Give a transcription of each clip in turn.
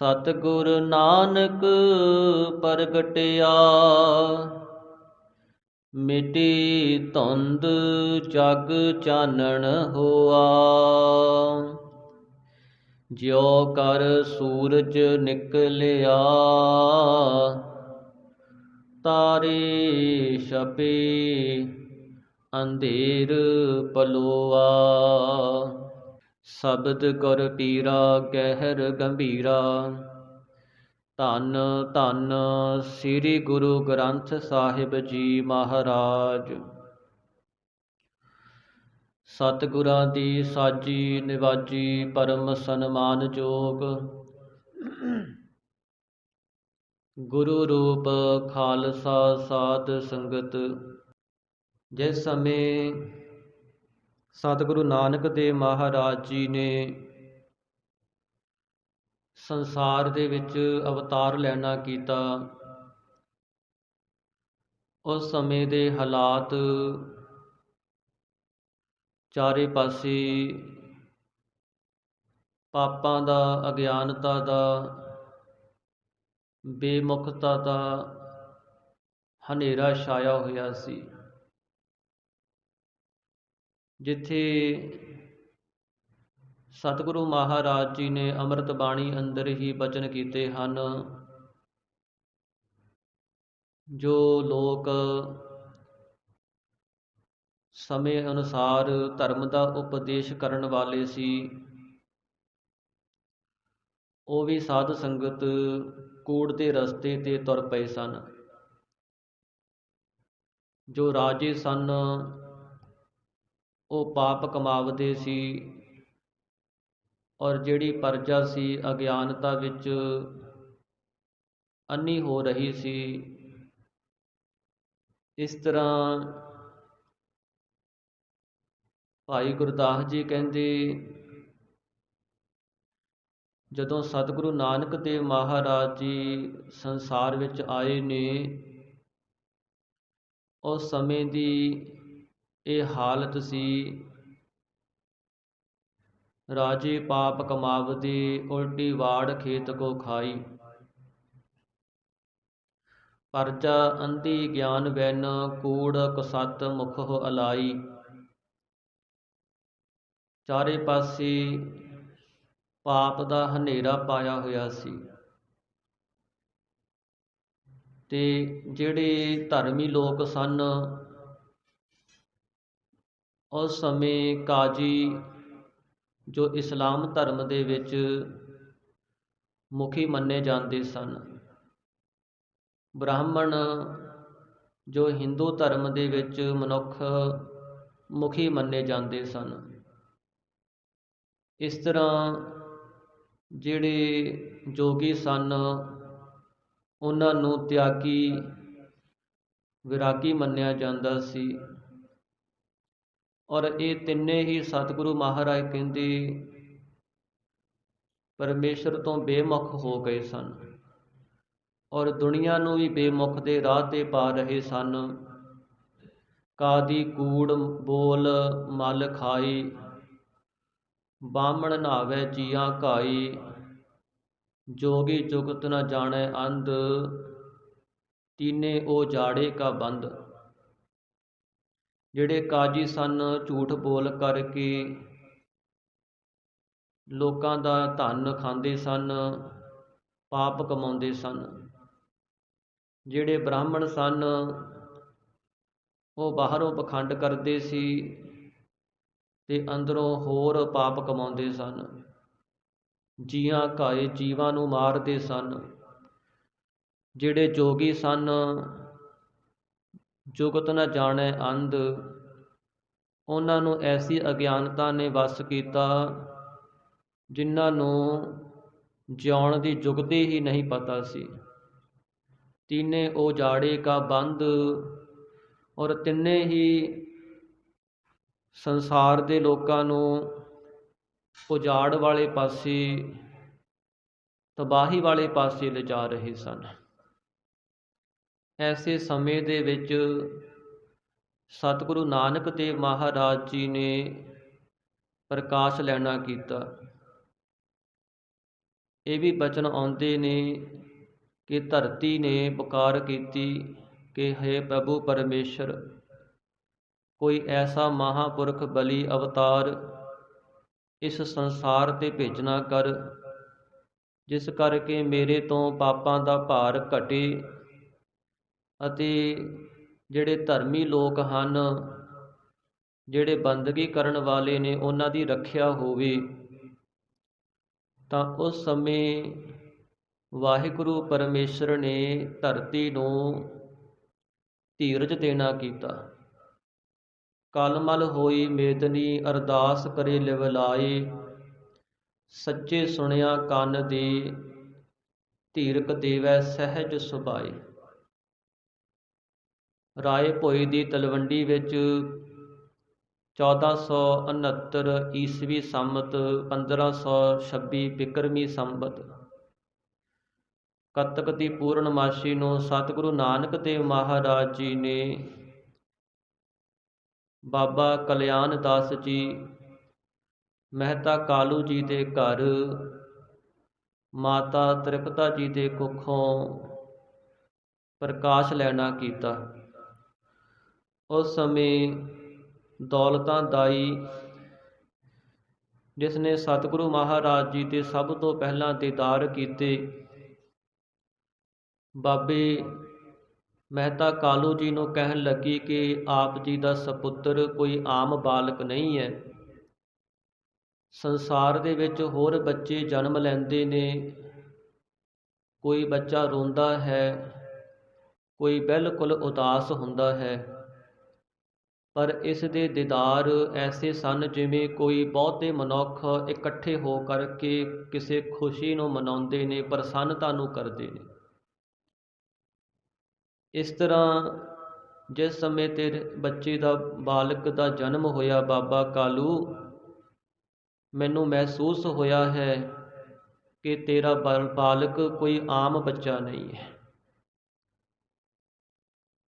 ਸਤਿਗੁਰ ਨਾਨਕ ਪ੍ਰਗਟਿਆ, ਮਿਟੀ ਧੁੰਦ ਜਗ ਚਾਨਣ ਹੋਆ। ਜਿਉ ਕਰ ਸੂਰਜ ਨਿਕਲਿਆ, ਤਾਰੇ ਛਪੇ ਅੰਧੇਰ ਪਲੋਆ। ਸ਼ਬਦ ਗੁਰ ਪੀਰਾ ਗਹਿਰ ਗੰਭੀਰਾ, ਧੰਨ ਧੰਨ ਸ੍ਰੀ ਗੁਰੂ ਗ੍ਰੰਥ ਸਾਹਿਬ ਜੀ ਮਹਾਰਾਜ। ਸਤਿਗੁਰਾਂ ਦੀ ਸਾਜੀ ਨਿਵਾਜੀ ਪਰਮ ਸਨਮਾਨਯੋਗ, ਗੁਰੂ ਰੂਪ ਖਾਲਸਾ ਸਾਧ ਸੰਗਤ। ਜਿਸ ਸਮੇਂ ਸਤਿਗੁਰੂ ਨਾਨਕ ਦੇਵ ਮਹਾਰਾਜ ਜੀ ਨੇ ਸੰਸਾਰ ਦੇ ਵਿੱਚ ਅਵਤਾਰ ਲੈਣਾ ਕੀਤਾ, ਉਸ ਸਮੇਂ ਦੇ ਹਾਲਾਤ ਚਾਰੇ ਪਾਸੇ ਪਾਪਾਂ ਦਾ, ਅਗਿਆਨਤਾ ਦਾ, ਬੇਮੁਖਤਾ ਦਾ ਹਨੇਰਾ ਛਾਇਆ ਹੋਇਆ ਸੀ। ਜਿੱਥੇ ਸਤਿਗੁਰੂ ਮਹਾਰਾਜ ਜੀ ਨੇ ਅੰਮ੍ਰਿਤ ਬਾਣੀ ਅੰਦਰ ਹੀ ਬਚਨ ਕੀਤੇ ਹਨ, ਜੋ ਲੋਕ ਸਮੇਂ ਅਨੁਸਾਰ ਧਰਮ ਦਾ ਉਪਦੇਸ਼ ਕਰਨ ਵਾਲੇ ਸੀ, ਉਹ ਵੀ ਸਾਧ ਸੰਗਤ ਕੂੜ ਦੇ ਰਸਤੇ ਤੇ ਤੁਰ ਪਏ ਸਨ। ਜੋ ਰਾਜੇ ਸਨ ਉਹ ਪਾਪ ਕਮਾਵਦੇ ਸੀ, ਔਰ ਜਿਹੜੀ ਪ੍ਰਜਾ ਸੀ ਅਗਿਆਨਤਾ ਵਿੱਚ ਅੰਨੀ ਹੋ ਰਹੀ ਸੀ। ਇਸ ਤਰ੍ਹਾਂ ਭਾਈ ਗੁਰਦਾਸ ਜੀ ਕਹਿੰਦੇ, ਜਦੋਂ ਸਤਿਗੁਰੂ ਨਾਨਕ ਦੇਵ ਮਹਾਰਾਜ ਜੀ ਸੰਸਾਰ ਵਿੱਚ ਆਏ ਨੇ, ਉਸ ਸਮੇਂ ਦੀ ਇਹ ਹਾਲਤ ਸੀ। ਰਾਜੇ ਪਾਪ ਕਮਾਵਦੇ, ਉਲਟੀ ਵਾੜ ਖੇਤ ਕੋ ਖਾਈ। ਪਰਜਾ ਅੰਧੀ ਗਿਆਨ ਬਿਨ, ਕੂੜ ਕੁਸਤ ਮੁਖ ਅਲਾਈ। ਚਾਰੇ ਪਾਸੇ ਪਾਪ ਦਾ ਹਨੇਰਾ ਪਾਇਆ ਹੋਇਆ ਸੀ, ਤੇ ਜਿਹੜੇ ਧਰਮੀ ਲੋਕ ਸਨ, ਉਸ ਸਮੇਂ ਕਾਜੀ ਜੋ ਇਸਲਾਮ ਧਰਮ ਦੇ ਵਿੱਚ ਮੁਖੀ ਮੰਨੇ ਜਾਂਦੇ ਸਨ, ਬ੍ਰਾਹਮਣ ਜੋ ਹਿੰਦੂ ਧਰਮ ਦੇ ਵਿੱਚ ਮਨੁੱਖ ਮੁਖੀ ਮੰਨੇ ਜਾਂਦੇ ਸਨ। ਇਸ ਤਰ੍ਹਾਂ ਜਿਹੜੇ ਜੋਗੀ ਸਨ, ਉਹਨਾਂ ਨੂੰ ਤਿਆਗੀ, ਵਿਰਾਗੀ ਮੰਨਿਆ ਜਾਂਦਾ ਸੀ। ਔਰ ਇਹ ਤਿੰਨੇ ਹੀ ਸਤਿਗੁਰੂ ਮਹਾਰਾਜ ਕਹਿੰਦੇ ਪਰਮੇਸ਼ਰ ਤੋਂ ਬੇਮੁਖ ਹੋ ਗਏ ਸਨ, ਔਰ ਦੁਨੀਆ ਨੂੰ ਵੀ ਬੇਮੁਖ ਦੇ ਰਾਹ ਤੇ ਪਾ ਰਹੇ ਸਨ। ਕਾਦੀ ਕੂੜ ਬੋਲ ਮਲ ਖਾਈ, ਬਾਹਮਣ ਨਹਾਵੇ ਜੀਆਂ ਘਾਈ। ਜੋਗੀ ਜੁਗਤ ਨ ਜਾਣੈ ਅੰਧ, ਤੀਨੇ ਉਹ ਜਾੜੇ ਕਾ ਬੰਦ। ਜਿਹੜੇ ਕਾਜੀ ਸਨ, ਝੂਠ ਬੋਲ ਕਰਕੇ ਲੋਕਾਂ ਦਾ ਧਨ ਖਾਂਦੇ ਸਨ, ਪਾਪ ਕਮਾਉਂਦੇ ਸਨ। ਜਿਹੜੇ ਬ੍ਰਾਹਮਣ ਸਨ, ਉਹ ਬਾਹਰੋਂ ਪਖੰਡ ਕਰਦੇ ਸੀ ਤੇ ਅੰਦਰੋਂ ਹੋਰ ਪਾਪ ਕਮਾਉਂਦੇ ਸਨ। ਜੀਆਂ ਘਾਏ, ਜੀਵਾਂ ਨੂੰ ਮਾਰਦੇ ਸਨ। ਜਿਹੜੇ ਜੋਗੀ ਸਨ, ਜੁਗਤ ਨ ਜਾਣੈ ਅੰਧ, ਉਹਨਾਂ ਨੂੰ ਐਸੀ ਅਗਿਆਨਤਾ ਨੇ ਵਸ ਕੀਤਾ ਜਿਨ੍ਹਾਂ ਨੂੰ ਜਿਉਣ ਦੀ ਜੁਗਤੀ ਹੀ ਨਹੀਂ ਪਤਾ ਸੀ। ਤੀਨੇ ਉਜਾੜੇ ਕਾ ਬੰਦ, ਔਰ ਤਿੰਨੇ ਹੀ ਸੰਸਾਰ ਦੇ ਲੋਕਾਂ ਨੂੰ ਉਜਾੜ ਵਾਲੇ ਪਾਸੇ, ਤਬਾਹੀ ਵਾਲੇ ਪਾਸੇ ਲਿਜਾ ਰਹੇ ਸਨ। ਐਸੇ ਸਮੇਂ ਦੇ ਵਿੱਚ ਸਤਿਗੁਰੂ ਨਾਨਕ ਦੇਵ ਮਹਾਰਾਜ ਜੀ ਨੇ ਪ੍ਰਕਾਸ਼ ਲੈਣਾ ਕੀਤਾ। ਇਹ ਵੀ ਬਚਨ ਆਉਂਦੇ ਨੇ ਕਿ ਧਰਤੀ ਨੇ ਪੁਕਾਰ ਕੀਤੀ ਕਿ ਹੇ ਪ੍ਰਭੂ ਪਰਮੇਸ਼ਰ, ਕੋਈ ਐਸਾ ਮਹਾਂਪੁਰਖ ਬਲੀ ਅਵਤਾਰ ਇਸ ਸੰਸਾਰ ਤੇ ਭੇਜਣਾ ਕਰ, ਜਿਸ ਕਰਕੇ ਮੇਰੇ ਤੋਂ ਪਾਪਾਂ ਦਾ ਭਾਰ ਘਟੇ ਅਤੇ ਜਿਹੜੇ ਧਰਮੀ ਲੋਕ ਹਨ, ਜਿਹੜੇ ਬੰਦਗੀ ਕਰਨ ਵਾਲੇ ਨੇ, ਉਹਨਾਂ ਦੀ ਰੱਖਿਆ ਹੋਵੇ। ਤਾਂ ਉਸ ਸਮੇਂ ਵਾਹਿਗੁਰੂ ਪਰਮੇਸ਼ਰ ਨੇ ਧਰਤੀ ਨੂੰ ਧੀਰਜ ਦੇਣਾ ਕੀਤਾ। ਕਲਮਲ ਹੋਈ ਮੇਦਨੀ ਅਰਦਾਸ ਕਰੇ ਲਿਵ ਲਾਏ, ਸੱਚੇ ਸੁਣਿਆ ਕੰਨ ਦੇ ਧੀਰਕ ਦੇਵੈ ਸਹਿਜ ਸੁਭਾਏ। ਰਾਏ ਭੋਏ ਦੀ ਤਲਵੰਡੀ ਵਿੱਚ 1469 ਈਸਵੀ ਸੰਮਤ 1526 ਬਿਕਰਮੀ ਸੰਮਤ ਕੱਤਕ ਦੀ ਪੂਰਨਮਾਸ਼ੀ ਨੂੰ ਸਤਿਗੁਰੂ ਨਾਨਕ ਦੇਵ ਮਹਾਰਾਜ ਜੀ ਨੇ ਬਾਬਾ ਕਲਿਆਣ ਦਾਸ ਜੀ ਮਹਿਤਾ ਕਾਲੂ ਜੀ ਦੇ ਘਰ ਮਾਤਾ ਤ੍ਰਿਪਤਾ ਜੀ ਦੇ ਕੁੱਖੋਂ ਪ੍ਰਕਾਸ਼ ਲੈਣਾ ਕੀਤਾ। ਉਸ ਸਮੇਂ ਦੌਲਤਾਂ ਦਾਈ, ਜਿਸ ਨੇ ਸਤਿਗੁਰੂ ਮਹਾਰਾਜ ਜੀ ਦੇ ਸਭ ਤੋਂ ਪਹਿਲਾਂ ਦੀਦਾਰ ਕੀਤੇ, ਬਾਬੇ ਮਹਿਤਾ ਕਾਲੂ ਜੀ ਨੂੰ ਕਹਿਣ ਲੱਗੀ ਕਿ ਆਪ ਜੀ ਦਾ ਸਪੁੱਤਰ ਕੋਈ ਆਮ ਬਾਲਕ ਨਹੀਂ ਹੈ। ਸੰਸਾਰ ਦੇ ਵਿੱਚ ਹੋਰ ਬੱਚੇ ਜਨਮ ਲੈਂਦੇ ਨੇ, ਕੋਈ ਬੱਚਾ ਰੋਂਦਾ ਹੈ, ਕੋਈ ਬਿਲਕੁਲ ਉਦਾਸ ਹੁੰਦਾ ਹੈ, ਪਰ ਇਸ ਦੇ ਦੀਦਾਰ ਐਸੇ ਸਨ ਜਿਵੇਂ ਕੋਈ ਬਹੁਤੇ ਮਨੁੱਖ ਇਕੱਠੇ ਹੋ ਕਰਕੇ ਕਿਸੇ ਖੁਸ਼ੀ ਨੂੰ ਮਨਾਉਂਦੇ ਨੇ, ਪ੍ਰਸੰਨਤਾ ਨੂੰ ਕਰਦੇ ਨੇ। ਇਸ ਤਰ੍ਹਾਂ ਜਿਸ ਸਮੇਂ ਤੇਰੇ ਬੱਚੇ ਦਾ ਬਾਲਕ ਦਾ ਜਨਮ ਹੋਇਆ ਬਾਬਾ ਕਾਲੂ, ਮੈਨੂੰ ਮਹਿਸੂਸ ਹੋਇਆ ਹੈ ਕਿ ਤੇਰਾ ਬਾਲਕ ਕੋਈ ਆਮ ਬੱਚਾ ਨਹੀਂ ਹੈ।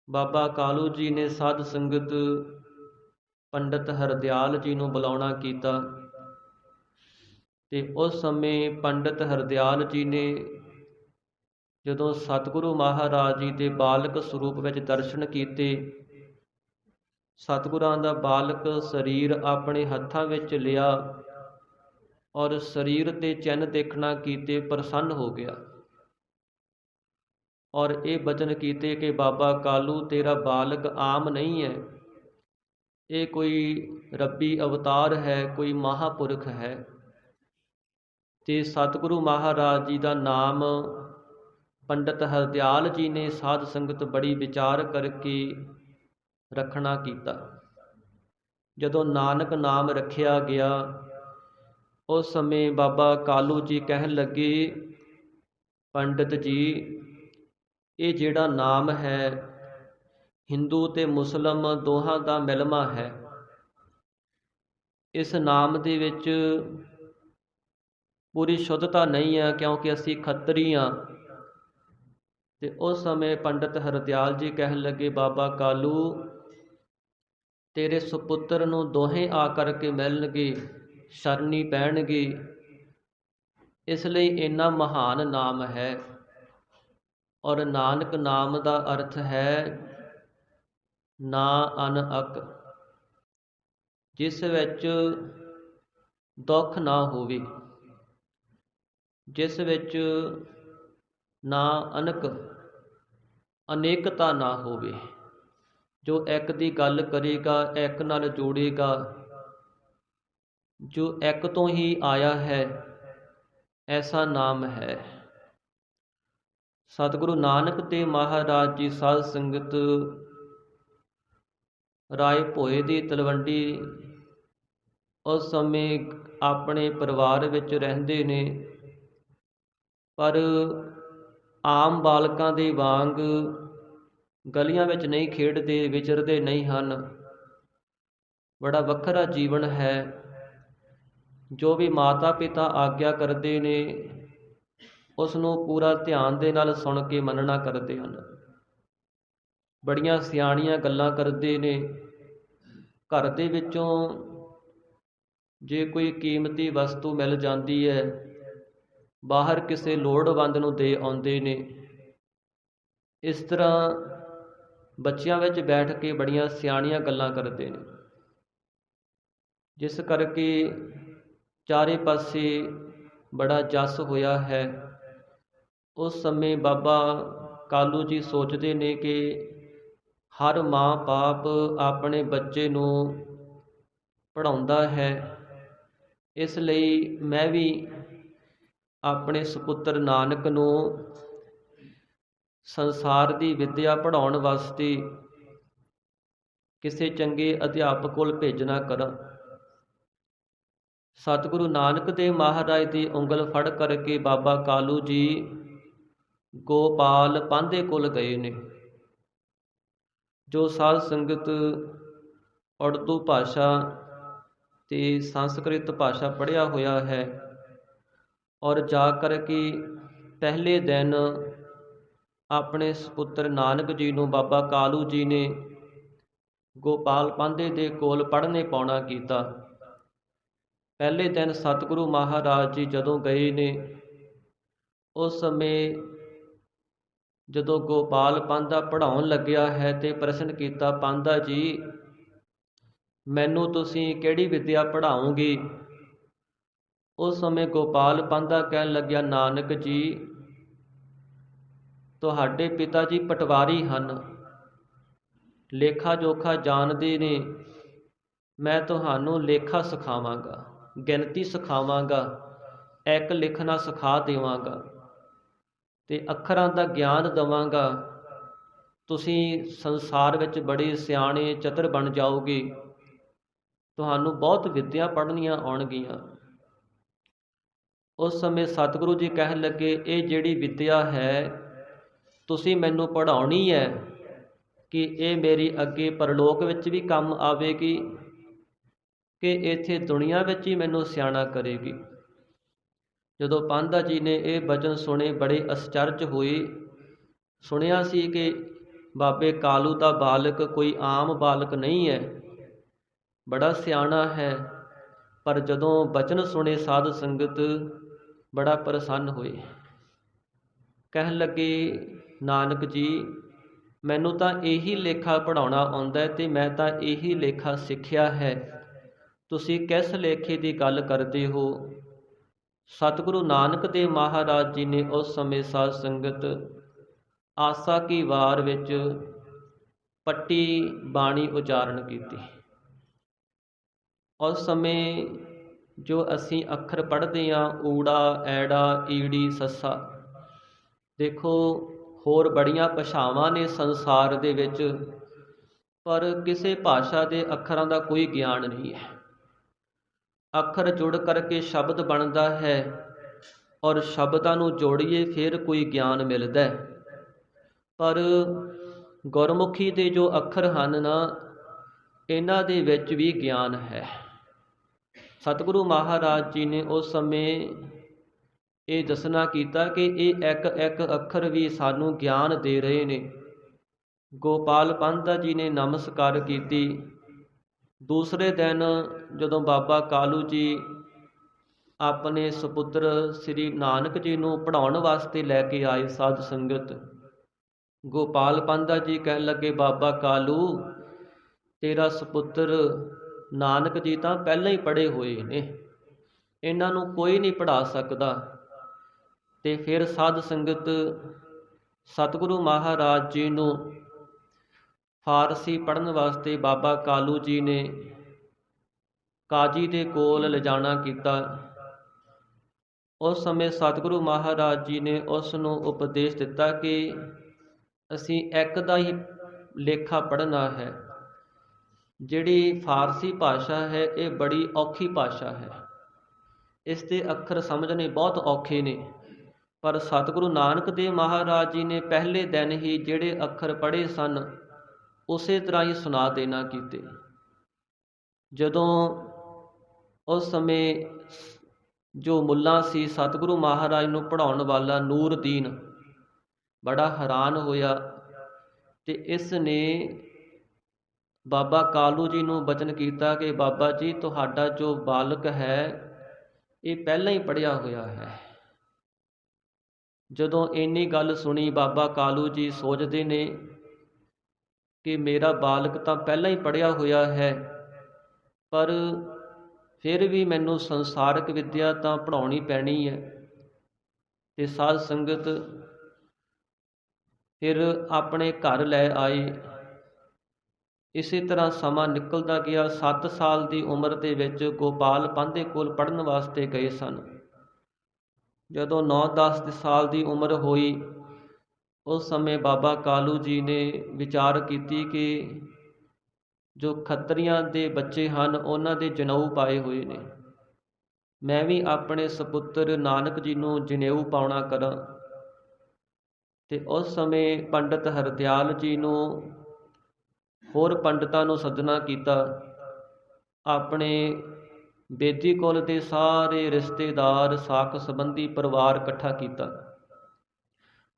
ਬਾਬਾ ਕਾਲੂ ਜੀ ਨੇ ਸਾਧ ਸੰਗਤ ਪੰਡਤ ਹਰਦਿਆਲ ਜੀ ਨੂੰ ਬੁਲਾਉਣਾ ਕੀਤਾ ਤੇ ਉਸ ਸਮੇਂ ਪੰਡਤ ਹਰਦਿਆਲ ਜੀ ਨੇ ਜਦੋਂ ਸਤਿਗੁਰੂ ਮਹਾਰਾਜ ਜੀ ਦੇ ਬਾਲਕ ਸਰੂਪ ਵਿੱਚ ਦਰਸ਼ਨ ਕੀਤੇ, ਸਤਿਗੁਰਾਂ ਦਾ ਬਾਲਕ ਸਰੀਰ ਆਪਣੇ ਹੱਥਾਂ ਵਿੱਚ ਲਿਆ ਔਰ ਸਰੀਰ ਤੇ ਚਿੰਨ੍ਹ ਦੇਖਣਾ ਕੀਤੇ ਪ੍ਰਸੰਨ ਹੋ ਗਿਆ ਔਰ ਇਹ ਬਚਨ ਕੀਤੇ ਕਿ ਬਾਬਾ ਕਾਲੂ ਤੇਰਾ ਬਾਲਕ ਆਮ ਨਹੀਂ ਹੈ, ਇਹ ਕੋਈ ਰੱਬੀ ਅਵਤਾਰ ਹੈ, ਕੋਈ ਮਹਾਂਪੁਰਖ ਹੈ। ਤੇ ਸਤਿਗੁਰੂ ਮਹਾਰਾਜ ਜੀ ਦਾ ਨਾਮ ਪੰਡਤ ਹਰਦਿਆਲ ਜੀ ਨੇ ਸਾਧ ਸੰਗਤ ਬੜੀ ਵਿਚਾਰ ਕਰਕੇ ਰੱਖਣਾ ਕੀਤਾ। ਜਦੋਂ ਨਾਨਕ ਨਾਮ ਰੱਖਿਆ ਗਿਆ, ਉਸ ਸਮੇਂ ਬਾਬਾ ਕਾਲੂ ਜੀ ਕਹਿਣ ਲੱਗੇ, ਪੰਡਤ ਜੀ, ਇਹ ਜਿਹੜਾ ਨਾਮ ਹੈ ਹਿੰਦੂ ਤੇ ਮੁਸਲਮ ਦੋਹਾਂ ਦਾ ਮਿਲਮਾ ਹੈ। ਇਸ ਨਾਮ ਦੇ ਵਿੱਚ ਪੂਰੀ ਸ਼ੁੱਧਤਾ ਨਹੀਂ ਹੈ, ਕਿਉਂਕਿ ਅਸੀਂ ਖੱਤਰੀ ਹਾਂ। ਤੇ ਉਸ ਸਮੇਂ ਪੰਡਤ ਹਰਦਿਆਲ ਜੀ ਕਹਿਣ ਲੱਗੇ, ਬਾਬਾ ਕਾਲੂ, ਤੇਰੇ ਸੁਪੁੱਤਰ ਨੂੰ ਦੋਹੇ ਆ ਕਰਕੇ ਮਿਲਣਗੇ, ਸ਼ਰਨੀ ਪੈਣਗੇ, ਇਸ ਲਈ ਇੰਨਾ ਮਹਾਨ ਨਾਮ ਹੈ। ਔਰ ਨਾਨਕ ਨਾਮ ਦਾ ਅਰਥ ਹੈ ਨਾ ਅਨ ਅਕ, ਜਿਸ ਵਿੱਚ ਦੁੱਖ ਨਾ ਹੋਵੇ, ਜਿਸ ਵਿੱਚ ਨਾ ਅਨਕ ਅਨੇਕਤਾ ਨਾ ਹੋਵੇ, ਜੋ ਇੱਕ ਦੀ ਗੱਲ ਕਰੇਗਾ ਇੱਕ ਨਾਲ ਜੋੜੇਗਾ, ਜੋ ਇੱਕ ਤੋਂ ਹੀ ਆਇਆ ਹੈ, ਐਸਾ ਨਾਮ ਹੈ। ਸਤਿਗੁਰੂ ਨਾਨਕ ਦੇਵ ਮਹਾਰਾਜ ਜੀ ਸਾਧ ਸੰਗਤ ਰਾਏ ਭੋਏ ਦੀ ਤਲਵੰਡੀ ਉਸ ਸਮੇਂ ਆਪਣੇ ਪਰਿਵਾਰ ਵਿੱਚ ਰਹਿੰਦੇ ਨੇ, ਪਰ ਆਮ ਬਾਲਕਾਂ ਦੇ ਵਾਂਗ ਗਲੀਆਂ ਵਿੱਚ ਨਹੀਂ ਖੇਡਦੇ, ਵਿਚਰਦੇ ਨਹੀਂ ਹਨ। ਬੜਾ ਵੱਖਰਾ ਜੀਵਨ ਹੈ। ਜੋ ਵੀ ਮਾਤਾ ਪਿਤਾ ਆਗਿਆ ਕਰਦੇ ਨੇ, ਉਸ ਨੂੰ ਪੂਰਾ ਧਿਆਨ ਦੇ ਨਾਲ ਸੁਣ ਕੇ ਮੰਨਣਾ ਕਰਦੇ ਹਨ। ਬੜੀਆਂ ਸਿਆਣੀਆਂ ਗੱਲਾਂ ਕਰਦੇ ਨੇ। ਘਰ ਦੇ ਵਿੱਚੋਂ ਜੇ ਕੋਈ ਕੀਮਤੀ ਵਸਤੂ ਮਿਲ ਜਾਂਦੀ ਹੈ, ਬਾਹਰ ਕਿਸੇ ਲੋੜਵੰਦ ਨੂੰ ਦੇ ਆਉਂਦੇ ਨੇ। ਇਸ ਤਰ੍ਹਾਂ ਬੱਚਿਆਂ ਵਿੱਚ ਬੈਠ ਕੇ ਬੜੀਆਂ ਸਿਆਣੀਆਂ ਗੱਲਾਂ ਕਰਦੇ ਨੇ, ਜਿਸ ਕਰਕੇ ਚਾਰੇ ਪਾਸੇ ਬੜਾ ਜਸ ਹੋਇਆ ਹੈ। ਉਸ ਸਮੇਂ ਬਾਬਾ ਕਾਲੂ ਜੀ ਸੋਚਦੇ ਨੇ ਕਿ ਹਰ ਮਾਂ ਬਾਪ ਆਪਣੇ ਬੱਚੇ ਨੂੰ ਪੜ੍ਹਾਉਂਦਾ ਹੈ, ਇਸ ਲਈ ਮੈਂ ਵੀ ਆਪਣੇ ਸੁਪੁੱਤਰ ਨਾਨਕ ਨੂੰ ਸੰਸਾਰ ਦੀ ਵਿੱਦਿਆ ਪੜ੍ਹਾਉਣ ਵਾਸਤੇ ਕਿਸੇ ਚੰਗੇ ਅਧਿਆਪਕ ਕੋਲ ਭੇਜਣਾ ਕਰਾਂ। ਸਤਿਗੁਰੂ ਨਾਨਕ ਦੇਵ ਮਹਾਰਾਜ ਦੀ ਉਂਗਲ ਫੜ ਕਰਕੇ ਬਾਬਾ ਕਾਲੂ ਜੀ ਗੋਪਾਲ ਪਾਂਧੇ ਕੋਲ ਗਏ ਨੇ, ਜੋ ਸਾਧ ਸੰਗਤ ਉਰਦੂ ਭਾਸ਼ਾ ਤੇ ਸੰਸਕ੍ਰਿਤ ਭਾਸ਼ਾ ਪੜ੍ਹਿਆ ਹੋਇਆ ਹੈ। ਔਰ ਜਾ ਕਰਕੇ ਪਹਿਲੇ ਦਿਨ ਆਪਣੇ ਸੁਪੁੱਤਰ ਨਾਨਕ ਜੀ ਨੂੰ ਬਾਬਾ ਕਾਲੂ ਜੀ ਨੇ ਗੋਪਾਲ ਪਾਂਧੇ ਦੇ ਕੋਲ ਪੜ੍ਹਨੇ ਪਾਉਣਾ ਕੀਤਾ। ਪਹਿਲੇ ਦਿਨ ਸਤਿਗੁਰੂ ਮਹਾਰਾਜ ਜੀ ਜਦੋਂ ਗਏ ਨੇ, ਉਸ ਸਮੇਂ ਜਦੋਂ ਗੋਪਾਲ ਪਾਂਧਾ ਪੜ੍ਹਾਉਣ ਲੱਗਿਆ ਹੈ ਤੇ ਪ੍ਰਸ਼ਨ ਕੀਤਾ, ਪਾਂਧਾ ਜੀ ਮੈਨੂੰ ਤੁਸੀਂ ਕਿਹੜੀ ਵਿੱਦਿਆ ਪੜ੍ਹਾਓਗੇ? ਉਸ ਸਮੇਂ ਗੋਪਾਲ ਪਾਂਧਾ ਕਹਿਣ ਲੱਗਿਆ, ਨਾਨਕ ਜੀ ਤੁਹਾਡੇ ਪਿਤਾ ਜੀ ਪਟਵਾਰੀ ਹਨ, ਲੇਖਾ ਜੋਖਾ ਜਾਣਦੇ ਨੇ, ਮੈਂ ਤੁਹਾਨੂੰ ਲੇਖਾ ਸਿਖਾਵਾਂਗਾ, ਗਿਣਤੀ ਸਿਖਾਵਾਂਗਾ, ਇੱਕ ਲਿਖਣਾ ਸਿਖਾ ਦੇਵਾਂਗਾ ਤੇ ਅੱਖਰਾਂ ਦਾ ਗਿਆਨ ਦੇਵਾਂਗਾ। ਤੁਸੀਂ ਸੰਸਾਰ ਵਿੱਚ ਬੜੇ ਸਿਆਣੇ ਚਤਰ ਬਣ ਜਾਓਗੇ, ਤੁਹਾਨੂੰ ਬਹੁਤ ਵਿੱਦਿਆ ਪੜ੍ਹਨੀਆਂ ਆਉਣਗੀਆਂ। ਉਸ ਸਮੇਂ ਸਤਿਗੁਰੂ ਜੀ ਕਹਿਣ ਲੱਗੇ, ਇਹ ਜਿਹੜੀ ਵਿੱਦਿਆ ਹੈ ਤੁਸੀਂ ਮੈਨੂੰ ਪੜ੍ਹਾਉਣੀ ਹੈ ਕਿ ਇਹ ਮੇਰੀ ਅੱਗੇ ਪਰਲੋਕ ਵਿੱਚ ਵੀ ਕੰਮ ਆਵੇਗੀ ਕਿ ਇੱਥੇ ਦੁਨੀਆ ਵਿੱਚ ਹੀ ਮੈਨੂੰ ਸਿਆਣਾ ਕਰੇਗੀ। ਜਦੋਂ ਪਾਂਧਾ ਜੀ ਨੇ ਇਹ ਬਚਨ ਸੁਣੇ ਬੜੇ ਅਚਰਜ ਹੋਏ। ਸੁਣਿਆ ਸੀ ਕਿ ਬਾਬੇ ਕਾਲੂ ਦਾ ਬਾਲਕ ਕੋਈ ਆਮ ਬਾਲਕ ਨਹੀਂ ਹੈ, ਬੜਾ ਸਿਆਣਾ ਹੈ। ਪਰ ਜਦੋਂ ਬਚਨ ਸੁਣੇ ਸਾਧ ਸੰਗਤ ਬੜਾ ਪ੍ਰਸੰਨ ਹੋਏ, ਕਹਿਣ ਲੱਗੇ, ਨਾਨਕ ਜੀ ਮੈਨੂੰ ਤਾਂ ਇਹੀ ਲੇਖਾ ਪੜ੍ਹਾਉਣਾ ਆਉਂਦਾ ਹੈ ਤੇ ਮੈਂ ਤਾਂ ਇਹੀ ਲੇਖਾ ਸਿੱਖਿਆ ਹੈ, ਤੁਸੀਂ ਕਿਸ ਲੇਖੇ ਦੀ ਗੱਲ ਕਰਦੇ ਹੋ? ਸਤਿਗੁਰੂ ਨਾਨਕ ਦੇਵ ਮਹਾਰਾਜ ਜੀ ਨੇ ਉਸ ਸਮੇਂ ਸਾਧ ਸੰਗਤ ਆਸਾ ਕੀ ਵਾਰ ਵਿੱਚ ਪੱਟੀ ਬਾਣੀ ਉਚਾਰਨ ਕੀਤੀ। ਉਸ ਸਮੇਂ ਜੋ ਅਸੀਂ ਅੱਖਰ ਪੜ੍ਹਦੇ ਹਾਂ, ਊੜਾ, ਐੜਾ, ਈੜੀ, ਸੱਸਾ, ਦੇਖੋ ਹੋਰ ਬੜੀਆਂ ਭਾਸ਼ਾਵਾਂ ਨੇ ਸੰਸਾਰ ਦੇ ਵਿੱਚ, ਪਰ ਕਿਸੇ ਭਾਸ਼ਾ ਦੇ ਅੱਖਰਾਂ ਦਾ ਕੋਈ ਗਿਆਨ ਨਹੀਂ ਹੈ। ਅੱਖਰ ਜੁੜ ਕਰਕੇ ਸ਼ਬਦ ਬਣਦਾ ਹੈ ਔਰ ਸ਼ਬਦਾਂ ਨੂੰ ਜੋੜੀਏ ਫਿਰ ਕੋਈ ਗਿਆਨ ਮਿਲਦਾ ਹੈ। ਪਰ ਗੁਰਮੁਖੀ ਦੇ ਜੋ ਅੱਖਰ ਹਨ ਨਾ, ਇਹਨਾਂ ਦੇ ਵਿੱਚ ਵੀ ਗਿਆਨ ਹੈ। ਸਤਿਗੁਰੂ ਮਹਾਰਾਜ ਜੀ ਨੇ ਉਸ ਸਮੇਂ ਇਹ ਦੱਸਣਾ ਕੀਤਾ ਕਿ ਇਹ ਇੱਕ ਇੱਕ ਅੱਖਰ ਵੀ ਸਾਨੂੰ ਗਿਆਨ ਦੇ ਰਹੇ ਨੇ। ਗੋਪਾਲ ਪਾਂਧਾ ਜੀ ਨੇ ਨਮਸਕਾਰ ਕੀਤੀ। ਦੂਸਰੇ ਦਿਨ ਜਦੋਂ ਬਾਬਾ ਕਾਲੂ ਜੀ ਆਪਣੇ ਸੁਪੁੱਤਰ ਸ੍ਰੀ ਨਾਨਕ ਜੀ ਨੂੰ ਪੜ੍ਹਾਉਣ ਵਾਸਤੇ ਲੈ ਕੇ ਆਏ ਸਾਧ ਸੰਗਤ, ਗੋਪਾਲ ਪਾਂਧਾ ਜੀ ਕਹਿਣ ਲੱਗੇ, ਬਾਬਾ ਕਾਲੂ ਤੇਰਾ ਸੁਪੁੱਤਰ ਨਾਨਕ ਜੀ ਤਾਂ ਪਹਿਲਾਂ ਹੀ ਪੜ੍ਹੇ ਹੋਏ ਨੇ, ਇਹਨਾਂ ਨੂੰ ਕੋਈ ਨਹੀਂ ਪੜ੍ਹਾ ਸਕਦਾ। ਤੇ ਫਿਰ ਸਾਧ ਸੰਗਤ ਸਤਿਗੁਰੂ ਮਹਾਰਾਜ ਜੀ ਨੂੰ ਫਾਰਸੀ ਪੜ੍ਹਨ ਵਾਸਤੇ ਬਾਬਾ ਕਾਲੂ ਜੀ ਨੇ ਕਾਜੀ ਦੇ ਕੋਲ ਲਿਜਾਣਾ ਕੀਤਾ। ਉਸ ਸਮੇਂ ਸਤਿਗੁਰੂ ਮਹਾਰਾਜ ਜੀ ਨੇ ਉਸ ਨੂੰ ਉਪਦੇਸ਼ ਦਿੱਤਾ ਕਿ ਅਸੀਂ ਇੱਕ ਦਾ ਹੀ ਲੇਖਾ ਪੜ੍ਹਨਾ ਹੈ। ਜਿਹੜੀ ਫਾਰਸੀ ਭਾਸ਼ਾ ਹੈ ਇਹ ਬੜੀ ਔਖੀ ਭਾਸ਼ਾ ਹੈ, ਇਸ ਦੇ ਅੱਖਰ ਸਮਝਣੇ ਬਹੁਤ ਔਖੇ ਨੇ। ਪਰ ਸਤਿਗੁਰੂ ਨਾਨਕ ਦੇਵ ਮਹਾਰਾਜ ਜੀ ਨੇ ਪਹਿਲੇ ਦਿਨ ਹੀ ਜਿਹੜੇ ਅੱਖਰ ਪੜ੍ਹੇ ਸਨ ਉਸੇ ਤਰ੍ਹਾਂ ਹੀ ਸੁਣਾ ਦੇਣਾ ਕੀਤੇ। ਜਦੋਂ ਉਸ ਸਮੇਂ ਜੋ ਮੁੱਲਾ ਸੀ ਸਤਿਗੁਰੂ ਮਹਾਰਾਜ ਨੂੰ ਪੜ੍ਹਾਉਣ ਵਾਲਾ ਨੂਰਦੀਨ ਬੜਾ ਹੈਰਾਨ ਹੋਇਆ ਤੇ ਇਸ ਨੇ ਬਾਬਾ ਕਾਲੂ ਜੀ ਨੂੰ ਬਚਨ ਕੀਤਾ ਕਿ ਬਾਬਾ ਜੀ ਤੁਹਾਡਾ ਜੋ ਬਾਲਕ ਹੈ ਇਹ ਪਹਿਲਾਂ ਹੀ ਪੜ੍ਹਿਆ ਹੋਇਆ ਹੈ, ਜਦੋਂ ਇੰਨੀ ਗੱਲ ਸੁਣੀ, ਬਾਬਾ ਕਾਲੂ ਜੀ ਸੋਚਦੇ ਨੇ ਕਿ ਮੇਰਾ ਬਾਲਕ ਤਾਂ ਪਹਿਲਾਂ ਹੀ ਪੜ੍ਹਿਆ ਹੋਇਆ ਹੈ, ਪਰ ਫਿਰ ਵੀ ਮੈਨੂੰ ਸੰਸਾਰਕ ਵਿੱਦਿਆ ਤਾਂ ਪੜ੍ਹਾਉਣੀ ਪੈਣੀ ਹੈ। ਤੇ ਸਾਧ ਸੰਗਤ ਫਿਰ ਆਪਣੇ ਘਰ ਲੈ ਆਏ। ਇਸੇ ਤਰ੍ਹਾਂ ਸਮਾਂ ਨਿਕਲਦਾ ਗਿਆ। 7 ਸਾਲ ਦੀ ਉਮਰ ਦੇ ਵਿੱਚ ਗੋਪਾਲ ਪਾਂਧੇ ਕੋਲ ਪੜ੍ਹਨ ਵਾਸਤੇ ਗਏ ਸਨ। ਜਦੋਂ 9-10 ਸਾਲ ਦੀ ਉਮਰ ਹੋਈ, ਉਸ ਸਮੇਂ ਬਾਬਾ ਕਾਲੂ ਜੀ ਨੇ ਵਿਚਾਰ ਕੀਤੀ ਕਿ ਜੋ ਖੱਤਰੀਆਂ ਦੇ ਬੱਚੇ ਹਨ ਉਹਨਾਂ ਦੇ ਜਨੇਊ ਪਾਏ ਹੋਏ ਨੇ, ਮੈਂ ਵੀ ਆਪਣੇ ਸਪੁੱਤਰ ਨਾਨਕ ਜੀ ਨੂੰ ਜਨੇਊ ਪਾਉਣਾ ਕਰਾਂ। ਤੇ ਉਸ ਸਮੇਂ ਪੰਡਤ ਹਰਦਿਆਲ ਜੀ ਨੂੰ, ਹੋਰ ਪੰਡਤਾਂ ਨੂੰ ਸੱਦਣਾ ਕੀਤਾ। ਆਪਣੇ ਬੇਦੀ ਕੁਲ ਦੇ ਸਾਰੇ ਰਿਸ਼ਤੇਦਾਰ, ਸਾਕ ਸੰਬੰਧੀ ਪਰਿਵਾਰ ਇਕੱਠਾ ਕੀਤਾ।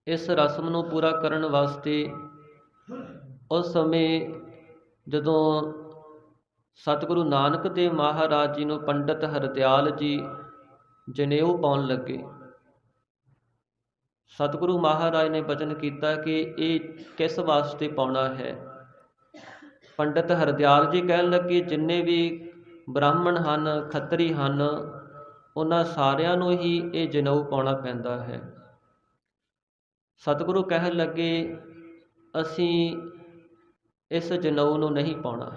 ਇਸ ਰਸਮ ਨੂੰ ਪੂਰਾ ਕਰਨ ਵਾਸਤੇ ਉਸ ਸਮੇਂ ਜਦੋਂ ਸਤਿਗੁਰੂ ਨਾਨਕ ਦੇਵ ਮਹਾਰਾਜ ਜੀ ਨੂੰ ਪੰਡਤ ਹਰਦਿਆਲ ਜੀ ਜਨੇਊ ਪਾਉਣ ਲੱਗੇ, ਸਤਿਗੁਰੂ ਮਹਾਰਾਜ ਨੇ ਬਚਨ ਕੀਤਾ ਕਿ ਇਹ ਕਿਸ ਵਾਸਤੇ ਪਾਉਣਾ ਹੈ। ਪੰਡਤ ਹਰਦਿਆਲ ਜੀ ਕਹਿਣ ਲੱਗੇ, ਜਿੰਨੇ ਵੀ ਬ੍ਰਾਹਮਣ ਹਨ, ਖੱਤਰੀ ਹਨ, ਉਹਨਾਂ ਸਾਰਿਆਂ ਨੂੰ ਹੀ ਇਹ ਜਨੇਊ ਪਾਉਣਾ ਪੈਂਦਾ ਹੈ। ਸਤਿਗੁਰੂ ਕਹਿਣ ਲੱਗੇ, ਅਸੀਂ ਇਸ ਜਨੇਊ ਨੂੰ ਨਹੀਂ ਪਾਉਣਾ।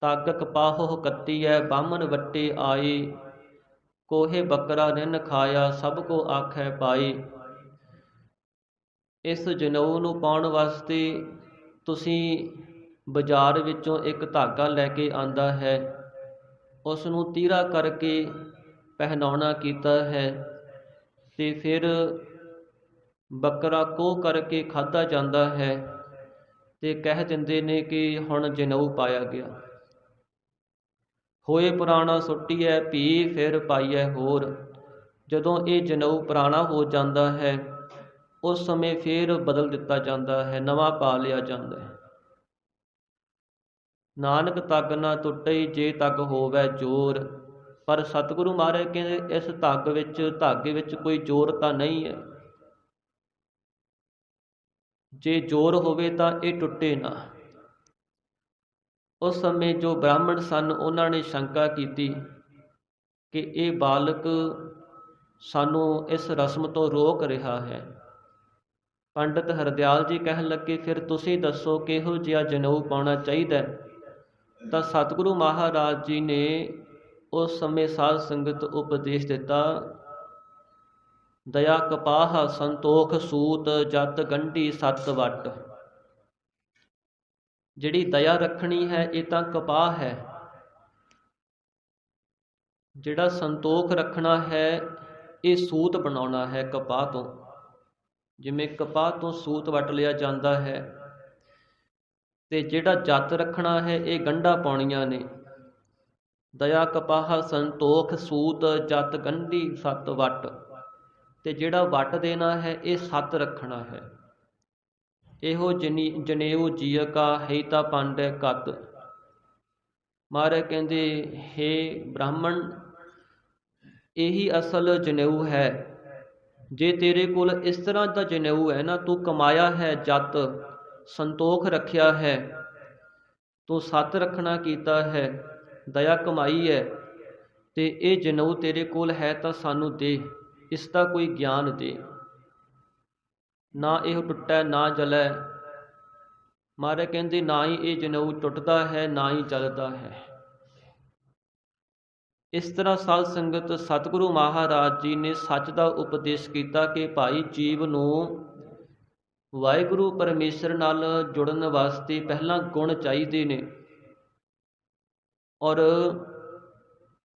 ਤੱਗ ਕਪਾਹੋ ਕੱਤੀ ਹੈ, ਬਾਹਮਣ ਵੱਟੇ ਆਏ, ਕੋਹੇ ਬੱਕਰਾ ਨਿੰਨ ਖਾਇਆ, ਸਭ ਕੋ ਆਖੈ ਪਾਏ। ਇਸ ਜਨੇਊ ਨੂੰ ਪਾਉਣ ਵਾਸਤੇ ਤੁਸੀਂ ਬਾਜ਼ਾਰ ਵਿੱਚੋਂ ਇੱਕ ਧਾਗਾ ਲੈ ਕੇ ਆਂਦਾ ਹੈ, ਉਸ ਨੂੰ ਤੀਰਾ ਕਰਕੇ ਪਹਿਨਾਉਣਾ ਕੀਤਾ ਹੈ, ਤੇ ਫਿਰ ਬੱਕਰਾ ਕੋਹ ਕਰਕੇ ਖਾਧਾ ਜਾਂਦਾ ਹੈ, ਤੇ ਕਹਿ ਦਿੰਦੇ ਨੇ ਕਿ ਹੁਣ ਜਨੇਊ ਪਾਇਆ ਗਿਆ। ਹੋਏ ਪੁਰਾਣਾ ਸੁੱਟੀਐ ਭੀ, ਫਿਰ ਪਾਈਐ ਹੋਰ। ਜਦੋਂ ਇਹ ਜਨੇਊ ਪੁਰਾਣਾ ਹੋ ਜਾਂਦਾ ਹੈ, ਉਸ ਸਮੇਂ ਫਿਰ ਬਦਲ ਦਿੱਤਾ ਜਾਂਦਾ ਹੈ, ਨਵਾਂ ਪਾ ਲਿਆ ਜਾਂਦਾ ਹੈ। ਨਾਨਕ ਤੱਗ ਨਾ ਟੁੱਟਈ, ਜੇ ਤੱਗ ਹੋਵੇ ਜ਼ੋਰ। ਪਰ ਸਤਿਗੁਰੂ ਮਹਾਰਾਜ ਕਹਿੰਦੇ ਇਸ ਧਾਗੇ ਵਿੱਚ ਕੋਈ ਜ਼ੋਰ ਤਾਂ ਨਹੀਂ ਹੈ। ਜੇ ਜ਼ੋਰ ਹੋਵੇ ਤਾਂ ਇਹ ਟੁੱਟੇ ਨਾ। ਉਸ ਸਮੇਂ ਜੋ ਬ੍ਰਾਹਮਣ ਸਨ ਉਹਨਾਂ ਨੇ ਸ਼ੰਕਾ ਕੀਤੀ ਕਿ ਇਹ ਬਾਲਕ ਸਾਨੂੰ ਇਸ ਰਸਮ ਤੋਂ ਰੋਕ ਰਿਹਾ ਹੈ। ਪੰਡਤ ਹਰਦਿਆਲ ਜੀ ਕਹਿਣ ਲੱਗੇ, ਫਿਰ ਤੁਸੀਂ ਦੱਸੋ ਕਿਹੋ ਜਿਹਾ ਜਨੇਊ ਪਾਉਣਾ ਚਾਹੀਦਾ। ਤਾਂ ਸਤਿਗੁਰੂ ਮਹਾਰਾਜ ਜੀ ਨੇ ਉਸ ਸਮੇਂ ਸਾਧ ਸੰਗਤ ਉਪਦੇਸ਼ ਦਿੱਤਾ, ਦਇਆ ਕਪਾਹ ਸੰਤੋਖ ਸੂਤ, ਜਤ ਗੰਢੀ ਸੱਤ ਵੱਟ। ਜਿਹੜੀ ਦਇਆ ਰੱਖਣੀ ਹੈ ਇਹ ਤਾਂ ਕਪਾਹ ਹੈ, ਜਿਹੜਾ ਸੰਤੋਖ ਰੱਖਣਾ ਹੈ ਇਹ ਸੂਤ ਬਣਾਉਣਾ ਹੈ ਕਪਾਹ ਤੋਂ। ਜਿਵੇਂ ਕਪਾਹ ਤੋਂ ਸੂਤ ਵੱਟ ਲਿਆ ਜਾਂਦਾ ਹੈ, ਤੇ ਜਿਹੜਾ ਜਤ ਰੱਖਣਾ ਹੈ ਇਹ ਗੰਢਾਂ ਪਾਉਣੀਆਂ ਨੇ। ਦਇਆ ਕਪਾਹ ਸੰਤੋਖ ਸੂਤ, ਜਤ ਗੰਢੀ ਸੱਤ ਵੱਟ। ਤੇ ਜਿਹੜਾ ਵੱਟ ਦੇਣਾ ਹੈ ਇਹ ਸੱਤ ਰੱਖਣਾ ਹੈ। ਇਹੋ ਜਨੇਊ ਜੀਅ ਕਾ ਹੈ ਤਾਂ ਪਾਂਡੈ ਕਤ। ਮਹਾਰਾਜ ਕਹਿੰਦੇ, ਹੇ ਬ੍ਰਾਹਮਣ, ਇਹੀ ਅਸਲ ਜਨੇਊ ਹੈ। ਜੇ ਤੇਰੇ ਕੋਲ ਇਸ ਤਰ੍ਹਾਂ ਦਾ ਜਨੇਊ ਹੈ ਨਾ, ਤੂੰ ਕਮਾਇਆ ਹੈ ਜਤ, ਸੰਤੋਖ ਰੱਖਿਆ ਹੈ, ਤੂੰ ਸੱਤ ਰੱਖਣਾ ਕੀਤਾ ਹੈ, ਦਇਆ ਕਮਾਈ ਹੈ, ਤੇ ਇਹ ਜਨੇਊ ਤੇਰੇ ਕੋਲ ਹੈ ਤਾਂ ਸਾਨੂੰ ਦੇ, ਇਸ ਦਾ ਕੋਈ ਗਿਆਨ ਦੇ। ਨਾ ਇਹ ਟੁੱਟੈ ਨਾ ਜਲੈ। ਮਹਾਰਾਜ ਕਹਿੰਦੇ ਨਾ ਹੀ ਇਹ ਜਨੇਊ ਟੁੱਟਦਾ ਹੈ ਨਾ ਹੀ ਜਲਦਾ ਹੈ। ਇਸ ਤਰ੍ਹਾਂ ਸਾਧ ਸੰਗਤ ਸਤਿਗੁਰੂ ਮਹਾਰਾਜ ਜੀ ਨੇ ਸੱਚ ਦਾ ਉਪਦੇਸ਼ ਕੀਤਾ ਕਿ ਭਾਈ ਜੀਵ ਨੂੰ ਵਾਹਿਗੁਰੂ ਪਰਮੇਸ਼ਰ ਨਾਲ ਜੁੜਨ ਵਾਸਤੇ ਪਹਿਲਾਂ ਗੁਣ ਚਾਹੀਦੇ ਨੇ, ਔਰ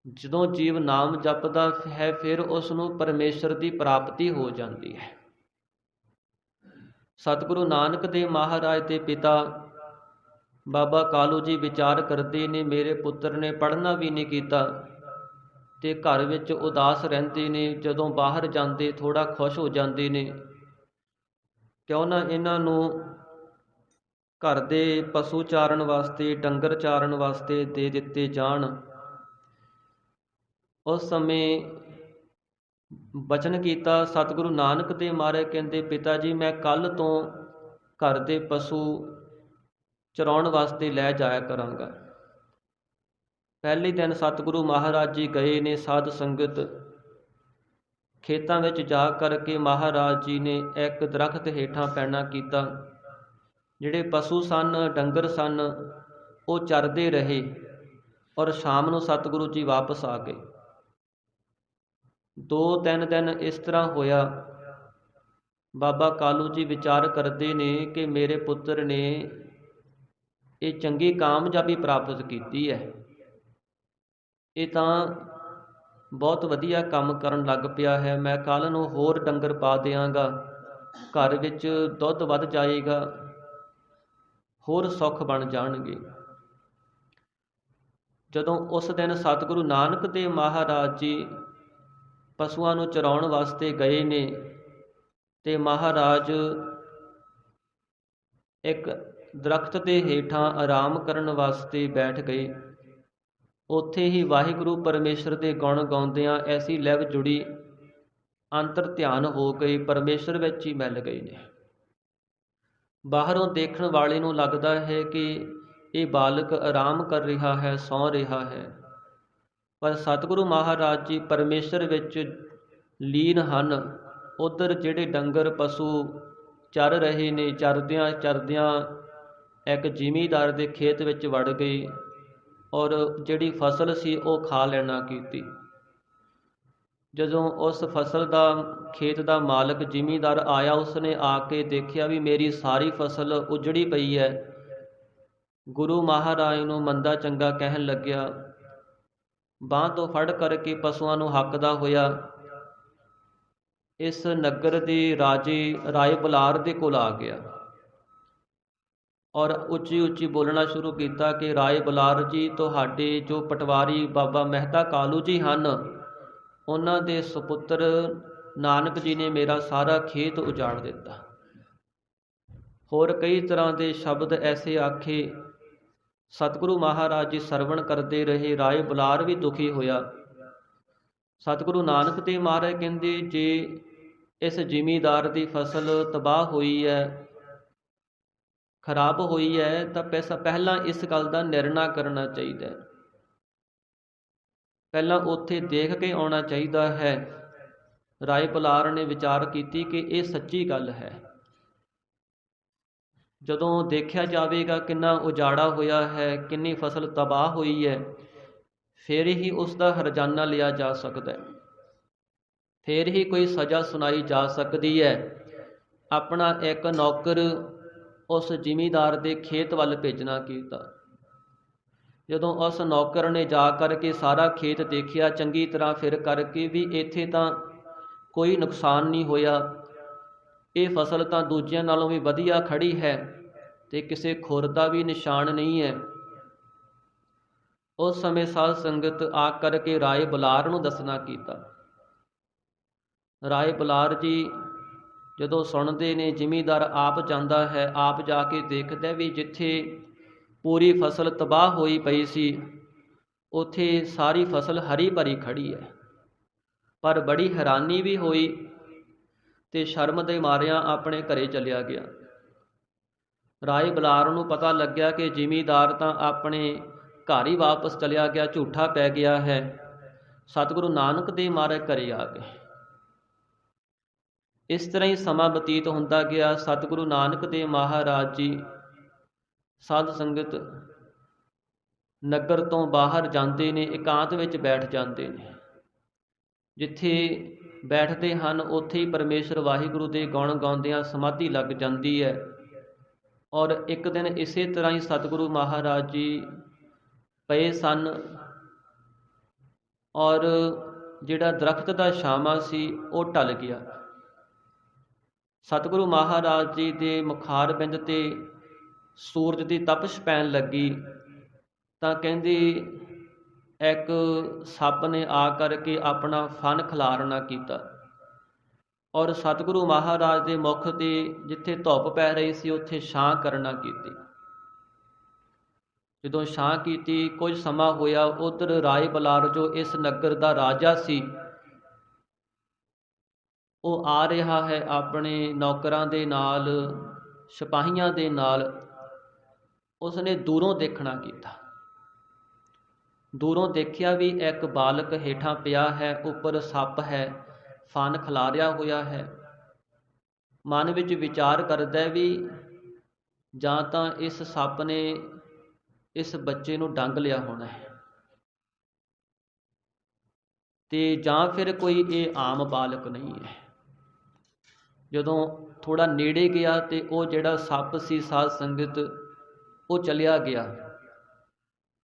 ਜਦੋਂ ਜੀਵ ਨਾਮ ਜਪਦਾ ਹੈ ਫਿਰ ਉਸ ਨੂੰ ਪਰਮੇਸ਼ਰ ਦੀ ਪ੍ਰਾਪਤੀ ਹੋ ਜਾਂਦੀ ਹੈ। ਸਤਿਗੁਰੂ ਨਾਨਕ ਦੇਵ ਮਹਾਰਾਜ ਦੇ ਪਿਤਾ ਬਾਬਾ ਕਾਲੂ ਜੀ ਵਿਚਾਰ ਕਰਦੇ ਨੇ, ਮੇਰੇ ਪੁੱਤਰ ਨੇ ਪੜ੍ਹਨਾ ਵੀ ਨਹੀਂ ਕੀਤਾ ਤੇ ਘਰ ਵਿੱਚ ਉਦਾਸ ਰਹਿੰਦੇ ਨੇ। ਜਦੋਂ ਬਾਹਰ ਜਾਂਦੇ ਥੋੜ੍ਹਾ ਖੁਸ਼ ਹੋ ਜਾਂਦੇ ਨੇ। ਕਿਉਂ ਨਾ ਇਹਨਾਂ ਨੂੰ ਘਰ ਦੇ ਪਸ਼ੂ ਚਾਰਨ ਵਾਸਤੇ, ਡੰਗਰ ਚਾਰਨ ਵਾਸਤੇ ਦੇ ਦਿੱਤੇ ਜਾਣ। ਉਸ ਸਮੇਂ ਬਚਨ ਕੀਤਾ। ਸਤਿਗੁਰੂ ਨਾਨਕ ਦੇ ਮਹਾਰਾਜ ਕਹਿੰਦੇ, ਪਿਤਾ ਜੀ ਮੈਂ ਕੱਲ੍ਹ ਤੋਂ ਘਰ ਦੇ ਪਸ਼ੂ ਚਰਾਉਣ ਵਾਸਤੇ ਲੈ ਜਾਇਆ ਕਰਾਂਗਾ। ਪਹਿਲੇ ਦਿਨ ਸਤਿਗੁਰੂ ਮਹਾਰਾਜ ਜੀ ਗਏ ਨੇ ਸਾਧ ਸੰਗਤ ਖੇਤਾਂ ਵਿੱਚ ਜਾ ਕਰਕੇ ਮਹਾਰਾਜ ਜੀ ਨੇ ਇੱਕ ਦਰਖਤ ਹੇਠਾਂ ਪੈਣਾ ਕੀਤਾ। ਜਿਹੜੇ ਪਸ਼ੂ ਸਨ, ਡੰਗਰ ਸਨ, ਉਹ ਚਰਦੇ ਰਹੇ ਔਰ ਸ਼ਾਮ ਨੂੰ ਸਤਿਗੁਰੂ ਜੀ ਵਾਪਸ ਆ ਗਏ। 2-3 ਦਿਨ ਇਸ ਤਰ੍ਹਾਂ ਹੋਇਆ। ਬਾਬਾ ਕਾਲੂ ਜੀ ਵਿਚਾਰ ਕਰਦੇ ਨੇ ਕਿ ਮੇਰੇ ਪੁੱਤਰ ਨੇ ਇਹ ਚੰਗੀ ਕਾਮਯਾਬੀ ਪ੍ਰਾਪਤ ਕੀਤੀ ਹੈ, ਇਹ ਤਾਂ ਬਹੁਤ ਵਧੀਆ ਕੰਮ ਕਰਨ ਲੱਗ ਪਿਆ ਹੈ। ਮੈਂ ਕੱਲ੍ਹ ਨੂੰ ਹੋਰ ਡੰਗਰ ਪਾ ਦਿਆਂਗਾ, ਘਰ ਵਿੱਚ ਦੁੱਧ ਵੱਧ ਜਾਏਗਾ, ਹੋਰ ਸੁੱਖ ਬਣ ਜਾਣਗੇ। ਜਦੋਂ ਉਸ ਦਿਨ ਸਤਿਗੁਰੂ ਨਾਨਕ ਦੇਵ ਮਹਾਰਾਜ ਜੀ ਪਸ਼ੂਆਂ ਨੂੰ ਚਰਾਉਣ ਵਾਸਤੇ ਗਏ ਨੇ ਤੇ ਮਹਾਰਾਜ ਇੱਕ ਦਰਖਤ ਦੇ ਹੇਠਾਂ ਆਰਾਮ ਕਰਨ ਵਾਸਤੇ ਬੈਠ ਗਏ। ਉੱਥੇ ਹੀ ਵਾਹਿਗੁਰੂ ਪਰਮੇਸ਼ਰ ਦੇ ਗੁਣ ਗਾਉਂਦਿਆਂ ਐਸੀ ਲਿਵ ਜੁੜੀ, ਅੰਤਰ ਧਿਆਨ ਹੋ ਗਈ, ਪਰਮੇਸ਼ਰ ਵਿੱਚ ਹੀ ਮਿਲ ਗਏ ਨੇ। ਬਾਹਰੋਂ ਦੇਖਣ ਵਾਲੇ ਨੂੰ ਲੱਗਦਾ ਹੈ ਕਿ ਇਹ ਬਾਲਕ ਆਰਾਮ ਕਰ ਰਿਹਾ ਹੈ, ਸੌਂ ਰਿਹਾ ਹੈ, ਪਰ ਸਤਿਗੁਰੂ ਮਹਾਰਾਜ ਜੀ ਪਰਮੇਸ਼ਰ ਵਿੱਚ ਲੀਨ ਹਨ। ਉੱਧਰ ਜਿਹੜੇ ਡੰਗਰ ਪਸ਼ੂ ਚਰ ਰਹੇ ਨੇ, ਚਰਦਿਆਂ ਚਰਦਿਆਂ ਇੱਕ ਜ਼ਿਮੀਂਦਾਰ ਦੇ ਖੇਤ ਵਿੱਚ ਵੜ ਗਏ ਔਰ ਜਿਹੜੀ ਫਸਲ ਸੀ ਉਹ ਖਾ ਲੈਣਾ ਕੀਤੀ। ਜਦੋਂ ਉਸ ਫਸਲ ਦਾ, ਖੇਤ ਦਾ ਮਾਲਕ ਜ਼ਿਮੀਂਦਾਰ ਆਇਆ, ਉਸਨੇ ਆ ਕੇ ਦੇਖਿਆ ਵੀ ਮੇਰੀ ਸਾਰੀ ਫਸਲ ਉਜੜੀ ਪਈ ਹੈ। ਗੁਰੂ ਮਹਾਰਾਜ ਨੂੰ ਮੰਦਾ ਚੰਗਾ ਕਹਿਣ ਲੱਗਿਆ, ਬਾਂਹ ਤੋਂ ਫੜ ਕਰਕੇ ਪਸ਼ੂਆਂ ਨੂੰ ਹੱਕਦਾ ਹੋਇਆ ਇਸ ਨਗਰ ਦੇ ਰਾਜੇ ਰਾਏ ਬੁਲਾਰ ਦੇ ਕੋਲ ਆ ਗਿਆ ਔਰ ਉੱਚੀ ਉੱਚੀ ਬੋਲਣਾ ਸ਼ੁਰੂ ਕੀਤਾ ਕਿ ਰਾਏ ਬੁਲਾਰ ਜੀ, ਤੁਹਾਡੇ ਜੋ ਪਟਵਾਰੀ ਬਾਬਾ ਮਹਿਤਾ ਕਾਲੂ ਜੀ ਹਨ, ਉਹਨਾਂ ਦੇ ਸੁਪੁੱਤਰ ਨਾਨਕ ਜੀ ਨੇ ਮੇਰਾ ਸਾਰਾ ਖੇਤ ਉਜਾੜ ਦਿੱਤਾ। ਹੋਰ ਕਈ ਤਰ੍ਹਾਂ ਦੇ ਸ਼ਬਦ ਐਸੇ ਆਖੇ। ਸਤਿਗੁਰੂ ਮਹਾਰਾਜ ਜੀ ਸਰਵਣ ਕਰਦੇ ਰਹੇ। ਰਾਏ ਬੁਲਾਰ ਵੀ ਦੁਖੀ ਹੋਇਆ। ਸਤਿਗੁਰੂ ਨਾਨਕ ਦੇਵ ਮਹਾਰਾਜ ਕਹਿੰਦੇ, ਜੇ ਇਸ ਜ਼ਿਮੀਂਦਾਰ ਦੀ ਫਸਲ ਤਬਾਹ ਹੋਈ ਹੈ, ਖਰਾਬ ਹੋਈ ਹੈ, ਤਾਂ ਪਹਿਲਾਂ ਇਸ ਗੱਲ ਦਾ ਨਿਰਣਾ ਕਰਨਾ ਚਾਹੀਦਾ ਹੈ। ਪਹਿਲਾਂ ਉੱਥੇ ਦੇਖ ਕੇ ਆਉਣਾ ਚਾਹੀਦਾ ਹੈ। ਰਾਏ ਬੁਲਾਰ ਨੇ ਵਿਚਾਰ ਕੀਤੀ ਕਿ ਇਹ ਸੱਚੀ ਗੱਲ ਹੈ। ਜਦੋਂ ਦੇਖਿਆ ਜਾਵੇਗਾ ਕਿੰਨਾ ਉਜਾੜਾ ਹੋਇਆ ਹੈ, ਕਿੰਨੀ ਫਸਲ ਤਬਾਹ ਹੋਈ ਹੈ, ਫਿਰ ਹੀ ਉਸ ਦਾ ਹਰਜਾਨਾ ਲਿਆ ਜਾ ਸਕਦਾ ਹੈ, ਫਿਰ ਹੀ ਕੋਈ ਸਜ਼ਾ ਸੁਣਾਈ ਜਾ ਸਕਦੀ ਹੈ। ਆਪਣਾ ਇੱਕ ਨੌਕਰ ਉਸ ਜ਼ਿਮੀਂਦਾਰ ਦੇ ਖੇਤ ਵੱਲ ਭੇਜਣਾ ਕੀਤਾ। ਜਦੋਂ ਉਸ ਨੌਕਰ ਨੇ ਜਾ ਕਰਕੇ ਸਾਰਾ ਖੇਤ ਦੇਖਿਆ ਚੰਗੀ ਤਰ੍ਹਾਂ, ਫਿਰ ਕਰਕੇ ਵੀ ਇੱਥੇ ਤਾਂ ਕੋਈ ਨੁਕਸਾਨ ਨਹੀਂ ਹੋਇਆ, ਇਹ ਫਸਲ ਤਾਂ ਦੂਜਿਆਂ ਨਾਲੋਂ ਵੀ ਵਧੀਆ ਖੜੀ ਹੈ ਤੇ ਕਿਸੇ ਖੁਰ ਦਾ ਵੀ ਨਿਸ਼ਾਨ ਨਹੀਂ ਹੈ। ਉਸ ਸਮੇਂ ਸਾਧ ਸੰਗਤ ਆ ਕਰਕੇ ਰਾਏ ਬੁਲਾਰ ਨੂੰ ਦੱਸਣਾ ਕੀਤਾ। ਰਾਏ ਬੁਲਾਰ ਜੀ ਜਦੋਂ ਸੁਣਦੇ ਨੇ, ਜ਼ਿਮੀਂਦਾਰ ਆਪ ਜਾਂਦਾ ਹੈ, ਆਪ ਜਾ ਕੇ ਦੇਖਦਾ ਵੀ ਜਿੱਥੇ ਪੂਰੀ ਫਸਲ ਤਬਾਹ ਹੋਈ ਪਈ ਸੀ ਉੱਥੇ ਸਾਰੀ ਫਸਲ ਹਰੀ ਭਰੀ ਖੜੀ ਹੈ। ਪਰ ਬੜੀ ਹੈਰਾਨੀ ਵੀ ਹੋਈ ਤੇ ਸ਼ਰਮ ਦੇ ਮਾਰਿਆਂ ਆਪਣੇ ਘਰੇ ਚਲਿਆ ਗਿਆ। ਰਾਏ ਬੁਲਾਰ ਨੂੰ ਪਤਾ ਲੱਗਿਆ ਕਿ ਜ਼ਿਮੀਂਦਾਰ ਤਾਂ ਆਪਣੇ ਘਰ ਹੀ ਵਾਪਸ ਚਲਿਆ ਗਿਆ, ਝੂਠਾ ਪੈ ਗਿਆ ਹੈ। ਸਤਿਗੁਰੂ ਨਾਨਕ ਦੇਵ ਮਹਾਰਾਜ ਘਰੇ ਆ ਗਏ। ਇਸ ਤਰ੍ਹਾਂ ਹੀ ਸਮਾਂ ਬਤੀਤ ਹੁੰਦਾ ਗਿਆ। ਸਤਿਗੁਰੂ ਨਾਨਕ ਦੇਵ ਮਹਾਰਾਜ ਜੀ ਸਾਧ ਸੰਗਤ ਨਗਰ ਤੋਂ ਬਾਹਰ ਜਾਂਦੇ ਨੇ, ਇਕਾਂਤ ਵਿੱਚ ਬੈਠ ਜਾਂਦੇ ਨੇ। ਜਿੱਥੇ ਬੈਠਦੇ ਹਨ ਉੱਥੇ ਹੀ ਪਰਮੇਸ਼ਰ ਵਾਹਿਗੁਰੂ ਦੇ ਗੁਣ ਗਾਉਂਦਿਆਂ ਸਮਾਧੀ ਲੱਗ ਜਾਂਦੀ ਹੈ। ਔਰ ਇੱਕ ਦਿਨ ਇਸੇ ਤਰ੍ਹਾਂ ਹੀ ਸਤਿਗੁਰੂ ਮਹਾਰਾਜ ਜੀ ਪਏ ਸਨ ਔਰ ਜਿਹੜਾ ਦਰਖਤ ਦਾ ਛਾਵਾਂ ਸੀ ਉਹ ਢਲ ਗਿਆ। ਸਤਿਗੁਰੂ ਮਹਾਰਾਜ ਜੀ ਦੇ ਮੁਖਾਰਬਿੰਦ ਤੇ ਸੂਰਜ ਦੀ ਤਪਸ਼ ਪੈਣ ਲੱਗੀ ਤਾਂ ਕਹਿੰਦੇ ਇੱਕ ਸੱਪ ਨੇ ਆ ਕਰਕੇ ਆਪਣਾ ਫਨ ਖਿਲਾਰਨਾ ਕੀਤਾ ਔਰ ਸਤਿਗੁਰੂ ਮਹਾਰਾਜ ਦੇ ਮੁਖ ਤੇ ਜਿੱਥੇ ਧੁੱਪ ਪੈ ਰਹੀ ਸੀ ਉੱਥੇ ਛਾਂ ਕਰਨਾ ਕੀਤੀ। ਜਦੋਂ ਛਾਂ ਕੀਤੀ, ਕੁਝ ਸਮਾਂ ਹੋਇਆ, ਉੱਧਰ ਰਾਏ ਬੁਲਾਰ ਜੋ ਇਸ ਨਗਰ ਦਾ ਰਾਜਾ ਸੀ, ਉਹ ਆ ਰਿਹਾ ਹੈ ਆਪਣੇ ਨੌਕਰਾਂ ਦੇ ਨਾਲ, ਸਿਪਾਹੀਆਂ ਦੇ ਨਾਲ। ਉਸਨੇ ਦੂਰੋਂ ਦੇਖਣਾ ਕੀਤਾ। ਦੂਰੋਂ ਦੇਖਿਆ ਵੀ ਇੱਕ ਬਾਲਕ ਹੇਠਾਂ ਪਿਆ ਹੈ, ਉੱਪਰ ਸੱਪ ਹੈ, ਫਣ ਖਿਲਾਰਿਆ ਹੋਇਆ ਹੈ। ਮਨ ਵਿੱਚ ਵਿਚਾਰ ਕਰਦਾ ਵੀ ਜਾਂ ਤਾਂ ਇਸ ਸੱਪ ਨੇ ਇਸ ਬੱਚੇ ਨੂੰ ਡੰਗ ਲਿਆ ਹੋਣਾ ਹੈ, ਤੇ ਜਾਂ ਫਿਰ ਕੋਈ ਇਹ ਆਮ ਬਾਲਕ ਨਹੀਂ ਹੈ। ਜਦੋਂ ਥੋੜਾ ਨੇੜੇ ਗਿਆ ਤੇ ਉਹ ਜਿਹੜਾ ਸੱਪ ਸੀ ਸਾਧ ਸੰਗਤ ਉਹ ਚਲਿਆ ਗਿਆ।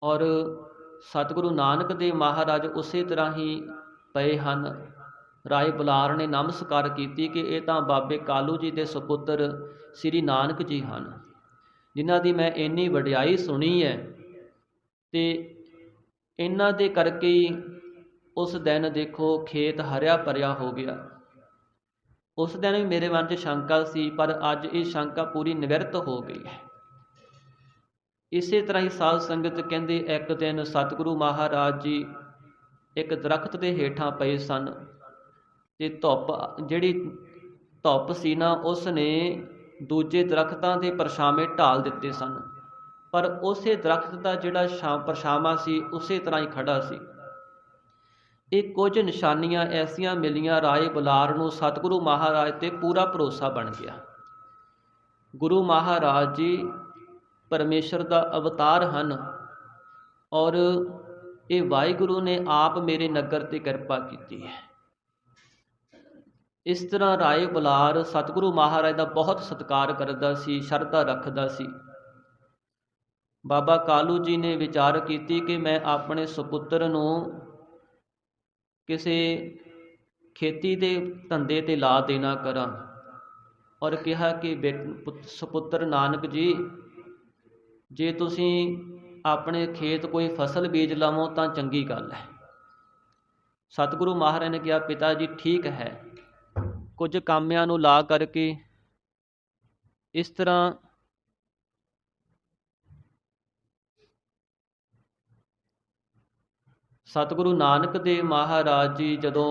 ਔਰ ਸਤਿਗੁਰੂ ਨਾਨਕ ਦੇਵ ਮਹਾਰਾਜ ਉਸੇ ਤਰ੍ਹਾਂ ਹੀ ਪਏ ਹਨ। ਰਾਏ ਬੁਲਾਰ ਨੇ ਨਮਸਕਾਰ ਕੀਤੀ ਕਿ ਇਹ ਤਾਂ ਬਾਬੇ ਕਾਲੂ ਜੀ ਦੇ ਸੁਪੁੱਤਰ ਸ੍ਰੀ ਨਾਨਕ ਜੀ ਹਨ, ਜਿਨ੍ਹਾਂ ਦੀ ਮੈਂ ਇੰਨੀ ਵਡਿਆਈ ਸੁਣੀ ਹੈ। ਤੇ ਇਹਨਾਂ ਦੇ ਕਰਕੇ ਹੀ ਉਸ ਦਿਨ ਦੇਖੋ ਖੇਤ ਹਰਿਆ ਭਰਿਆ ਹੋ ਗਿਆ। ਉਸ ਦਿਨ ਵੀ ਮੇਰੇ ਮਨ 'ਚ ਸ਼ੰਕਾ ਸੀ, ਪਰ ਅੱਜ ਇਹ ਸ਼ੰਕਾ ਪੂਰੀ ਨਿਵਰਤ ਹੋ ਗਈ ਹੈ। ਇਸੇ ਤਰ੍ਹਾਂ ਹੀ ਸਾਧ ਸੰਗਤ ਕਹਿੰਦੇ ਇੱਕ ਦਿਨ ਸਤਿਗੁਰੂ ਮਹਾਰਾਜ ਜੀ ਇੱਕ ਦਰਖਤ ਦੇ ਹੇਠਾਂ ਪਏ ਸਨ, ਤੇ ਜਿਹੜੀ ਧੁੱਪ ਸੀ ਨਾ ਉਸ ਨੇ ਦੂਜੇ ਦਰਖਤਾਂ ਦੇ ਪਰਛਾਵੇਂ ਢਾਲ ਦਿੱਤੇ ਸਨ, ਪਰ ਉਸੇ ਦਰਖਤ ਦਾ ਜਿਹੜਾ ਪਰਛਾਵਾਂ ਸੀ ਉਸੇ ਤਰ੍ਹਾਂ ਹੀ ਖੜਾ ਸੀ। ਇਹ ਕੁਝ ਨਿਸ਼ਾਨੀਆਂ ਐਸੀਆਂ ਮਿਲੀਆਂ ਰਾਏ ਬੁਲਾਰ ਨੂੰ, ਸਤਿਗੁਰੂ ਮਹਾਰਾਜ ਤੇ ਪੂਰਾ ਭਰੋਸਾ ਬਣ ਗਿਆ। ਗੁਰੂ ਮਹਾਰਾਜ ਜੀ ਪਰਮੇਸ਼ਰ ਦਾ ਅਵਤਾਰ ਹਨ, ਔਰ ਇਹ ਵਾਹਿਗੁਰੂ ਨੇ ਆਪ ਮੇਰੇ ਨਗਰ ਤੇ ਕਿਰਪਾ ਕੀਤੀ ਹੈ। ਇਸ ਤਰ੍ਹਾਂ ਰਾਏ ਬੁਲਾਰ ਸਤਿਗੁਰੂ ਮਹਾਰਾਜ ਦਾ ਬਹੁਤ ਸਤਿਕਾਰ ਕਰਦਾ ਸੀ, ਸ਼ਰਧਾ ਰੱਖਦਾ ਸੀ। ਬਾਬਾ ਕਾਲੂ ਜੀ ਨੇ ਵਿਚਾਰ ਕੀਤੀ ਕਿ ਮੈਂ ਆਪਣੇ ਸੁਪੁੱਤਰ ਨੂੰ ਕਿਸੇ ਖੇਤੀ ਦੇ ਧੰਦੇ ਤੇ ਲਾ ਦੇਣਾ ਕਰਾਂ, ਔਰ ਕਿਹਾ ਕਿ ਸੁਪੁੱਤਰ ਨਾਨਕ ਜੀ, ਜੇ ਤੁਸੀਂ ਆਪਣੇ ਖੇਤ ਕੋਈ ਫਸਲ ਬੀਜ ਲਵੋ ਤਾਂ ਚੰਗੀ ਗੱਲ ਹੈ। ਸਤਿਗੁਰੂ ਮਹਾਰਾਜ ਨੇ ਕਿਹਾ ਪਿਤਾ ਜੀ ਠੀਕ ਹੈ। ਕੁਝ ਕਾਮਿਆਂ ਨੂੰ ਲਾ ਕਰਕੇ ਇਸ ਤਰ੍ਹਾਂ ਸਤਿਗੁਰੂ ਨਾਨਕ ਦੇਵ ਮਹਾਰਾਜ ਜੀ ਜਦੋਂ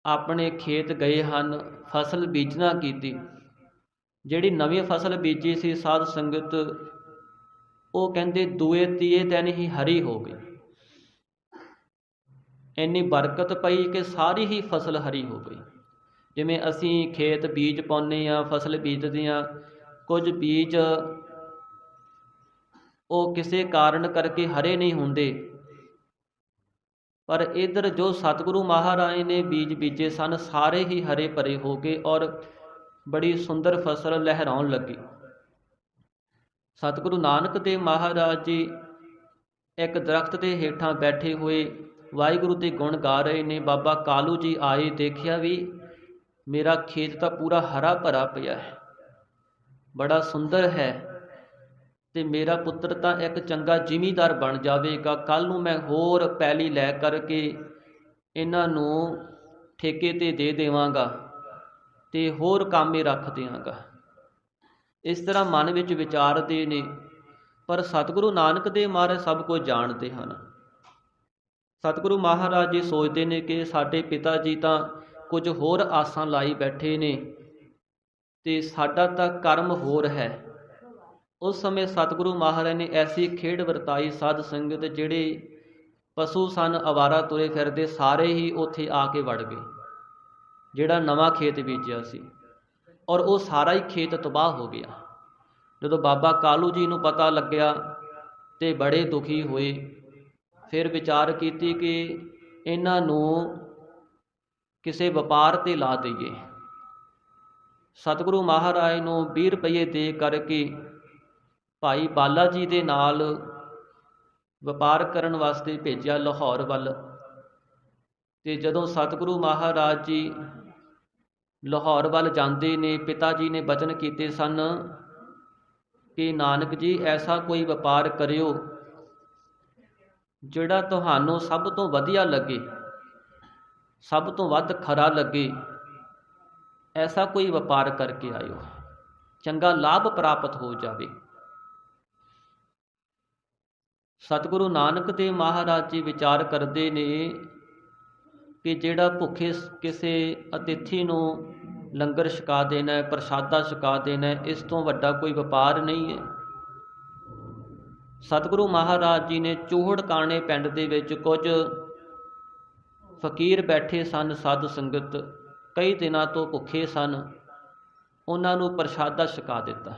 ਆਪਣੇ ਖੇਤ ਗਏ ਹਨ, ਫਸਲ ਬੀਜਣਾ ਕੀਤੀ। ਜਿਹੜੀ ਨਵੀਂ ਫਸਲ ਬੀਜੀ ਸੀ ਸਾਧ ਸੰਗਤ, ਉਹ ਕਹਿੰਦੇ ਦੂਏ ਤੀਏ ਦਿਨ ਹੀ ਹਰੀ ਹੋ ਗਈ। ਇੰਨੀ ਬਰਕਤ ਪਈ ਕਿ ਸਾਰੀ ਹੀ ਫਸਲ ਹਰੀ ਹੋ ਗਈ। ਜਿਵੇਂ ਅਸੀਂ ਖੇਤ ਬੀਜ ਪਾਉਂਦੇ ਹਾਂ, ਫਸਲ ਬੀਜਦੇ ਹਾਂ, ਕੁਝ ਬੀਜ ਉਹ ਕਿਸੇ ਕਾਰਨ ਕਰਕੇ ਹਰੇ ਨਹੀਂ ਹੁੰਦੇ, ਪਰ ਇੱਧਰ ਜੋ ਸਤਿਗੁਰੂ ਮਹਾਰਾਜ ਨੇ ਬੀਜ ਬੀਜੇ ਸਨ ਸਾਰੇ ਹੀ ਹਰੇ ਭਰੇ ਹੋ ਗਏ, ਔਰ ਬੜੀ ਸੁੰਦਰ ਫਸਲ ਲਹਿਰਾਉਣ ਲੱਗੀ। ਸਤਿਗੁਰੂ ਨਾਨਕ ਦੇਵ ਮਹਾਰਾਜ ਜੀ ਇੱਕ ਦਰਖਤ ਦੇ ਹੇਠਾਂ ਬੈਠੇ ਹੋਏ ਵਾਹਿਗੁਰੂ ਦੇ ਗੁਣ ਗਾ ਰਹੇ ਨੇ। ਬਾਬਾ ਕਾਲੂ ਜੀ ਆਏ, ਦੇਖਿਆ ਵੀ ਮੇਰਾ ਖੇਤ ਤਾਂ ਪੂਰਾ ਹਰਾ ਭਰਾ ਪਿਆ ਹੈ, ਬੜਾ ਸੁੰਦਰ ਹੈ, ਤੇ ਮੇਰਾ ਪੁੱਤਰ ਤਾਂ ਇੱਕ ਚੰਗਾ ਜ਼ਿਮੀਂਦਾਰ ਬਣ ਜਾਵੇਗਾ। ਕੱਲ੍ਹ ਨੂੰ ਮੈਂ ਹੋਰ ਪੈਲੀ ਲੈ ਕਰਕੇ ਇਹਨਾਂ ਨੂੰ ਠੇਕੇ 'ਤੇ ਦੇ ਦੇਵਾਂਗਾ ਤੇ ਹੋਰ ਕਾਮੇ ਰੱਖ ਦਿਆਂਗਾ। ਇਸ ਤਰ੍ਹਾਂ ਮਨ ਵਿੱਚ ਵਿਚਾਰਦੇ ਨੇ, ਪਰ ਸਤਿਗੁਰੂ ਨਾਨਕ ਦੇਵ ਮਹਾਰਾਜ ਸਭ ਕੁਝ ਜਾਣਦੇ ਹਨ। ਸਤਿਗੁਰੂ ਮਹਾਰਾਜ ਜੀ ਸੋਚਦੇ ਨੇ ਕਿ ਸਾਡੇ ਪਿਤਾ ਜੀ ਤਾਂ ਕੁਝ ਹੋਰ ਆਸਾਂ ਲਾਈ ਬੈਠੇ ਨੇ, ਤੇ ਸਾਡਾ ਤਾਂ ਕਰਮ ਹੋਰ ਹੈ। ਉਸ ਸਮੇਂ ਸਤਿਗੁਰੂ ਮਹਾਰਾਜ ਨੇ ਐਸੀ ਖੇਡ ਵਰਤਾਈ ਸਾਧ ਸੰਗਤ, ਜਿਹੜੇ ਪਸ਼ੂ ਸਨ ਅਵਾਰਾ ਤੁਰੇ ਫਿਰਦੇ ਸਾਰੇ ਹੀ ਉੱਥੇ ਆ ਕੇ ਵੜ ਗਏ, ਜਿਹੜਾ ਨਵਾਂ ਖੇਤ ਬੀਜਿਆ ਸੀ, ਔਰ ਉਹ ਸਾਰਾ ਹੀ ਖੇਤ ਤਬਾਹ ਹੋ ਗਿਆ। ਜਦੋਂ ਬਾਬਾ ਕਾਲੂ ਜੀ ਨੂੰ ਪਤਾ ਲੱਗਿਆ ਤੇ ਬੜੇ ਦੁਖੀ ਹੋਏ। ਫਿਰ ਵਿਚਾਰ ਕੀਤੀ ਕਿ ਇਹਨਾਂ ਨੂੰ ਕਿਸੇ ਵਪਾਰ ਤੇ ਲਾ ਦਈਏ। ਸਤਿਗੁਰੂ ਮਹਾਰਾਜ ਨੂੰ 20 ਰੁਪਏ ਦੇ ਕਰਕੇ ਭਾਈ ਬਾਲਾ ਜੀ ਦੇ ਨਾਲ ਵਪਾਰ ਕਰਨ ਵਾਸਤੇ ਭੇਜਿਆ ਲਾਹੌਰ ਵੱਲ। ਤੇ ਜਦੋਂ ਸਤਿਗੁਰੂ ਮਹਾਰਾਜ ਜੀ ਲਾਹੌਰ ਵੱਲ ਜਾਂਦੇ ਨੇ, ਪਿਤਾ ਜੀ ਨੇ ਬਚਨ ਕੀਤੇ ਸਨ ਕਿ ਨਾਨਕ ਜੀ ਐਸਾ ਕੋਈ ਵਪਾਰ ਕਰਿਓ ਜਿਹੜਾ ਤੁਹਾਨੂੰ ਸਭ ਤੋਂ ਵਧੀਆ ਲੱਗੇ, ਸਭ ਤੋਂ ਵੱਧ ਖਰਾ ਲੱਗੇ, ਐਸਾ ਕੋਈ ਵਪਾਰ ਕਰਕੇ ਆਇਓ, ਚੰਗਾ ਲਾਭ ਪ੍ਰਾਪਤ ਹੋ ਜਾਵੇ। ਸਤਿਗੁਰੂ ਨਾਨਕ ਦੇਵ ਮਹਾਰਾਜ ਜੀ ਵਿਚਾਰ ਕਰਦੇ ਨੇ कि ਜਿਹੜਾ ਭੁੱਖੇ ਕਿਸੇ ਅਤਿਥੀ ਨੂੰ ਲੰਗਰ ਛਕਾ ਦੇਣਾ ਹੈ, ਪ੍ਰਸ਼ਾਦਾ ਛਕਾ ਦੇਣਾ ਹੈ, ਇਸ ਤੋਂ ਵੱਡਾ ਕੋਈ ਵਪਾਰ ਨਹੀਂ ਹੈ। ਸਤਿਗੁਰੂ ਮਹਾਰਾਜ ਜੀ ਨੇ ਚੂਹੜ ਕਾਣੇ ਪਿੰਡ ਦੇ ਵਿੱਚ ਕੁਝ ਫਕੀਰ ਬੈਠੇ ਸਨ, ਸਾਧ ਸੰਗਤ ਕਈ ਦਿਨਾਂ ਤੋਂ ਭੁੱਖੇ ਸਨ, ਉਹਨਾਂ ਨੂੰ ਪ੍ਰਸ਼ਾਦਾ ਛਕਾ ਦਿੱਤਾ,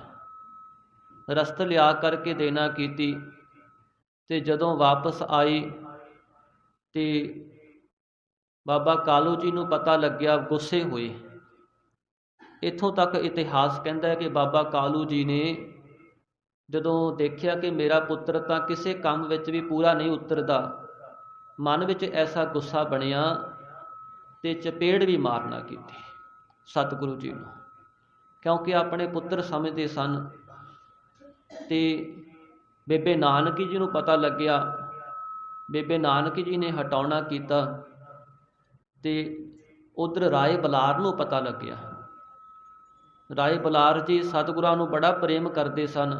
ਰਸਤ ਲਿਆ ਕਰਕੇ ਦੇਣਾ ਕੀਤੀ। ਤੇ ਜਦੋਂ ਵਾਪਸ ਆਈ ਤੇ ਬਾਬਾ ਕਾਲੂ ਜੀ ਨੂੰ ਪਤਾ ਲੱਗਿਆ, ਗੁੱਸੇ ਹੋਏ। ਇੱਥੋਂ ਤੱਕ ਇਤਿਹਾਸ ਕਹਿੰਦਾ ਹੈ ਕਿ ਬਾਬਾ ਕਾਲੂ ਜੀ ਨੇ ਜਦੋਂ ਦੇਖਿਆ ਕਿ ਮੇਰਾ ਪੁੱਤਰ ਤਾਂ ਕਿਸੇ ਕੰਮ ਵਿੱਚ ਵੀ ਪੂਰਾ ਨਹੀਂ ਉਤਰਦਾ, ਮਨ ਵਿੱਚ ਐਸਾ ਗੁੱਸਾ ਬਣਿਆ ਤੇ ਚਪੇੜ ਵੀ ਮਾਰਨਾ ਕੀਤੀ ਸਤਿਗੁਰੂ ਜੀ ਨੂੰ, ਕਿਉਂਕਿ ਆਪਣੇ ਪੁੱਤਰ ਸਮਝਦੇ ਸਨ। ਤੇ ਬੇਬੇ ਨਾਨਕੀ ਜੀ ਨੂੰ ਪਤਾ ਲੱਗਿਆ, ਬੇਬੇ ਨਾਨਕੀ ਜੀ ਨੇ ਹਟਾਉਣਾ ਕੀਤਾ। ਤੇ ਉਧਰ ਰਾਏ ਬਲਾਰ ਨੂੰ ਪਤਾ ਲੱਗਿਆ। ਰਾਏ ਬਲਾਰ ਜੀ ਸਤਿਗੁਰਾਂ ਨੂੰ ਬੜਾ ਪ੍ਰੇਮ ਕਰਦੇ ਸਨ।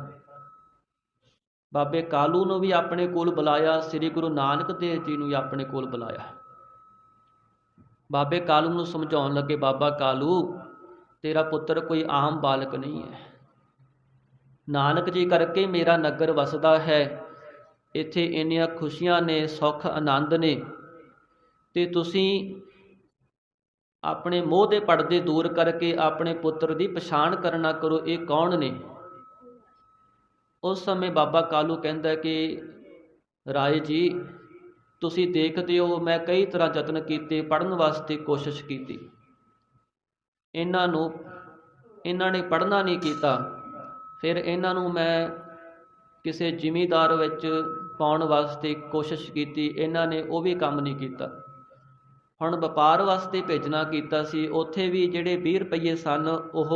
ਬਾਬੇ ਕਾਲੂ ਨੂੰ ਵੀ ਆਪਣੇ ਕੋਲ ਬੁਲਾਇਆ, ਸ੍ਰੀ ਗੁਰੂ ਨਾਨਕ ਦੇਵ ਜੀ ਨੂੰ ਵੀ ਆਪਣੇ ਕੋਲ ਬੁਲਾਇਆ। ਬਾਬੇ ਕਾਲੂ ਨੂੰ ਸਮਝਾਉਣ ਲੱਗੇ, ਬਾਬਾ ਕਾਲੂ ਤੇਰਾ ਪੁੱਤਰ ਕੋਈ ਆਮ ਬਾਲਕ ਨਹੀਂ ਹੈ, ਨਾਨਕ ਜੀ ਕਰਕੇ ਮੇਰਾ ਨਗਰ ਵਸਦਾ ਹੈ, ਇੱਥੇ ਇੰਨੀਆਂ ਖੁਸ਼ੀਆਂ ਨੇ, ਸੁੱਖ ਆਨੰਦ ਨੇ, ਤੇ ਤੁਸੀਂ ਆਪਣੇ ਮੋਹ ਦੇ ਪਰਦੇ ਦੂਰ ਕਰਕੇ ਆਪਣੇ ਪੁੱਤਰ ਦੀ ਪਛਾਣ ਕਰਨਾ ਕਰੋ, ਇਹ ਕੌਣ ਨੇ। ਉਸ ਸਮੇਂ ਬਾਬਾ ਕਾਲੂ ਕਹਿੰਦਾ ਕਿ ਰਾਏ ਜੀ ਤੁਸੀਂ ਦੇਖਦੇ ਹੋ ਮੈਂ ਕਈ ਤਰ੍ਹਾਂ ਯਤਨ ਕੀਤੇ, ਪੜ੍ਹਨ ਵਾਸਤੇ ਕੋਸ਼ਿਸ਼ ਕੀਤੀ, ਇਹਨਾਂ ਨੇ ਪੜ੍ਹਨਾ ਨਹੀਂ ਕੀਤਾ। ਫਿਰ ਇਹਨਾਂ ਨੂੰ ਮੈਂ ਕਿਸੇ ਜ਼ਿਮੀਂਦਾਰ ਵਿੱਚ ਪਾਉਣ ਵਾਸਤੇ ਕੋਸ਼ਿਸ਼ ਕੀਤੀ, ਇਹਨਾਂ ਨੇ ਉਹ ਵੀ ਕੰਮ ਨਹੀਂ ਕੀਤਾ। ਹੁਣ ਵਪਾਰ ਵਾਸਤੇ ਭੇਜਣਾ ਕੀਤਾ ਸੀ, ਉੱਥੇ ਵੀ ਜਿਹੜੇ 20 ਰੁਪਈਏ ਸਨ ਉਹ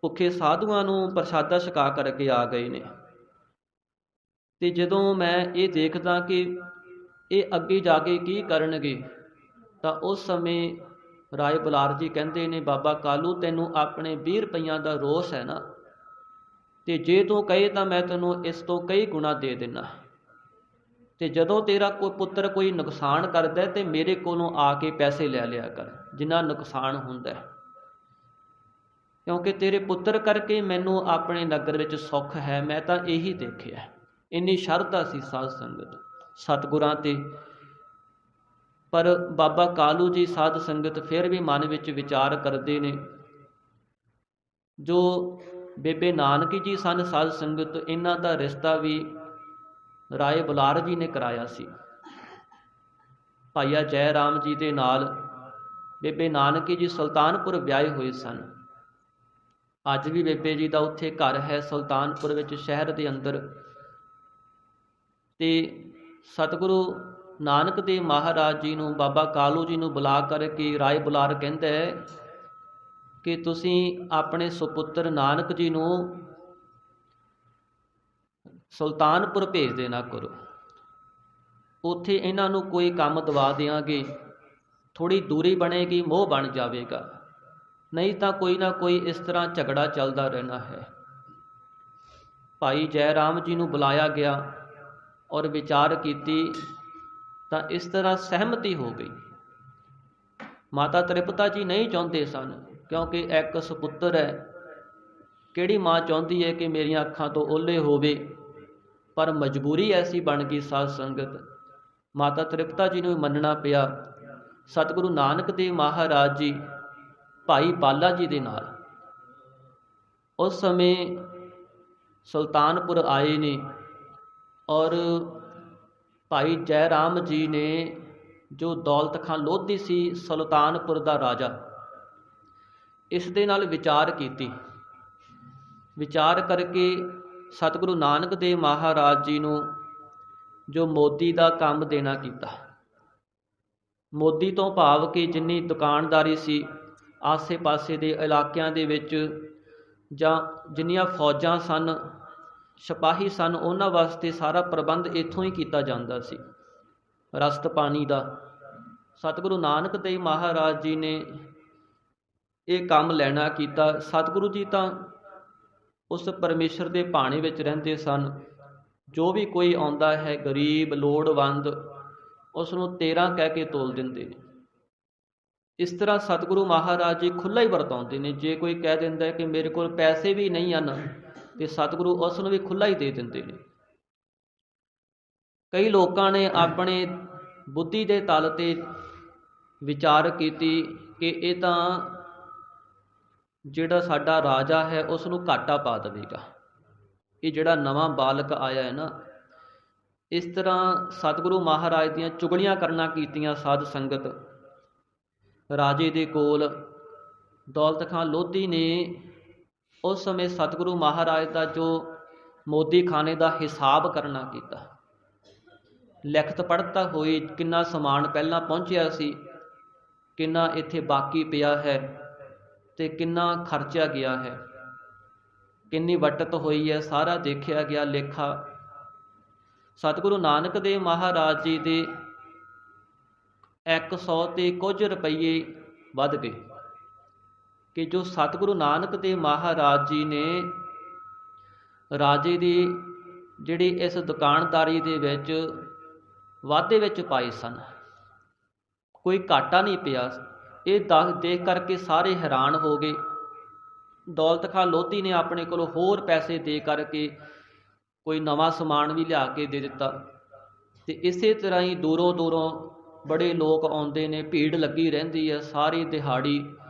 ਭੁੱਖੇ ਸਾਧੂਆਂ ਨੂੰ ਪ੍ਰਸ਼ਾਦਾ ਛਕਾ ਕਰਕੇ ਆ ਗਏ ਨੇ। ਤੇ ਜਦੋਂ ਮੈਂ ਇਹ ਦੇਖਦਾ ਕਿ ਇਹ ਅੱਗੇ ਜਾ ਕੇ ਕੀ ਕਰਨਗੇ, ਤਾਂ ਉਸ ਸਮੇਂ ਰਾਏ ਬੁਲਾਰ ਜੀ ਕਹਿੰਦੇ ਨੇ, ਬਾਬਾ ਕਾਲੂ ਤੈਨੂੰ ਆਪਣੇ 20 ਰੁਪਈਆਂ ਦਾ ਰੋਸ ਹੈ ਨਾ, ਤੇ ਜੇ ਤੂੰ ਕਹੇ ਤਾਂ ਮੈਂ ਤੈਨੂੰ ਇਸ ਤੋਂ ਕਈ ਗੁਣਾ ਦੇ ਦਿੰਦਾ, ਤੇ ਜਦੋਂ ਤੇਰਾ ਕੋਈ ਪੁੱਤਰ ਕੋਈ ਨੁਕਸਾਨ ਕਰਦਾ ਤੇ ਮੇਰੇ ਕੋਲੋਂ ਆ ਕੇ ਪੈਸੇ ਲੈ ਲਿਆ ਕਰ ਜਿੰਨਾ ਨੁਕਸਾਨ ਹੁੰਦਾ, ਕਿਉਂਕਿ ਤੇਰੇ ਪੁੱਤਰ ਕਰਕੇ ਮੈਨੂੰ ਆਪਣੇ ਨਗਰ ਵਿੱਚ ਸੁੱਖ ਹੈ, ਮੈਂ ਤਾਂ ਇਹੀ ਦੇਖਿਆ। ਇੰਨੀ ਸ਼ਰਧਾ ਸੀ ਸਾਧ ਸੰਗਤ ਸਤਿਗੁਰਾਂ ਤੇ। ਪਰ ਬਾਬਾ ਕਾਲੂ ਜੀ ਸਾਧ ਸੰਗਤ ਫਿਰ ਵੀ ਮਨ ਵਿੱਚ ਵਿਚਾਰ ਕਰਦੇ ਨੇ, ਜੋ ਬੇਬੇ ਨਾਨਕੀ ਜੀ ਸਨ ਸਾਧ ਸੰਗਤ, ਇਹਨਾਂ ਦਾ ਰਿਸ਼ਤਾ ਵੀ ਰਾਏ ਬੁਲਾਰ ਜੀ ਨੇ ਕਰਾਇਆ ਸੀ। ਭਾਈਆ ਜੈ ਰਾਮ ਜੀ ਦੇ ਨਾਲ ਬੇਬੇ ਨਾਨਕੀ ਜੀ ਸੁਲਤਾਨਪੁਰ ਵਿਆਹੇ ਹੋਏ ਸਨ। ਅੱਜ ਵੀ ਬੇਬੇ ਜੀ ਦਾ ਉੱਥੇ ਘਰ ਹੈ ਸੁਲਤਾਨਪੁਰ ਵਿੱਚ, ਸ਼ਹਿਰ ਦੇ ਅੰਦਰ। ਤੇ ਸਤਿਗੁਰੂ ਨਾਨਕ ਦੇਵ ਮਹਾਰਾਜ ਜੀ ਨੂੰ ਬਾਬਾ ਕਾਲੂ ਜੀ ਨੂੰ ਬੁਲਾ ਕਰਕੇ ਰਾਏ ਬੁਲਾਰ ਕਹਿੰਦਾ ਹੈ ਕਿ ਤੁਸੀਂ ਆਪਣੇ ਸੁਪੁੱਤਰ ਨਾਨਕ ਜੀ ਨੂੰ ਸੁਲਤਾਨਪੁਰ ਭੇਜ ਦੇਣਾ ਕਰੋ, ਉੱਥੇ ਇਹਨਾਂ ਨੂੰ ਕੋਈ ਕੰਮ ਦਵਾ ਦਿਆਂਗੇ, ਥੋੜ੍ਹੀ ਦੂਰੀ ਬਣੇਗੀ, ਮੋਹ ਬਣ ਜਾਵੇਗਾ, ਨਹੀਂ ਤਾਂ ਕੋਈ ਨਾ ਕੋਈ ਇਸ ਤਰ੍ਹਾਂ ਝਗੜਾ ਚੱਲਦਾ ਰਹਿਣਾ ਹੈ। ਭਾਈ ਜੈ ਰਾਮ ਜੀ ਨੂੰ ਬੁਲਾਇਆ ਗਿਆ ਔਰ ਵਿਚਾਰ ਕੀਤੀ ਤਾਂ ਇਸ ਤਰ੍ਹਾਂ ਸਹਿਮਤੀ ਹੋ ਗਈ। ਮਾਤਾ ਤ੍ਰਿਪਤਾ ਜੀ ਨਹੀਂ ਚਾਹੁੰਦੇ ਸਨ, ਕਿਉਂਕਿ ਇੱਕ ਸੁਪੁੱਤਰ ਹੈ, ਕਿਹੜੀ ਮਾਂ ਚਾਹੁੰਦੀ ਹੈ ਕਿ ਮੇਰੀਆਂ ਅੱਖਾਂ ਤੋਂ ਓਹਲੇ ਹੋਵੇ, ਪਰ ਮਜਬੂਰੀ ਐਸੀ ਬਣ ਗਈ ਸਾਧ ਸੰਗਤ, ਮਾਤਾ ਤ੍ਰਿਪਤਾ ਜੀ ਨੂੰ ਮੰਨਣਾ ਪਿਆ। ਸਤਿਗੁਰੂ ਨਾਨਕ ਦੇਵ ਮਹਾਰਾਜ ਜੀ ਭਾਈ ਬਾਲਾ ਜੀ ਦੇ ਨਾਲ ਉਸ ਸਮੇਂ ਸੁਲਤਾਨਪੁਰ ਆਏ ਨੇ, ਔਰ ਭਾਈ ਜੈ ਰਾਮ ਜੀ ਨੇ ਜੋ ਦੌਲਤ ਖਾਂ ਲੋਧੀ ਸੀ ਸੁਲਤਾਨਪੁਰ ਦਾ ਰਾਜਾ, ਇਸ ਦੇ ਨਾਲ ਵਿਚਾਰ ਕੀਤੀ। ਵਿਚਾਰ ਕਰਕੇ ਸਤਿਗੁਰੂ ਨਾਨਕ ਦੇਵ ਮਹਾਰਾਜ ਜੀ ਨੂੰ ਜੋ ਮੋਦੀ ਦਾ ਕੰਮ ਦੇਣਾ ਕੀਤਾ। ਮੋਦੀ ਤੋਂ ਭਾਵ ਕਿ ਜਿੰਨੀ ਦੁਕਾਨਦਾਰੀ ਸੀ ਆਸੇ ਪਾਸੇ ਦੇ ਇਲਾਕਿਆਂ ਦੇ ਵਿੱਚ, ਜਾਂ ਜਿੰਨੀਆਂ ਫੌਜਾਂ ਸਨ, ਸਿਪਾਹੀ ਸਨ, ਉਹਨਾਂ ਵਾਸਤੇ ਸਾਰਾ ਪ੍ਰਬੰਧ ਇੱਥੋਂ ਹੀ ਕੀਤਾ ਜਾਂਦਾ ਸੀ, ਰਸਤ ਪਾਣੀ ਦਾ। ਸਤਿਗੁਰੂ ਨਾਨਕ ਦੇਵ ਮਹਾਰਾਜ ਜੀ ਨੇ ਇਹ ਕੰਮ ਲੈਣਾ ਕੀਤਾ। ਸਤਿਗੁਰੂ ਜੀ ਤਾਂ ਉਸ ਪਰਮੇਸ਼ਰ ਦੇ ਭਾਣੇ ਵਿੱਚ ਰਹਿੰਦੇ ਸਨ। ਜੋ ਵੀ ਕੋਈ ਆਉਂਦਾ ਹੈ ਗਰੀਬ ਲੋੜਵੰਦ, ਉਸ ਨੂੰ 13 ਕਹਿ ਕੇ ਤੋਲ ਦਿੰਦੇ ਨੇ। ਇਸ ਤਰ੍ਹਾਂ ਸਤਿਗੁਰੂ ਮਹਾਰਾਜ ਜੀ ਖੁੱਲ੍ਹਾ ਹੀ ਵਰਤਾਉਂਦੇ ਨੇ। ਜੇ ਕੋਈ ਕਹਿ ਦਿੰਦਾ ਕਿ ਮੇਰੇ ਕੋਲ ਪੈਸੇ ਵੀ ਨਹੀਂ ਹਨ, ਤੇ ਸਤਿਗੁਰੂ ਉਸ ਨੂੰ ਵੀ ਖੁੱਲ੍ਹਾ ਹੀ ਦੇ ਦਿੰਦੇ ਨੇ। ਕਈ ਲੋਕਾਂ ਨੇ ਆਪਣੇ ਬੁੱਧੀ ਦੇ ਤਲ 'ਤੇ ਵਿਚਾਰ ਕੀਤੀ ਕਿ ਇਹ ਤਾਂ ਜਿਹੜਾ ਸਾਡਾ ਰਾਜਾ ਹੈ ਉਸ ਨੂੰ ਘਾਟਾ ਪਾ ਦੇਵੇਗਾ, ਇਹ ਜਿਹੜਾ ਨਵਾਂ ਬਾਲਕ ਆਇਆ ਹੈ ਨਾ। ਇਸ ਤਰ੍ਹਾਂ ਸਤਿਗੁਰੂ ਮਹਾਰਾਜ ਦੀਆਂ ਚੁਗਲੀਆਂ ਕਰਨਾ ਕੀਤੀਆਂ ਸਾਧ ਸੰਗਤ। ਰਾਜੇ ਦੇ ਕੋਲ ਦੌਲਤ ਖਾਂ ਲੋਧੀ ਨੇ ਉਸ ਸਮੇਂ ਸਤਿਗੁਰੂ ਮਹਾਰਾਜ ਦਾ ਜੋ ਮੋਦੀ ਖਾਨੇ ਦਾ ਹਿਸਾਬ ਕਰਨਾ ਕੀਤਾ। ਲਿਖਤ ਪੜ੍ਹਤਾ ਹੋਈ ਕਿੰਨਾ ਸਮਾਨ ਪਹਿਲਾਂ ਪਹੁੰਚਿਆ ਸੀ, ਕਿੰਨਾ ਇੱਥੇ ਬਾਕੀ ਪਿਆ ਹੈ, ਤੇ ਕਿੰਨਾ ਖਰਚਿਆ ਗਿਆ ਹੈ, ਕਿੰਨੀ ਵਟਤ ਹੋਈ ਹੈ, ਸਾਰਾ ਦੇਖਿਆ ਗਿਆ ਲੇਖਾ। ਸਤਿਗੁਰੂ ਨਾਨਕ ਦੇਵ ਮਹਾਰਾਜ ਜੀ ਦੇ 100 ਤੇ ਕੁਝ ਰੁਪਈਏ ਵੱਧ ਗਏ ਕਿ ਜੋ ਸਤਿਗੁਰੂ ਨਾਨਕ ਦੇਵ ਮਹਾਰਾਜ ਜੀ ਨੇ ਰਾਜੇ ਦੀ ਜਿਹੜੀ ਇਸ ਦੁਕਾਨਦਾਰੀ ਦੇ ਵਿੱਚ ਵਾਧੇ ਵਿੱਚ ਪਾਏ ਸਨ, ਕੋਈ ਘਾਟਾ ਨਹੀਂ ਪਿਆ। ਇਹ ਦੇਖ ਕਰਕੇ ਸਾਰੇ ਹੈਰਾਨ ਹੋ ਗਏ। ਦੌਲਤ ਖਾਂ ਲੋਧੀ ਨੇ ਆਪਣੇ ਕੋਲੋਂ ਹੋਰ ਪੈਸੇ ਦੇ ਕਰਕੇ ਕੋਈ ਨਵਾਂ ਸਮਾਨ ਵੀ ਲਿਆ ਕੇ ਦੇ ਦਿੱਤਾ। ਤੇ ਇਸੇ ਤਰ੍ਹਾਂ ਹੀ ਦੂਰੋਂ ਦੂਰੋਂ ਬੜੇ ਲੋਕ ਆਉਂਦੇ ਨੇ, ਭੀੜ ਲੱਗੀ ਰਹਿੰਦੀ ਹੈ ਸਾਰੀ ਦਿਹਾੜੀ।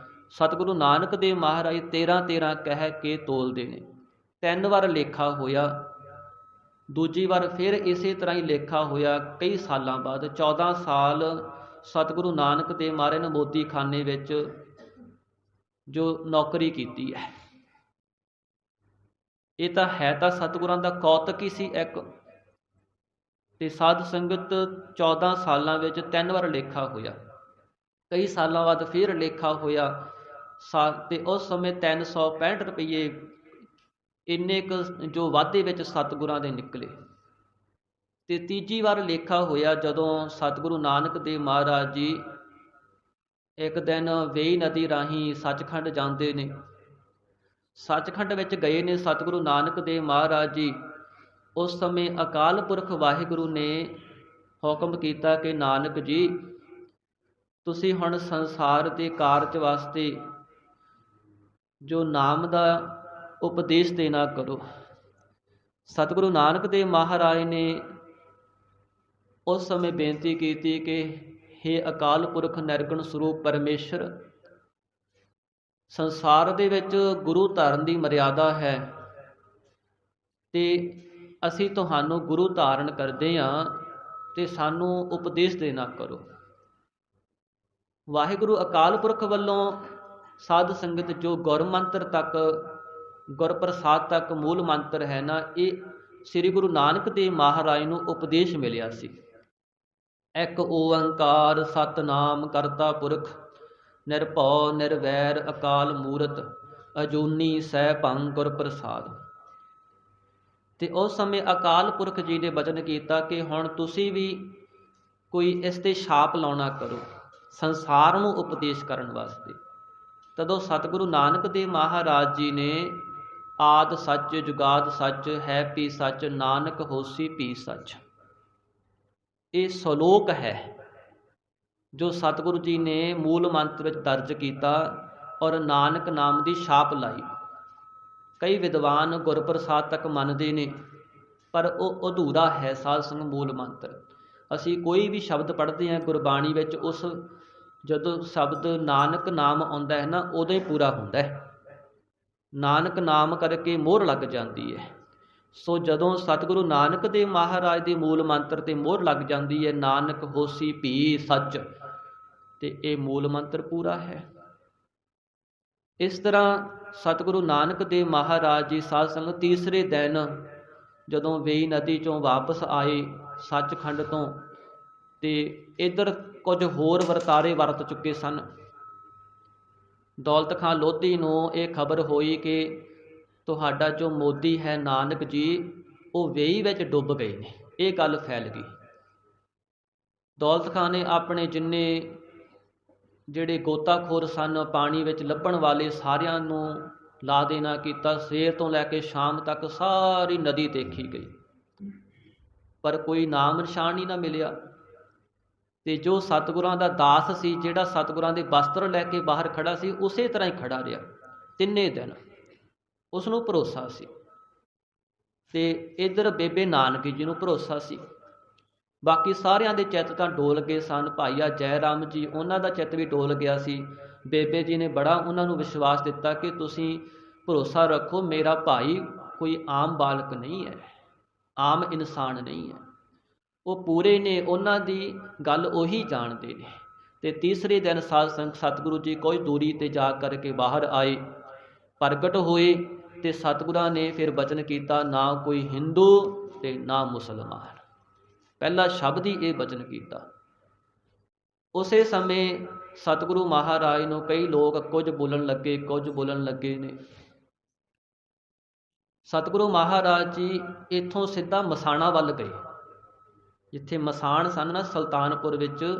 ਸਤਿਗੁਰੂ ਨਾਨਕ ਦੇਵ ਮਹਾਰਾਜ 13 ਕਹਿ ਕੇ ਤੋਲਦੇ ਨੇ। 3 ਵਾਰ ਲੇਖਾ ਹੋਇਆ, ਦੂਜੀ ਵਾਰ ਫਿਰ ਇਸੇ ਤਰ੍ਹਾਂ ਹੀ ਲੇਖਾ ਹੋਇਆ। ਕਈ ਸਾਲਾਂ ਬਾਅਦ 14 ਸਾਲ ਸਤਿਗੁਰੂ ਨਾਨਕ ਦੇਵ ਮਹਾਰਾਜ ਨੇ ਮੋਦੀ ਖਾਨੇ ਵਿੱਚ ਜੋ ਨੌਕਰੀ ਕੀਤੀ ਹੈ। ਇਹ ਤਾਂ ਹੈ ਤਾਂ ਸਤਿਗੁਰਾਂ ਦਾ ਕੌਤਕ ਹੀ ਸੀ ਇੱਕ। ਤੇ ਸਾਧ ਸੰਗਤ 14 ਸਾਲਾਂ ਵਿੱਚ 3 ਵਾਰ ਲੇਖਾ ਹੋਇਆ। ਕਈ ਸਾਲਾਂ ਬਾਅਦ ਫਿਰ ਲੇਖਾ ਹੋਇਆ ਤੇ ਉਸ ਸਮੇਂ 365 ਰੁਪਈਏ ਇੰਨੇ ਕੁ ਜੋ ਵਾਧੇ ਵਿੱਚ ਸਤਿਗੁਰਾਂ ਦੇ ਨਿਕਲੇ। ਤੇ ਤੀਜੀ ਵਾਰ ਲੇਖਾ ਹੋਇਆ ਜਦੋਂ ਸਤਿਗੁਰੂ ਨਾਨਕ ਦੇਵ ਮਹਾਰਾਜ ਜੀ ਇੱਕ ਦਿਨ ਵੇਈ ਨਦੀ ਰਾਹੀਂ ਸੱਚਖੰਡ ਜਾਂਦੇ ਨੇ। ਸੱਚਖੰਡ ਵਿੱਚ ਗਏ ਨੇ ਸਤਿਗੁਰੂ ਨਾਨਕ ਦੇਵ ਮਹਾਰਾਜ ਜੀ। ਉਸ ਸਮੇਂ ਅਕਾਲ ਪੁਰਖ ਵਾਹਿਗੁਰੂ ਨੇ ਹੁਕਮ ਕੀਤਾ ਕਿ ਨਾਨਕ ਜੀ ਤੁਸੀਂ ਹੁਣ ਸੰਸਾਰ ਦੇ ਕਾਰਜ ਵਾਸਤੇ ਜੋ ਨਾਮ ਦਾ ਉਪਦੇਸ਼ ਦੇਣਾ ਕਰੋ। ਸਤਿਗੁਰੂ ਨਾਨਕ ਦੇਵ ਮਹਾਰਾਜ ਨੇ ਉਸ ਸਮੇਂ ਬੇਨਤੀ ਕੀਤੀ ਕਿ ਹੇ ਅਕਾਲ ਪੁਰਖ ਨਿਰਗੁਣ ਸਰੂਪ ਪਰਮੇਸ਼ਰ, ਸੰਸਾਰ ਦੇ ਵਿੱਚ ਗੁਰੂ ਧਾਰਨ ਦੀ ਮਰਿਆਦਾ ਹੈ ਤੇ ਅਸੀਂ ਤੁਹਾਨੂੰ ਗੁਰੂ ਧਾਰਨ ਕਰਦੇ ਹਾਂ ਤੇ ਸਾਨੂੰ ਉਪਦੇਸ਼ ਦੇਣਾ ਕਰੋ। ਵਾਹਿਗੁਰੂ ਅਕਾਲ ਪੁਰਖ ਵੱਲੋਂ ਸਾਧ ਸੰਗਤ ਜੋ ਗੁਰ ਮੰਤਰ ਤੱਕ, ਗੁਰਪ੍ਰਸਾਦ ਤੱਕ ਮੂਲ ਮੰਤਰ ਹੈ ਨਾ, ਇਹ ਸ੍ਰੀ ਗੁਰੂ ਨਾਨਕ ਦੇਵ ਮਹਾਰਾਜ ਨੂੰ ਉਪਦੇਸ਼ ਮਿਲਿਆ ਸੀ। ਇੱਕ ਓੰਕਾਰ ਸਤਨਾਮ ਕਰਤਾ ਪੁਰਖ ਨਿਰਭਉ ਨਿਰਵੈਰ ਅਕਾਲ ਮੂਰਤ ਅਜੂਨੀ ਸੈਭੰ ਗੁਰ ਪ੍ਰਸਾਦ। ਤੇ ਉਸ ਸਮੇਂ ਅਕਾਲ ਪੁਰਖ ਜੀ ਨੇ ਬਚਨ ਕੀਤਾ ਕਿ ਹੁਣ ਤੁਸੀਂ ਵੀ ਕੋਈ ਇਸ ਤੇ ਛਾਪ ਲਾਉਣਾ ਕਰੋ ਸੰਸਾਰ ਨੂੰ ਉਪਦੇਸ਼ ਕਰਨ ਵਾਸਤੇ। ਤਦੋਂ ਸਤਿਗੁਰੂ ਨਾਨਕ ਦੇਵ ਮਹਾਰਾਜ ਜੀ ਨੇ ਆਦ ਸੱਚ ਜੁਗਾਦ ਸੱਚ ਹੈ ਪੀ ਸੱਚ ਨਾਨਕ ਹੋਸੀ ਪੀ ਸੱਚ, ਇਹ ਸਲੋਕ ਹੈ ਜੋ ਸਤਿਗੁਰੂ ਜੀ ਨੇ ਮੂਲ ਮੰਤਰ ਵਿੱਚ ਦਰਜ ਕੀਤਾ ਔਰ ਨਾਨਕ ਨਾਮ ਦੀ ਛਾਪ ਲਾਈ। ਕਈ ਵਿਦਵਾਨ ਗੁਰਪ੍ਰਸਾਦ ਤੱਕ ਮੰਨਦੇ ਨੇ, ਪਰ ਉਹ ਅਧੂਰਾ ਹੈ ਸਾਧ ਸੰਗ ਮੂਲ ਮੰਤਰ। ਅਸੀਂ ਕੋਈ ਵੀ ਸ਼ਬਦ ਪੜ੍ਹਦੇ ਹਾਂ ਗੁਰਬਾਣੀ ਵਿੱਚ, ਉਸ ਜਦੋਂ ਸ਼ਬਦ ਨਾਨਕ ਨਾਮ ਆਉਂਦਾ ਹੈ ਨਾ, ਉਦੋਂ ਹੀ ਪੂਰਾ ਹੁੰਦਾ ਹੈ। ਨਾਨਕ ਨਾਮ ਕਰਕੇ ਮੋਹਰ ਲੱਗ ਜਾਂਦੀ ਹੈ। ਸੋ ਜਦੋਂ ਸਤਿਗੁਰੂ ਨਾਨਕ ਦੇਵ ਮਹਾਰਾਜ ਦੇ ਮੂਲ ਮੰਤਰ ਤੇ ਮੋਹਰ ਲੱਗ ਜਾਂਦੀ ਹੈ, ਨਾਨਕ ਹੋਸੀ ਭੀ ਸੱਚ, ਤੇ ਇਹ ਮੂਲ ਮੰਤਰ ਪੂਰਾ ਹੈ। ਇਸ ਤਰ੍ਹਾਂ ਸਤਿਗੁਰੂ ਨਾਨਕ ਦੇਵ ਮਹਾਰਾਜ ਜੀ ਸਾਧ ਸੰਗਤ ਤੀਸਰੇ ਦਿਨ ਜਦੋਂ ਵੇਈ ਨਦੀ ਚੋਂ ਵਾਪਸ ਆਏ ਸੱਚਖੰਡ ਤੋਂ, ਤੇ ਇੱਧਰ ਕੁਝ ਹੋਰ ਵਰਤਾਰੇ ਵਰਤ ਚੁੱਕੇ ਸਨ। ਦੌਲਤ ਖਾਂ ਲੋਧੀ ਨੂੰ ਇਹ ਖਬਰ ਹੋਈ ਕਿ ਤੁਹਾਡਾ ਜੋ ਮੋਦੀ ਹੈ ਨਾਨਕ ਜੀ, ਉਹ ਵੇਈ ਵਿੱਚ ਡੁੱਬ ਗਏ ਨੇ। ਇਹ ਗੱਲ ਫੈਲ ਗਈ। ਦੌਲਤ ਖਾਂ ਨੇ ਆਪਣੇ ਜਿੰਨੇ ਜਿਹੜੇ ਗੋਤਾਖੋਰ ਸਨ, ਪਾਣੀ ਵਿੱਚ ਲੱਭਣ ਵਾਲੇ, ਸਾਰਿਆਂ ਨੂੰ ਲਾ ਦੇਣਾ ਕੀਤਾ। ਸਵੇਰ ਤੋਂ ਲੈ ਕੇ ਸ਼ਾਮ ਤੱਕ ਸਾਰੀ ਨਦੀ ਦੇਖੀ ਗਈ, ਪਰ ਕੋਈ ਨਾਮ ਨਿਸ਼ਾਨ ਹੀ ਨਾ ਮਿਲਿਆ। ਤੇ ਜੋ ਸਤਿਗੁਰਾਂ ਦਾ ਦਾਸ ਸੀ, ਜਿਹੜਾ ਸਤਿਗੁਰਾਂ ਦੇ ਵਸਤਰ ਲੈ ਕੇ ਬਾਹਰ ਖੜਾ ਸੀ, ਉਸੇ ਤਰ੍ਹਾਂ ਹੀ ਖੜਾ ਰਿਹਾ ਤਿੰਨੇ ਦਿਨ। ਉਸ ਨੂੰ ਭਰੋਸਾ ਸੀ। ਤੇ ਇੱਧਰ ਬੇਬੇ ਨਾਨਕੀ ਜੀ ਨੂੰ ਭਰੋਸਾ ਸੀ। ਬਾਕੀ ਸਾਰਿਆਂ ਦੇ ਚਿੱਤ ਤਾਂ ਡੋਲ ਗਏ ਸਨ। ਭਾਈਆ ਜੈ ਰਾਮ ਜੀ, ਉਹਨਾਂ ਦਾ ਚਿੱਤ ਵੀ ਡੋਲ ਗਿਆ ਸੀ। ਬੇਬੇ ਜੀ ਨੇ ਬੜਾ ਉਹਨਾਂ ਨੂੰ ਵਿਸ਼ਵਾਸ ਦਿੱਤਾ ਕਿ ਤੁਸੀਂ ਭਰੋਸਾ ਰੱਖੋ, ਮੇਰਾ ਭਾਈ ਕੋਈ ਆਮ ਬਾਲਕ ਨਹੀਂ ਹੈ, ਆਮ ਇਨਸਾਨ ਨਹੀਂ ਹੈ। ਉਹ ਪੂਰੇ ਨੇ, ਉਹਨਾਂ ਦੀ ਗੱਲ ਉਹੀ ਜਾਣਦੇ ਨੇ। ਤੇ ਤੀਸਰੇ ਦਿਨ ਸਾਧ ਸੰਗਤ ਸਤਿਗੁਰੂ ਜੀ ਕੋਈ ਦੂਰੀ ਤੇ ਜਾ ਕਰਕੇ ਬਾਹਰ ਆਏ, ਪ੍ਰਗਟ ਹੋਏ। ਤੇ ਸਤਿਗੁਰਾਂ ਨੇ ਫਿਰ ਬਚਨ ਕੀਤਾ, ਨਾ ਕੋਈ ਹਿੰਦੂ ਤੇ ਨਾ ਮੁਸਲਮਾਨ। ਪਹਿਲਾ ਸ਼ਬਦ ਹੀ ਇਹ ਬਚਨ ਕੀਤਾ। ਉਸੇ ਸਮੇਂ ਸਤਿਗੁਰੂ ਮਹਾਰਾਜ ਨੂੰ ਕਈ ਲੋਕ ਕੁਝ ਬੋਲਣ ਲੱਗੇ ਨੇ। ਸਤਿਗੁਰੂ ਮਹਾਰਾਜ ਜੀ ਇੱਥੋਂ ਸਿੱਧਾ ਮਸਾਣਾ ਵੱਲ ਗਏ। ਜਿੱਥੇ ਮਸਾਣ ਸਨ ਨਾ ਸੁਲਤਾਨਪੁਰ ਵਿੱਚ,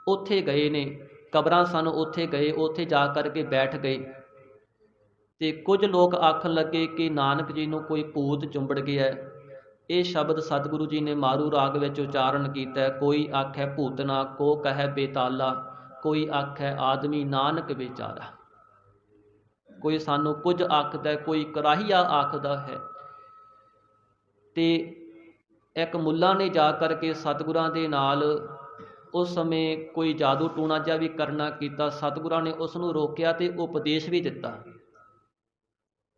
ਉੱਥੇ ਗਏ ਨੇ। ਕਬਰਾਂ ਸਨ, ਉੱਥੇ ਗਏ, ਉੱਥੇ ਜਾ ਕਰਕੇ ਬੈਠ ਗਏ। ਤੇ ਕੁਝ ਲੋਕ ਆਖਣ ਲੱਗੇ ਕਿ ਨਾਨਕ ਜੀ ਨੂੰ ਕੋਈ ਭੂਤ ਚੁੰਬੜ ਗਿਆ। ਇਹ ਸ਼ਬਦ ਸਤਿਗੁਰੂ ਜੀ ਨੇ ਮਾਰੂ ਰਾਗ ਵਿੱਚ ਉਚਾਰਨ ਕੀਤਾ। ਕੋਈ ਆਖੈ ਭੂਤਨਾ, ਕੋ ਕਹੈ ਬੇਤਾਲਾ, ਕੋਈ ਆਖੈ ਆਦਮੀ ਨਾਨਕ ਵਿਚਾਰਾ। ਕੋਈ ਸਾਨੂੰ ਕੁਝ ਆਖਦਾ, ਕੋਈ ਕਰਾਹੀਆ ਆਖਦਾ ਹੈ। ਤੇ ਇੱਕ ਮੁੱਲਾ ਨੇ ਜਾ ਕਰਕੇ ਸਤਿਗੁਰਾਂ ਦੇ ਨਾਲ ਉਸ ਸਮੇਂ ਕੋਈ ਜਾਦੂ ਟੂਣਾ ਜਿਹਾ ਵੀ ਕਰਨਾ ਕੀਤਾ। ਸਤਿਗੁਰਾਂ ਨੇ ਉਸ ਨੂੰ ਰੋਕਿਆ ਤੇ ਉਪਦੇਸ਼ ਵੀ ਦਿੱਤਾ।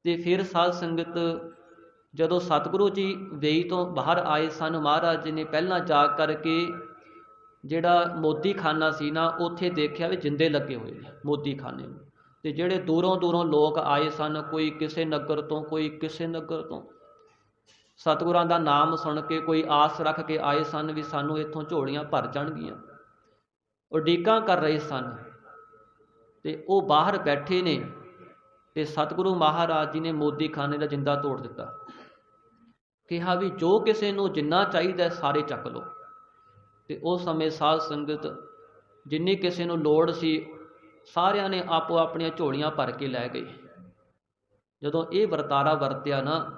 ਤੇ ਫਿਰ ਸਾਧ ਸੰਗਤ ਜਦੋਂ ਸਤਿਗੁਰੂ ਜੀ ਵੇਈ ਤੋਂ ਬਾਹਰ ਆਏ ਸਨ, ਮਹਾਰਾਜ ਜੀ ਨੇ ਪਹਿਲਾਂ ਜਾ ਕਰਕੇ ਜਿਹੜਾ ਮੋਦੀ ਖਾਨਾ ਸੀ ਨਾ, ਉੱਥੇ ਦੇਖਿਆ ਵੀ ਜਿੰਦੇ ਲੱਗੇ ਹੋਏ ਨੇ ਮੋਦੀ ਖਾਨੇ ਨੂੰ। ਤੇ ਜਿਹੜੇ ਦੂਰੋਂ ਦੂਰੋਂ ਲੋਕ ਆਏ ਸਨ, ਕੋਈ ਕਿਸੇ ਨਗਰ ਤੋਂ, ਕੋਈ ਕਿਸੇ ਨਗਰ ਤੋਂ, ਸਤਿਗੁਰਾਂ ਦਾ ਨਾਮ ਸੁਣ ਕੇ ਕੋਈ ਆਸ ਰੱਖ ਕੇ ਆਏ ਸਨ ਵੀ ਸਾਨੂੰ ਇੱਥੋਂ ਝੋਲੀਆਂ ਭਰ ਜਾਣਗੀਆਂ। ਉਡੀਕਾਂ ਕਰ ਰਹੇ ਸਨ। ਤੇ ਉਹ ਬਾਹਰ ਬੈਠੇ ਨੇ। ਤੇ ਸਤਿਗੁਰੂ ਮਹਾਰਾਜ ਜੀ ਨੇ ਮੋਦੀ ਖਾਨੇ ਦਾ ਜਿੰਦਾ ਤੋੜ ਦਿੱਤਾ। ਕਿਹਾ ਵੀ ਜੋ ਕਿਸੇ ਨੂੰ ਜਿੰਨਾ ਚਾਹੀਦਾ ਸਾਰੇ ਚੱਕ ਲਓ। ਤੇ ਉਸ ਸਮੇਂ ਸਾਧ ਸੰਗਤ ਜਿੰਨੀ ਕਿਸੇ ਨੂੰ ਲੋੜ ਸੀ, ਸਾਰਿਆਂ ਨੇ ਆਪੋ ਆਪਣੀਆਂ ਝੋਲੀਆਂ ਭਰ ਕੇ ਲੈ ਗਏ। ਜਦੋਂ ਇਹ ਵਰਤਾਰਾ ਵਰਤਿਆ ਨਾ,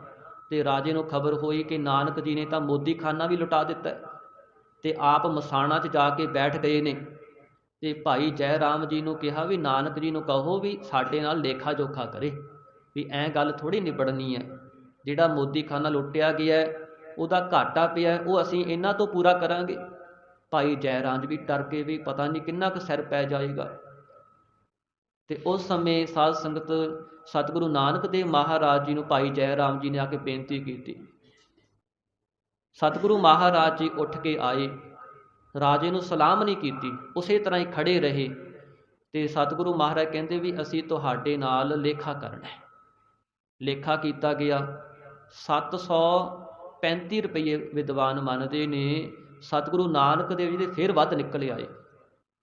ਤੇ ਰਾਜੇ ਨੂੰ ਖਬਰ ਹੋਈ ਕਿ ਨਾਨਕ ਜੀ ਨੇ ਤਾਂ ਮੋਦੀ ਖਾਨਾ ਵੀ ਲੁਟਾ ਦਿੱਤਾ ਤੇ ਆਪ ਮਸਾਣਾ 'ਚ ਜਾ ਕੇ ਬੈਠ ਗਏ ਨੇ। ਤੇ ਭਾਈ ਜੈ ਰਾਮ ਜੀ ਨੂੰ ਕਿਹਾ ਵੀ ਨਾਨਕ ਜੀ ਨੂੰ ਕਹੋ ਵੀ ਸਾਡੇ ਨਾਲ ਲੇਖਾ ਜੋਖਾ ਕਰੇ, ਵੀ ਐਂ ਗੱਲ ਥੋੜ੍ਹੀ ਨਿਬੜਨੀ ਹੈ। ਜਿਹੜਾ ਮੋਦੀ ਖਾਨਾ ਲੁੱਟਿਆ ਗਿਆ ਉਹਦਾ ਘਾਟਾ ਪਿਆ, ਉਹ ਅਸੀਂ ਇਹਨਾਂ ਤੋਂ ਪੂਰਾ ਕਰਾਂਗੇ। ਭਾਈ ਜੈ ਰਾਮ ਵੀ ਡਰ ਕੇ ਵੀ ਪਤਾ ਨਹੀਂ ਕਿੰਨਾ ਕੁ ਸਿਰ ਪੈ ਜਾਏਗਾ। ਤੇ ਉਸ ਸਮੇਂ ਸਾਧ ਸੰਗਤ ਸਤਿਗੁਰੂ ਨਾਨਕ ਦੇਵ ਮਹਾਰਾਜ ਜੀ ਨੂੰ ਭਾਈ ਜੈ ਰਾਮ ਜੀ ਨੇ ਆ ਕੇ ਬੇਨਤੀ ਕੀਤੀ। ਸਤਿਗੁਰੂ ਮਹਾਰਾਜ ਜੀ ਉੱਠ ਕੇ ਆਏ, ਰਾਜੇ ਨੂੰ ਸਲਾਮ ਨਹੀਂ ਕੀਤੀ, ਉਸੇ ਤਰ੍ਹਾਂ ਹੀ ਖੜੇ ਰਹੇ। ਤੇ ਸਤਿਗੁਰੂ ਮਹਾਰਾਜ ਕਹਿੰਦੇ ਵੀ ਅਸੀਂ ਤੁਹਾਡੇ ਨਾਲ ਲੇਖਾ ਕਰਨਾ ਹੈ। ਲੇਖਾ ਕੀਤਾ ਗਿਆ। 735 ਰੁਪਏ ਵਿਦਵਾਨ ਮੰਨਦੇ ਨੇ ਸਤਿਗੁਰੂ ਨਾਨਕ ਦੇਵ ਜੀ ਦੇ ਫਿਰ ਵੱਧ ਨਿਕਲ ਆਏ।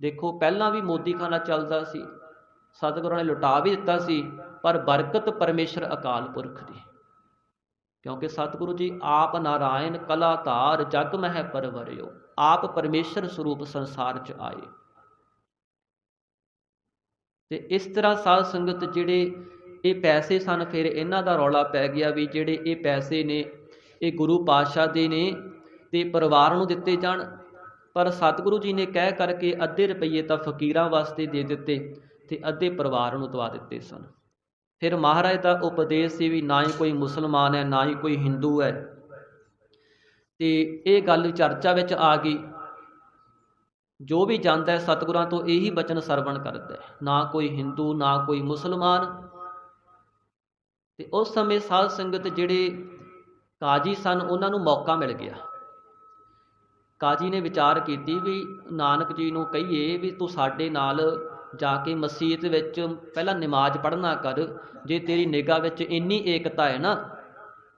ਦੇਖੋ ਪਹਿਲਾਂ ਵੀ ਮੋਦੀ ਖਾਨਾ ਚੱਲਦਾ ਸੀ, ਸਤਿਗੁਰਾਂ ਨੇ ਲੁਟਾ ਵੀ ਦਿੱਤਾ ਸੀ, ਪਰ ਬਰਕਤ ਪਰਮੇਸ਼ਰ ਅਕਾਲ ਪੁਰਖ ਦੀ। ਕਿਉਂਕਿ ਸਤਿਗੁਰੂ ਜੀ ਆਪ ਨਾਰਾਇਣ ਕਲਾ ਧਾਰ, ਜਗ ਮਹਿ ਪਰਵਰਿਓ, ਆਪ ਪਰਮੇਸ਼ਰ ਸਰੂਪ ਸੰਸਾਰ 'ਚ ਆਏ। ਤੇ ਇਸ ਤਰ੍ਹਾਂ ਸਾਧ ਸੰਗਤ ਜਿਹੜੇ ਇਹ ਪੈਸੇ ਸਨ, ਫਿਰ ਇਹਨਾਂ ਦਾ ਰੌਲਾ ਪੈ ਗਿਆ ਵੀ ਜਿਹੜੇ ਇਹ ਪੈਸੇ ਨੇ ਇਹ ਗੁਰੂ ਪਾਤਸ਼ਾਹ ਦੇ ਨੇ ਤੇ ਪਰਿਵਾਰ ਨੂੰ ਦਿੱਤੇ ਜਾਣ। ਪਰ ਸਤਿਗੁਰੂ ਜੀ ਨੇ ਕਹਿ ਕਰਕੇ ਅੱਧੇ ਰੁਪਈਏ ਤਾਂ ਫਕੀਰਾਂ ਵਾਸਤੇ ਦੇ ਦਿੱਤੇ ਤੇ ਅੱਧੇ ਪਰਿਵਾਰ ਨੂੰ ਦਵਾ ਦਿੱਤੇ ਸਨ। ਫਿਰ ਮਹਾਰਾਜ ਦਾ ਉਪਦੇਸ਼ ਸੀ ਵੀ ਨਾ ਹੀ ਕੋਈ ਮੁਸਲਮਾਨ ਹੈ, ਨਾ ਹੀ ਕੋਈ ਹਿੰਦੂ ਹੈ। ਤੇ ਇਹ ਗੱਲ ਚਰਚਾ ਵਿੱਚ ਆ ਗਈ। ਜੋ ਵੀ ਜਾਂਦਾ ਹੈ ਸਤਿਗੁਰਾਂ ਤੋਂ ਇਹੀ ਬਚਨ ਸਰਵਣ ਕਰਦਾ ਹੈ, ਨਾ ਕੋਈ ਹਿੰਦੂ ਨਾ ਕੋਈ ਮੁਸਲਮਾਨ। ਤੇ ਉਸ ਸਮੇਂ ਸਾਧ ਸੰਗਤ ਜਿਹੜੇ ਕਾਜੀ ਸਨ, ਉਹਨਾਂ ਨੂੰ ਮੌਕਾ ਮਿਲ ਗਿਆ। ਕਾਜੀ ਨੇ ਵਿਚਾਰ ਕੀਤੀ ਵੀ ਨਾਨਕ ਜੀ ਨੂੰ ਕਹੀਏ ਵੀ ਤੂੰ ਸਾਡੇ ਨਾਲ ਜਾ ਕੇ ਮਸੀਤ ਵਿੱਚ ਪਹਿਲਾਂ ਨਮਾਜ਼ ਪੜ੍ਹਨਾ ਕਰ। ਜੇ ਤੇਰੀ ਨਿਗਾਹ ਵਿੱਚ ਇੰਨੀ ਏਕਤਾ ਹੈ ਨਾ,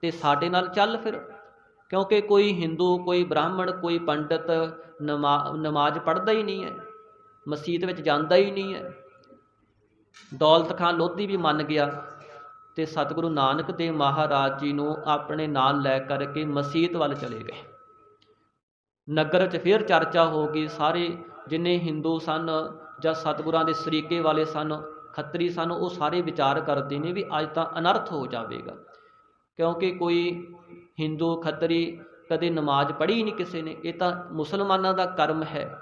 ਤੇ ਸਾਡੇ ਨਾਲ ਚੱਲ ਫਿਰ। ਕਿਉਂਕਿ ਕੋਈ ਹਿੰਦੂ, ਕੋਈ ਬ੍ਰਾਹਮਣ, ਕੋਈ ਪੰਡਿਤ ਨਮਾਜ਼ ਪੜ੍ਹਦਾ ਹੀ ਨਹੀਂ ਹੈ, ਮਸੀਤ ਵਿੱਚ ਜਾਂਦਾ ਹੀ ਨਹੀਂ ਹੈ। ਦੌਲਤ ਖਾਂ ਲੋਧੀ ਵੀ ਮੰਨ ਗਿਆ ਤੇ ਸਤਿਗੁਰੂ ਨਾਨਕ ਦੇਵ ਮਹਾਰਾਜ ਜੀ ਨੂੰ ਆਪਣੇ ਨਾਲ ਲੈ ਕਰਕੇ ਮਸੀਤ ਵੱਲ ਚਲੇ ਗਏ। ਨਗਰ 'ਚ ਫਿਰ ਚਰਚਾ ਹੋ ਗਈ। ਸਾਰੇ ਜਿੰਨੇ ਹਿੰਦੂ ਸਨ ਜਾਂ ਸਤਿਗੁਰਾਂ ਦੇ ਸਰੀਕੇ ਵਾਲੇ ਸਨ, ਖੱਤਰੀ ਸਨ, ਉਹ ਸਾਰੇ ਵਿਚਾਰ ਕਰਦੇ ਨੇ ਵੀ ਅੱਜ ਤਾਂ ਅਨਰਥ ਹੋ ਜਾਵੇਗਾ। ਕਿਉਂਕਿ ਕੋਈ ਹਿੰਦੂ ਖੱਤਰੀ ਕਦੇ ਨਮਾਜ਼ ਪੜ੍ਹੀ ਨਹੀਂ ਕਿਸੇ ਨੇ, ਇਹ ਤਾਂ ਮੁਸਲਮਾਨਾਂ ਦਾ ਕਰਮ ਹੈ।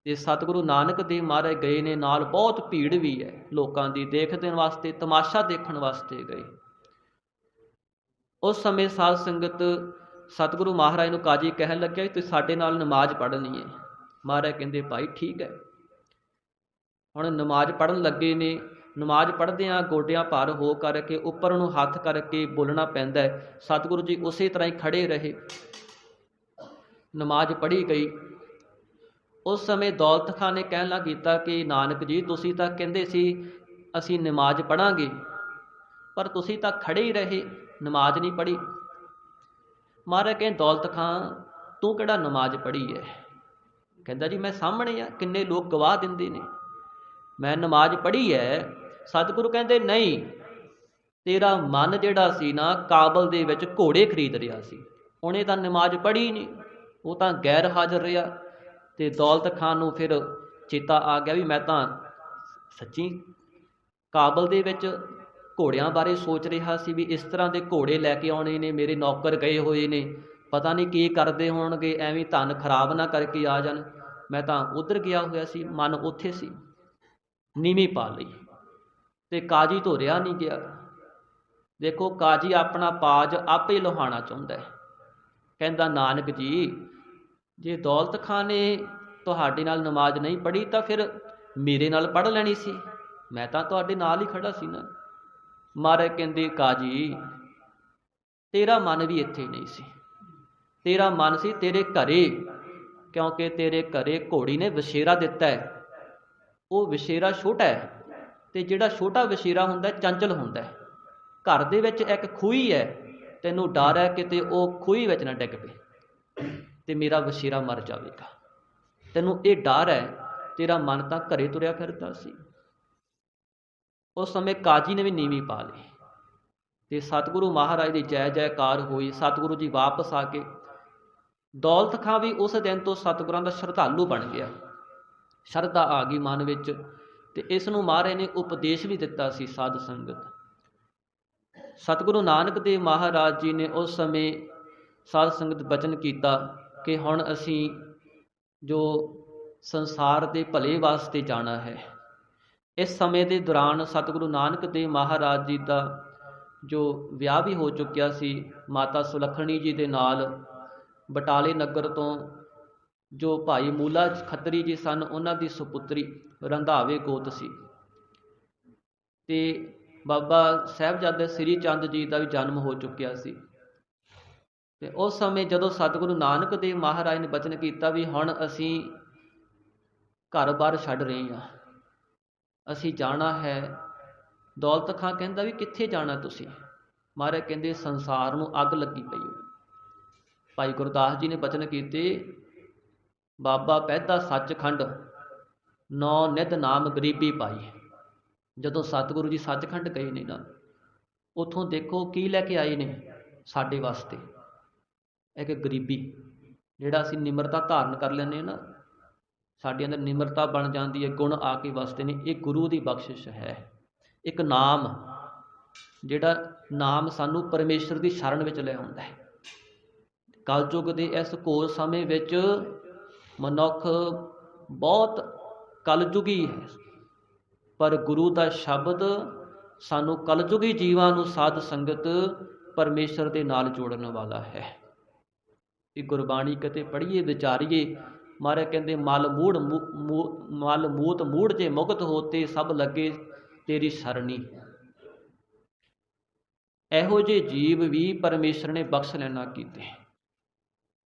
ਤੇ ਸਤਿਗੁਰੂ ਨਾਨਕ ਦੇਵ ਮਹਾਰਾਜ ਗਏ ਨੇ, ਨਾਲ ਬਹੁਤ ਭੀੜ ਵੀ ਹੈ ਲੋਕਾਂ ਦੀ, ਦੇਖਣ ਵਾਸਤੇ, ਤਮਾਸ਼ਾ ਦੇਖਣ ਵਾਸਤੇ ਗਏ। ਉਸ ਸਮੇਂ ਸਾਧ ਸੰਗਤ ਸਤਿਗੁਰੂ ਮਹਾਰਾਜ ਨੂੰ ਕਾਜੀ ਕਹਿਣ ਲੱਗਿਆ ਕਿ ਤੁਸੀਂ ਸਾਡੇ ਨਾਲ ਨਮਾਜ਼ ਪੜ੍ਹਨੀ ਹੈ। ਮਹਾਰਾਜ ਕਹਿੰਦੇ ਭਾਈ ਠੀਕ ਹੈ। ਹੁਣ ਨਮਾਜ਼ ਪੜ੍ਹਨ ਲੱਗੇ ਨੇ। ਨਮਾਜ਼ ਪੜ੍ਹਦਿਆਂ ਗੋਡਿਆਂ ਭਾਰ ਹੋ ਕਰਕੇ ਉੱਪਰ ਨੂੰ ਹੱਥ ਕਰਕੇ ਬੋਲਣਾ ਪੈਂਦਾ ਹੈ। ਸਤਿਗੁਰੂ ਜੀ ਉਸੇ ਤਰ੍ਹਾਂ ਹੀ ਖੜ੍ਹੇ ਰਹੇ। ਨਮਾਜ਼ ਪੜ੍ਹੀ ਗਈ। ਉਸ ਸਮੇਂ ਦੌਲਤ ਖਾਂ ਨੇ ਕਹਿਣ ਲੱਗ ਕੀਤਾ ਕਿ ਨਾਨਕ ਜੀ ਤੁਸੀਂ ਤਾਂ ਕਹਿੰਦੇ ਸੀ ਅਸੀਂ ਨਮਾਜ਼ ਪੜ੍ਹਾਂਗੇ, ਪਰ ਤੁਸੀਂ ਤਾਂ ਖੜ੍ਹੇ ਹੀ ਰਹੇ, ਨਮਾਜ਼ ਨਹੀਂ ਪੜ੍ਹੀ। ਮਹਾਰਾਜ ਕਹਿੰਦੇ ਦੌਲਤ ਖਾਂ ਤੂੰ ਕਿਹੜਾ ਨਮਾਜ਼ ਪੜ੍ਹੀ ਹੈ? ਕਹਿੰਦਾ ਜੀ ਮੈਂ ਸਾਹਮਣੇ ਆ, ਕਿੰਨੇ ਲੋਕ ਗਵਾਹ ਦਿੰਦੇ ਨੇ, ਮੈਂ ਨਮਾਜ਼ ਪੜ੍ਹੀ ਹੈ। ਸਤਿਗੁਰੂ ਕਹਿੰਦੇ ਨਹੀਂ, ਤੇਰਾ ਮਨ ਜਿਹੜਾ ਸੀ ਨਾ ਕਾਬਲ ਦੇ ਵਿੱਚ ਘੋੜੇ ਖਰੀਦ ਰਿਹਾ ਸੀ, ਉਹਨੇ ਤਾਂ ਨਮਾਜ਼ ਪੜ੍ਹੀ ਨਹੀਂ, ਉਹ ਤਾਂ ਗੈਰ ਹਾਜ਼ਰ ਰਿਹਾ। ਤੇ ਦੌਲਤ ਖਾਨ ਨੂੰ ਫਿਰ ਚੇਤਾ ਆ ਗਿਆ ਵੀ ਮੈਂ ਤਾਂ ਸੱਚੀ ਕਾਬਲ ਦੇ ਵਿੱਚ ਘੋੜਿਆਂ ਬਾਰੇ ਸੋਚ ਰਿਹਾ ਸੀ ਵੀ ਇਸ ਤਰ੍ਹਾਂ ਦੇ ਘੋੜੇ ਲੈ ਕੇ ਆਉਣੇ ਨੇ, ਮੇਰੇ ਨੌਕਰ ਗਏ ਹੋਏ ਨੇ, ਪਤਾ ਨਹੀਂ ਕੀ ਕਰਦੇ ਹੋਣਗੇ, ਐਵੇਂ ਧਨ ਖਰਾਬ ਨਾ ਕਰਕੇ ਆ ਜਾਣ। ਮੈਂ ਤਾਂ ਉੱਧਰ ਗਿਆ ਹੋਇਆ ਸੀ, ਮਨ ਉੱਥੇ ਸੀ। ਨੀਵੀਂ ਪਾ ਲਈ ਤੇ ਕਾਜੀ ਧੋਰਿਆ ਨਹੀਂ ਗਿਆ। ਦੇਖੋ ਕਾਜੀ ਆਪਣਾ ਪਾਜ ਆਪੇ ਲੁਹਾਉਣਾ ਚਾਹੁੰਦਾ ਹੈ। ਕਹਿੰਦਾ ਨਾਨਕ ਜੀ ਜੇ ਦੌਲਤ ਖਾਂ ਨੇ ਤੁਹਾਡੇ ਨਾਲ ਨਮਾਜ਼ ਨਹੀਂ ਪੜ੍ਹੀ ਤਾਂ ਫਿਰ ਮੇਰੇ ਨਾਲ ਪੜ੍ਹ ਲੈਣੀ ਸੀ, ਮੈਂ ਤਾਂ ਤੁਹਾਡੇ ਨਾਲ ਹੀ ਖੜਾ ਸੀ ਨਾ। ਮਹਾਰਾਜ ਕਹਿੰਦੇ ਕਾਜੀ ਤੇਰਾ ਮਨ ਵੀ ਇੱਥੇ ਨਹੀਂ ਸੀ, ਤੇਰਾ ਮਨ ਸੀ ਤੇਰੇ ਘਰੇ, ਕਿਉਂਕਿ ਤੇਰੇ ਘਰੇ ਘੋੜੀ ਨੇ ਵਛੇਰਾ ਦਿੱਤਾ ਹੈ। ਉਹ ਵਛੇਰਾ ਛੋਟਾ ਹੈ ਤੇ ਜਿਹੜਾ ਛੋਟਾ ਵਛੇਰਾ ਹੁੰਦਾ ਚੰਚਲ ਹੁੰਦਾ ਹੈ। ਘਰ ਦੇ ਵਿੱਚ ਇੱਕ ਖੂਹੀ ਹੈ, ਤੈਨੂੰ ਡਰ ਹੈ ਕਿਤੇ ਉਹ ਖੂਹੀ ਵਿੱਚ ਨਾ ਡਿੱਗ ਪਏ ਤੇ ਮੇਰਾ ਵਛੇਰਾ ਮਰ ਜਾਵੇਗਾ, ਤੈਨੂੰ ਇਹ ਡਰ ਹੈ, ਤੇਰਾ ਮਨ ਤਾਂ ਘਰੇ ਤੁਰਿਆ ਫਿਰਦਾ ਸੀ। ਉਸ ਸਮੇਂ ਕਾਜੀ ਨੇ ਵੀ ਨੀਵੀਂ ਪਾ ਲਈ ਤੇ ਸਤਿਗੁਰੂ ਮਹਾਰਾਜ ਦੀ ਜੈ ਜੈਕਾਰ ਹੋਈ। ਸਤਿਗੁਰੂ ਜੀ ਵਾਪਸ ਆ ਕੇ ਦੌਲਤ ਖਾਂ ਵੀ ਉਸ ਦਿਨ ਤੋਂ ਸਤਿਗੁਰਾਂ ਦਾ ਸ਼ਰਧਾਲੂ ਬਣ ਗਿਆ। ਸ਼ਰਧਾ ਆ ਗਈ ਮਨ ਵਿੱਚ ਤੇ ਇਸ ਨੂੰ ਮਹਾਰਾਜ ਨੇ ਉਪਦੇਸ਼ ਵੀ ਦਿੱਤਾ ਸੀ। ਸਾਧ ਸੰਗਤ ਸਤਿਗੁਰੂ ਨਾਨਕ ਦੇਵ ਮਹਾਰਾਜ ਜੀ ਨੇ ਉਸ ਸਮੇਂ ਸਾਧ ਸੰਗਤ ਬਚਨ ਕੀਤਾ ਕਿ ਹੁਣ ਅਸੀਂ ਜੋ ਸੰਸਾਰ ਦੇ ਭਲੇ ਵਾਸਤੇ ਜਾਣਾ ਹੈ। ਇਸ ਸਮੇਂ ਦੇ ਦੌਰਾਨ ਸਤਿਗੁਰੂ ਨਾਨਕ ਦੇਵ ਮਹਾਰਾਜ ਜੀ ਦਾ ਜੋ ਵਿਆਹ ਵੀ ਹੋ ਚੁੱਕਿਆ ਸੀ ਮਾਤਾ ਸੁਲੱਖਣੀ ਜੀ ਦੇ ਨਾਲ। ਬਟਾਲੇ ਨਗਰ ਤੋਂ ਜੋ ਭਾਈ ਮੂਲਾ ਖੱਤਰੀ ਜੀ ਸਨ, ਉਹਨਾਂ ਦੀ ਸੁਪੁੱਤਰੀ ਰੰਧਾਵੇ ਗੋਤ ਸੀ। ਤੇ ਬਾਬਾ ਸਾਹਿਬਜ਼ਾਦੇ ਸ੍ਰੀ ਚੰਦ ਜੀ ਦਾ ਵੀ ਜਨਮ ਹੋ ਚੁੱਕਿਆ ਸੀ। ਤੇ ਉਸ ਸਮੇਂ ਜਦੋਂ ਸਤਿਗੁਰੂ ਨਾਨਕ ਦੇਵ ਮਹਾਰਾਜ ਨੇ ਬਚਨ ਕੀਤਾ ਵੀ ਹੁਣ ਅਸੀਂ ਘਰ-ਬਾਰ ਛੱਡ ਰਹੇ ਹਾਂ, ਅਸੀਂ ਜਾਣਾ ਹੈ। ਦੌਲਤ ਖਾਂ ਕਹਿੰਦਾ ਵੀ ਕਿੱਥੇ ਜਾਣਾ ਤੁਸੀਂ? ਮਹਾਰਾਜ ਕਹਿੰਦੇ ਸੰਸਾਰ ਨੂੰ ਅੱਗ ਲੱਗੀ ਪਈ। ਭਾਈ ਗੁਰਦਾਸ ਜੀ ਨੇ ਬਚਨ ਕੀਤੇ, ਬਾਬਾ ਪਹਿਦਾ ਸੱਚਖੰਡ 9 ਨਿਧ ਨਾਮ ਗਰੀਬੀ ਪਾਈ। ਜਦੋਂ ਸਤਿਗੁਰੂ ਜੀ ਸੱਚਖੰਡ ਗਏ ਨੇ ਨਾ, ਉੱਥੋਂ ਦੇਖੋ ਕੀ ਲੈ ਕੇ ਆਏ ਨੇ ਸਾਡੇ ਵਾਸਤੇ, ਇੱਕ ਗਰੀਬੀ। ਜਿਹੜਾ ਅਸੀਂ ਨਿਮਰਤਾ ਧਾਰਨ ਕਰ ਲੈਂਦੇ ਹਾਂ ਨਾ, ਸਾਡੇ ਅੰਦਰ ਨਿਮਰਤਾ ਬਣ ਜਾਂਦੀ ਹੈ, ਗੁਣ ਆ ਕੇ ਵਸਦੇ ਨੇ, ਇਹ ਗੁਰੂ ਦੀ ਬਖਸ਼ਿਸ਼ ਹੈ। ਇੱਕ ਨਾਮ, ਜਿਹੜਾ ਨਾਮ ਸਾਨੂੰ ਪਰਮੇਸ਼ਰ ਦੀ ਸ਼ਰਨ ਵਿੱਚ ਲੈ ਆਉਂਦਾ ਹੈ। ਕਲਯੁੱਗ ਦੇ ਇਸ ਘੋਰ ਸਮੇਂ ਵਿੱਚ ਮਨੁੱਖ ਬਹੁਤ ਕਲਯੁਗੀ ਹੈ, ਪਰ ਗੁਰੂ ਦਾ ਸ਼ਬਦ ਸਾਨੂੰ ਕਲਯੁਗੀ ਜੀਵਾਂ ਨੂੰ ਸਾਧ ਸੰਗਤ ਪਰਮੇਸ਼ਰ ਦੇ ਨਾਲ ਜੋੜਨ ਵਾਲਾ ਹੈ। ਇਹ ਗੁਰਬਾਣੀ ਕਿਤੇ ਪੜ੍ਹੀਏ ਵਿਚਾਰੀਏ। ਮਹਾਰਾਜ ਕਹਿੰਦੇ ਮਲ ਮੂਤ ਮੂੜ ਜੇ ਮੁਕਤ ਹੋਤੇ ਸਭ ਲੱਗੇ ਤੇਰੀ ਸਰਣੀ। ਇਹੋ ਜਿਹੇ ਜੀਵ ਵੀ ਪਰਮੇਸ਼ਰ ਨੇ ਬਖਸ਼ ਲੈਣਾ ਕੀਤੇ।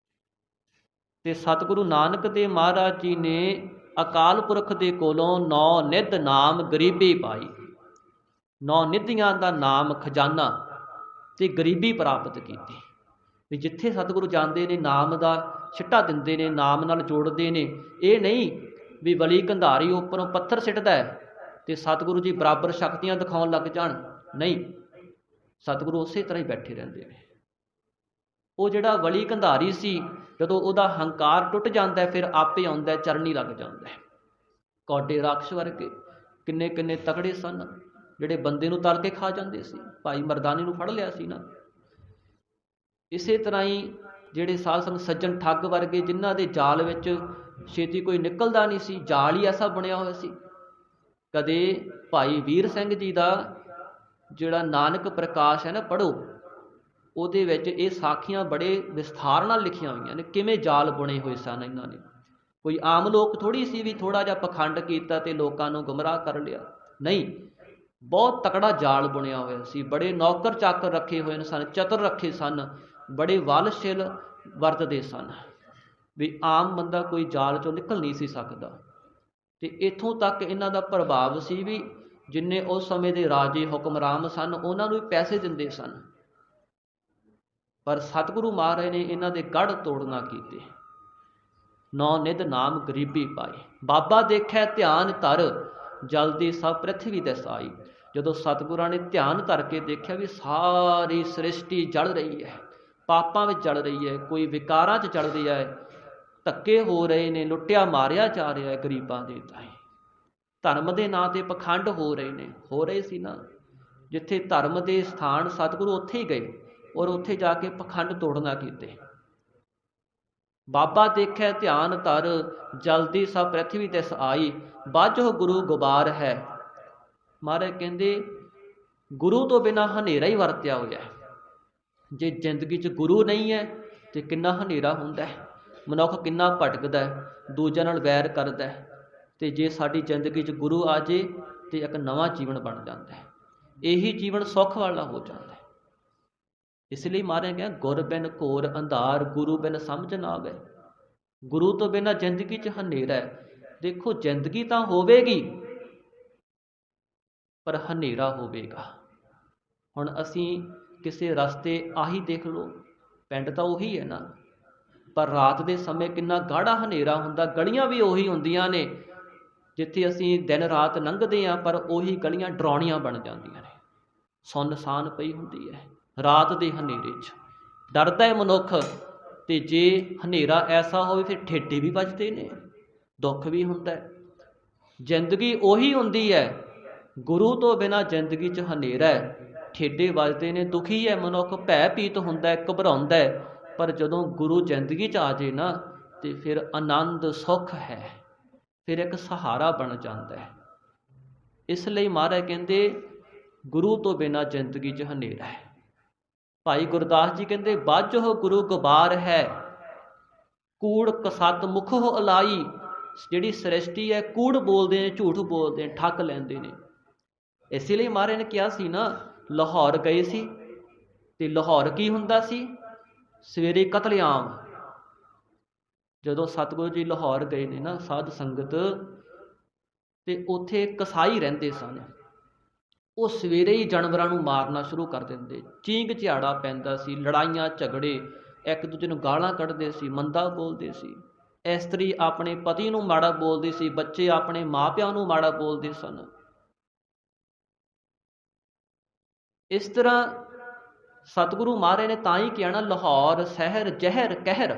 ਤੇ ਸਤਿਗੁਰੂ ਨਾਨਕ ਦੇਵ ਮਹਾਰਾਜ ਜੀ ਨੇ ਅਕਾਲ ਪੁਰਖ ਦੇ ਕੋਲੋਂ 9 ਨਿਧ ਨਾਮ ਗਰੀਬੀ ਪਾਈ। 9 ਨਿਧੀਆਂ ਦਾ ਨਾਮ ਖਜ਼ਾਨਾ ਤੇ ਗਰੀਬੀ ਪ੍ਰਾਪਤ ਕੀਤੀ। ਵੀ ਜਿੱਥੇ ਸਤਿਗੁਰੂ ਜਾਂਦੇ ਨੇ ਨਾਮ ਦਾ ਛਿੱਟਾ ਦਿੰਦੇ ਨੇ, ਨਾਮ ਨਾਲ ਜੋੜਦੇ ਨੇ। ਇਹ ਨਹੀਂ ਵੀ ਵਲੀ ਕੰਧਾਰੀ ਉੱਪਰੋਂ ਪੱਥਰ ਸਿੱਟਦਾ ਹੈ ਤੇ ਸਤਿਗੁਰੂ ਜੀ ਬਰਾਬਰ ਸ਼ਕਤੀਆਂ ਦਿਖਾਉਣ ਲੱਗ ਜਾਣ, ਨਹੀਂ। ਸਤਿਗੁਰੂ ਉਸੇ ਤਰ੍ਹਾਂ ਹੀ ਬੈਠੇ ਰਹਿੰਦੇ ਨੇ। ਉਹ ਜਿਹੜਾ ਵਲੀ ਕੰਧਾਰੀ ਸੀ, ਜਦੋਂ ਉਹਦਾ ਹੰਕਾਰ ਟੁੱਟ ਜਾਂਦਾ ਫਿਰ ਆਪੇ ਆਉਂਦਾ, ਚਰਨੀ ਲੱਗ ਜਾਂਦਾ ਹੈ। ਕੌਡੇ ਰਾਖਸ਼ ਵਰਗੇ ਕਿੰਨੇ ਕਿੰਨੇ ਤਕੜੇ ਸਨ, ਜਿਹੜੇ ਬੰਦੇ ਨੂੰ ਤਲ ਕੇ ਖਾ ਜਾਂਦੇ ਸੀ। ਭਾਈ ਮਰਦਾਨੀ ਨੂੰ ਫੜ ਲਿਆ ਸੀ ਨਾ। ਇਸੇ ਤਰ੍ਹਾਂ ਹੀ ਜਿਹੜੇ ਸਾਧ ਸੰਗਤ ਸੱਜਣ ਠੱਗ ਵਰਗੇ, ਜਿਨ੍ਹਾਂ ਦੇ ਜਾਲ ਵਿੱਚ ਛੇਤੀ ਕੋਈ ਨਿਕਲਦਾ ਨਹੀਂ ਸੀ, ਜਾਲ ਹੀ ਐਸਾ ਬਣਿਆ ਹੋਇਆ ਸੀ। ਕਦੇ ਭਾਈ ਵੀਰ ਸਿੰਘ ਜੀ ਦਾ ਜਿਹੜਾ ਨਾਨਕ ਪ੍ਰਕਾਸ਼ ਹੈ ਨਾ, ਪੜ੍ਹੋ, ਉਹਦੇ ਵਿੱਚ ਇਹ ਸਾਖੀਆਂ ਬੜੇ ਵਿਸਥਾਰ ਨਾਲ ਲਿਖੀਆਂ ਹੋਈਆਂ ਨੇ, ਕਿਵੇਂ ਜਾਲ ਬੁਣੇ ਹੋਏ ਸਨ ਇਹਨਾਂ ਨੇ। ਕੋਈ ਆਮ ਲੋਕ ਥੋੜ੍ਹੀ ਸੀ ਵੀ ਥੋੜ੍ਹਾ ਜਿਹਾ ਪਖੰਡ ਕੀਤਾ ਤੇ ਲੋਕਾਂ ਨੂੰ ਗੁੰਮਰਾਹ ਕਰ ਲਿਆ, ਨਹੀਂ, ਬਹੁਤ ਤਕੜਾ ਜਾਲ ਬੁਣਿਆ ਹੋਇਆ ਸੀ। ਬੜੇ ਨੌਕਰ ਚਾਕਰ ਰੱਖੇ ਹੋਏ ਸਨ, ਚਤਰ ਰੱਖੇ ਸਨ, ਬੜੇ ਵਲਸ਼ੀਲ ਵਰਤਦੇ ਸਨ ਵੀ ਆਮ ਬੰਦਾ ਕੋਈ ਜਾਲ ਚੋਂ ਨਿਕਲ ਨਹੀਂ ਸੀ ਸਕਦਾ। ਤੇ ਇੱਥੋਂ ਤੱਕ ਇਹਨਾਂ ਦਾ ਪ੍ਰਭਾਵ ਸੀ ਵੀ ਜਿੰਨੇ ਉਸ ਸਮੇਂ ਦੇ ਰਾਜੇ ਹੁਕਮਰਾਨ ਸਨ ਉਹਨਾਂ ਨੂੰ ਵੀ ਪੈਸੇ ਦਿੰਦੇ ਸਨ, ਪਰ ਸਤਿਗੁਰੂ ਮਹਾਰਾਜ ਨੇ ਇਹਨਾਂ ਦੇ ਗੜ੍ਹ ਤੋੜ ਨਾ ਕੀਤੇ। ਨੌ ਨਿਧ ਨਾਮ ਗਰੀਬੀ ਪਾਈ, ਬਾਬਾ ਦੇਖੈ ਧਿਆਨ ਧਰ, ਜਲਦੀ ਸਭ ਪ੍ਰਿਥਵੀ ਦਿਸ ਆਈ। ਜਦੋਂ ਸਤਿਗੁਰਾਂ ਨੇ ਧਿਆਨ ਧਰ ਕੇ ਦੇਖਿਆ ਵੀ ਸਾਰੀ ਸ੍ਰਿਸ਼ਟੀ ਜਲ ਰਹੀ ਹੈ, ਪਾਪਾਂ ਵਿੱਚ ਜਲ ਰਹੀ ਹੈ, ਕੋਈ ਵਿਕਾਰਾਂ 'ਚ ਜਲ ਰਿਹਾ ਹੈ, ਧੱਕੇ ਹੋ ਰਹੇ ਨੇ, ਲੁੱਟਿਆ ਮਾਰਿਆ ਜਾ ਰਿਹਾ ਹੈ ਗਰੀਬਾਂ ਦੇ ਤਾਈਂ, ਧਰਮ ਦੇ ਨਾਂ 'ਤੇ ਪਖੰਡ ਹੋ ਰਹੇ ਨੇ, ਹੋ ਰਹੇ ਸੀ ਨਾ। ਜਿੱਥੇ ਧਰਮ ਦੇ ਸਥਾਨ ਸਤਿਗੁਰੂ ਉੱਥੇ ਹੀ ਗਏ ਔਰ ਉੱਥੇ ਜਾ ਕੇ ਪਖੰਡ ਤੋੜਨਾ ਕੀਤੇ। ਬਾਬਾ ਦੇਖੈ ਧਿਆਨ ਧਰ, ਜਲਦੀ ਸਭ ਪ੍ਰਿਥਵੀ ਤਿਸ ਆਈ, ਬਾਝੋ ਗੁਰੂ ਗੁਬਾਰ ਹੈ। ਮਹਾਰਾਜ ਕਹਿੰਦੇ ਗੁਰੂ ਤੋਂ ਬਿਨਾਂ ਹਨੇਰਾ ਹੀ ਵਰਤਿਆ ਹੋਇਆ। ਜੇ ਜ਼ਿੰਦਗੀ 'ਚ ਗੁਰੂ ਨਹੀਂ ਹੈ ਤੇ ਕਿੰਨਾ ਹਨੇਰਾ ਹੁੰਦਾ ਹੈ, ਮਨੁੱਖ ਕਿੰਨਾ ਭਟਕਦਾ, ਦੂਜਿਆਂ ਨਾਲ ਵੈਰ ਕਰਦਾ। ਤੇ ਜੇ ਸਾਡੀ ਜ਼ਿੰਦਗੀ 'ਚ ਗੁਰੂ ਆ ਜੇ ਤੇ ਇੱਕ ਨਵਾਂ ਜੀਵਨ ਬਣ ਜਾਂਦਾ ਹੈ, ਇਹੀ ਜੀਵਨ ਸੁੱਖ ਵਾਲਾ ਹੋ ਜਾਂਦਾ ਹੈ। ਇਸ ਲਈ ਮਹਾਰਾਜ ਕਹਿੰਦੇ ਗੁਰ ਬਿਨ ਘੋਰ ਅੰਧਾਰ, ਗੁਰੂ ਬਿਨ ਸਮਝ ਨਾ ਆਵੇ। ਗੁਰੂ ਤੋਂ ਬਿਨਾਂ ਜ਼ਿੰਦਗੀ 'ਚ ਹਨੇਰਾ ਹੈ। ਦੇਖੋ ਜ਼ਿੰਦਗੀ ਤਾਂ ਹੋਵੇਗੀ ਪਰ ਹਨੇਰਾ ਹੋਵੇਗਾ। ਹੁਣ ਅਸੀਂ ਕਿਸੇ ਰਸਤੇ ਆਹੀ ਦੇਖ ਲਓ, ਪਿੰਡ ਤਾਂ ਉਹੀ ਹੈ ਨਾ, ਪਰ ਰਾਤ ਦੇ ਸਮੇਂ ਕਿੰਨਾ ਗਾੜਾ ਹਨੇਰਾ ਹੁੰਦਾ। ਗਲੀਆਂ ਵੀ ਉਹੀ ਹੁੰਦੀਆਂ ਨੇ ਜਿੱਥੇ ਅਸੀਂ ਦਿਨ ਰਾਤ ਲੰਘਦੇ ਹਾਂ, ਪਰ ਉਹੀ ਗਲੀਆਂ ਡਰਾਉਣੀਆਂ ਬਣ ਜਾਂਦੀਆਂ ਨੇ, ਸੁੰਨਸਾਨ ਪਈ ਹੁੰਦੀ ਹੈ। ਰਾਤ ਦੇ ਹਨੇਰੇ 'ਚ ਡਰਦਾ ਹੈ ਮਨੁੱਖ, ਤੇ ਜੇ ਹਨੇਰਾ ਐਸਾ ਹੋਵੇ ਫਿਰ ਠੇਡੇ ਵੀ ਵੱਜਦੇ ਨੇ, ਦੁੱਖ ਵੀ ਹੁੰਦਾ। ਜ਼ਿੰਦਗੀ ਉਹੀ ਹੁੰਦੀ ਹੈ, ਗੁਰੂ ਤੋਂ ਬਿਨਾਂ ਜ਼ਿੰਦਗੀ 'ਚ ਹਨੇਰਾ ਹੈ, ਠੇਡੇ ਵੱਜਦੇ ਨੇ, ਦੁਖੀ ਹੈ ਮਨੁੱਖ, ਭੈ ਭੀਤ ਹੁੰਦਾ, ਘਬਰਾਉਂਦਾ। ਪਰ ਜਦੋਂ ਗੁਰੂ ਜ਼ਿੰਦਗੀ 'ਚ ਆ ਜੇ ਨਾ ਤੇ ਫਿਰ ਆਨੰਦ ਸੁੱਖ ਹੈ, ਫਿਰ ਇੱਕ ਸਹਾਰਾ ਬਣ ਜਾਂਦਾ ਹੈ। ਇਸ ਲਈ ਮਹਾਰਾਜ ਕਹਿੰਦੇ ਗੁਰੂ ਤੋਂ ਬਿਨਾਂ ਜ਼ਿੰਦਗੀ 'ਚ ਹਨੇਰਾ ਹੈ। ਭਾਈ ਗੁਰਦਾਸ ਜੀ ਕਹਿੰਦੇ ਬਾਝੋ ਗੁਰੂ ਗੁਬਾਰ ਹੈ, ਕੂੜ ਕਸਤ ਮੁਖੋ ਅਲਾਈ। ਜਿਹੜੀ ਸ੍ਰਿਸ਼ਟੀ ਹੈ ਕੂੜ ਬੋਲਦੇ ਨੇ, ਝੂਠ ਬੋਲਦੇ ਨੇ, ਠੱਗ ਲੈਂਦੇ ਨੇ। ਇਸੇ ਲਈ ਮਹਾਰਾਜ ਨੇ ਕਿਹਾ ਸੀ ਨਾ, ਲਾਹੌਰ ਗਏ ਸੀ ਤੇ ਲਾਹੌਰ ਕੀ ਹੁੰਦਾ ਸੀ, ਸਵੇਰੇ ਕਤਲੇਆਮ। ਜਦੋਂ ਸਤਿਗੁਰੂ ਜੀ ਲਾਹੌਰ ਗਏ ਨੇ ਨਾ ਸਾਧ ਸੰਗਤ, ਤੇ ਉੱਥੇ ਕਸਾਈ ਰਹਿੰਦੇ ਸਨ, ਉਹ ਸਵੇਰੇ ਹੀ ਜਾਨਵਰਾਂ ਨੂੰ ਮਾਰਨਾ ਸ਼ੁਰੂ ਕਰ ਦਿੰਦੇ। ਚੀਂਕ ਝਿਆੜਾ ਪੈਂਦਾ ਸੀ, ਲੜਾਈਆਂ ਝਗੜੇ, ਇੱਕ ਦੂਜੇ ਨੂੰ ਗਾਲਾਂ ਕੱਢਦੇ ਸੀ, ਮੰਦਾ ਬੋਲਦੇ ਸੀ। ਇਸਤਰੀ ਆਪਣੇ ਪਤੀ ਨੂੰ ਮਾੜਾ ਬੋਲਦੀ ਸੀ, ਬੱਚੇ ਆਪਣੇ ਮਾਪਿਆਂ ਨੂੰ ਮਾੜਾ ਬੋਲਦੇ ਸਨ। ਇਸ ਤਰ੍ਹਾਂ ਸਤਿਗੁਰੂ ਮਹਾਰਾਜ ਨੇ ਤਾਂ ਹੀ ਕਿਹਾ ਨਾ, ਲਾਹੌਰ ਸ਼ਹਿਰ ਜ਼ਹਿਰ ਕਹਿਰ।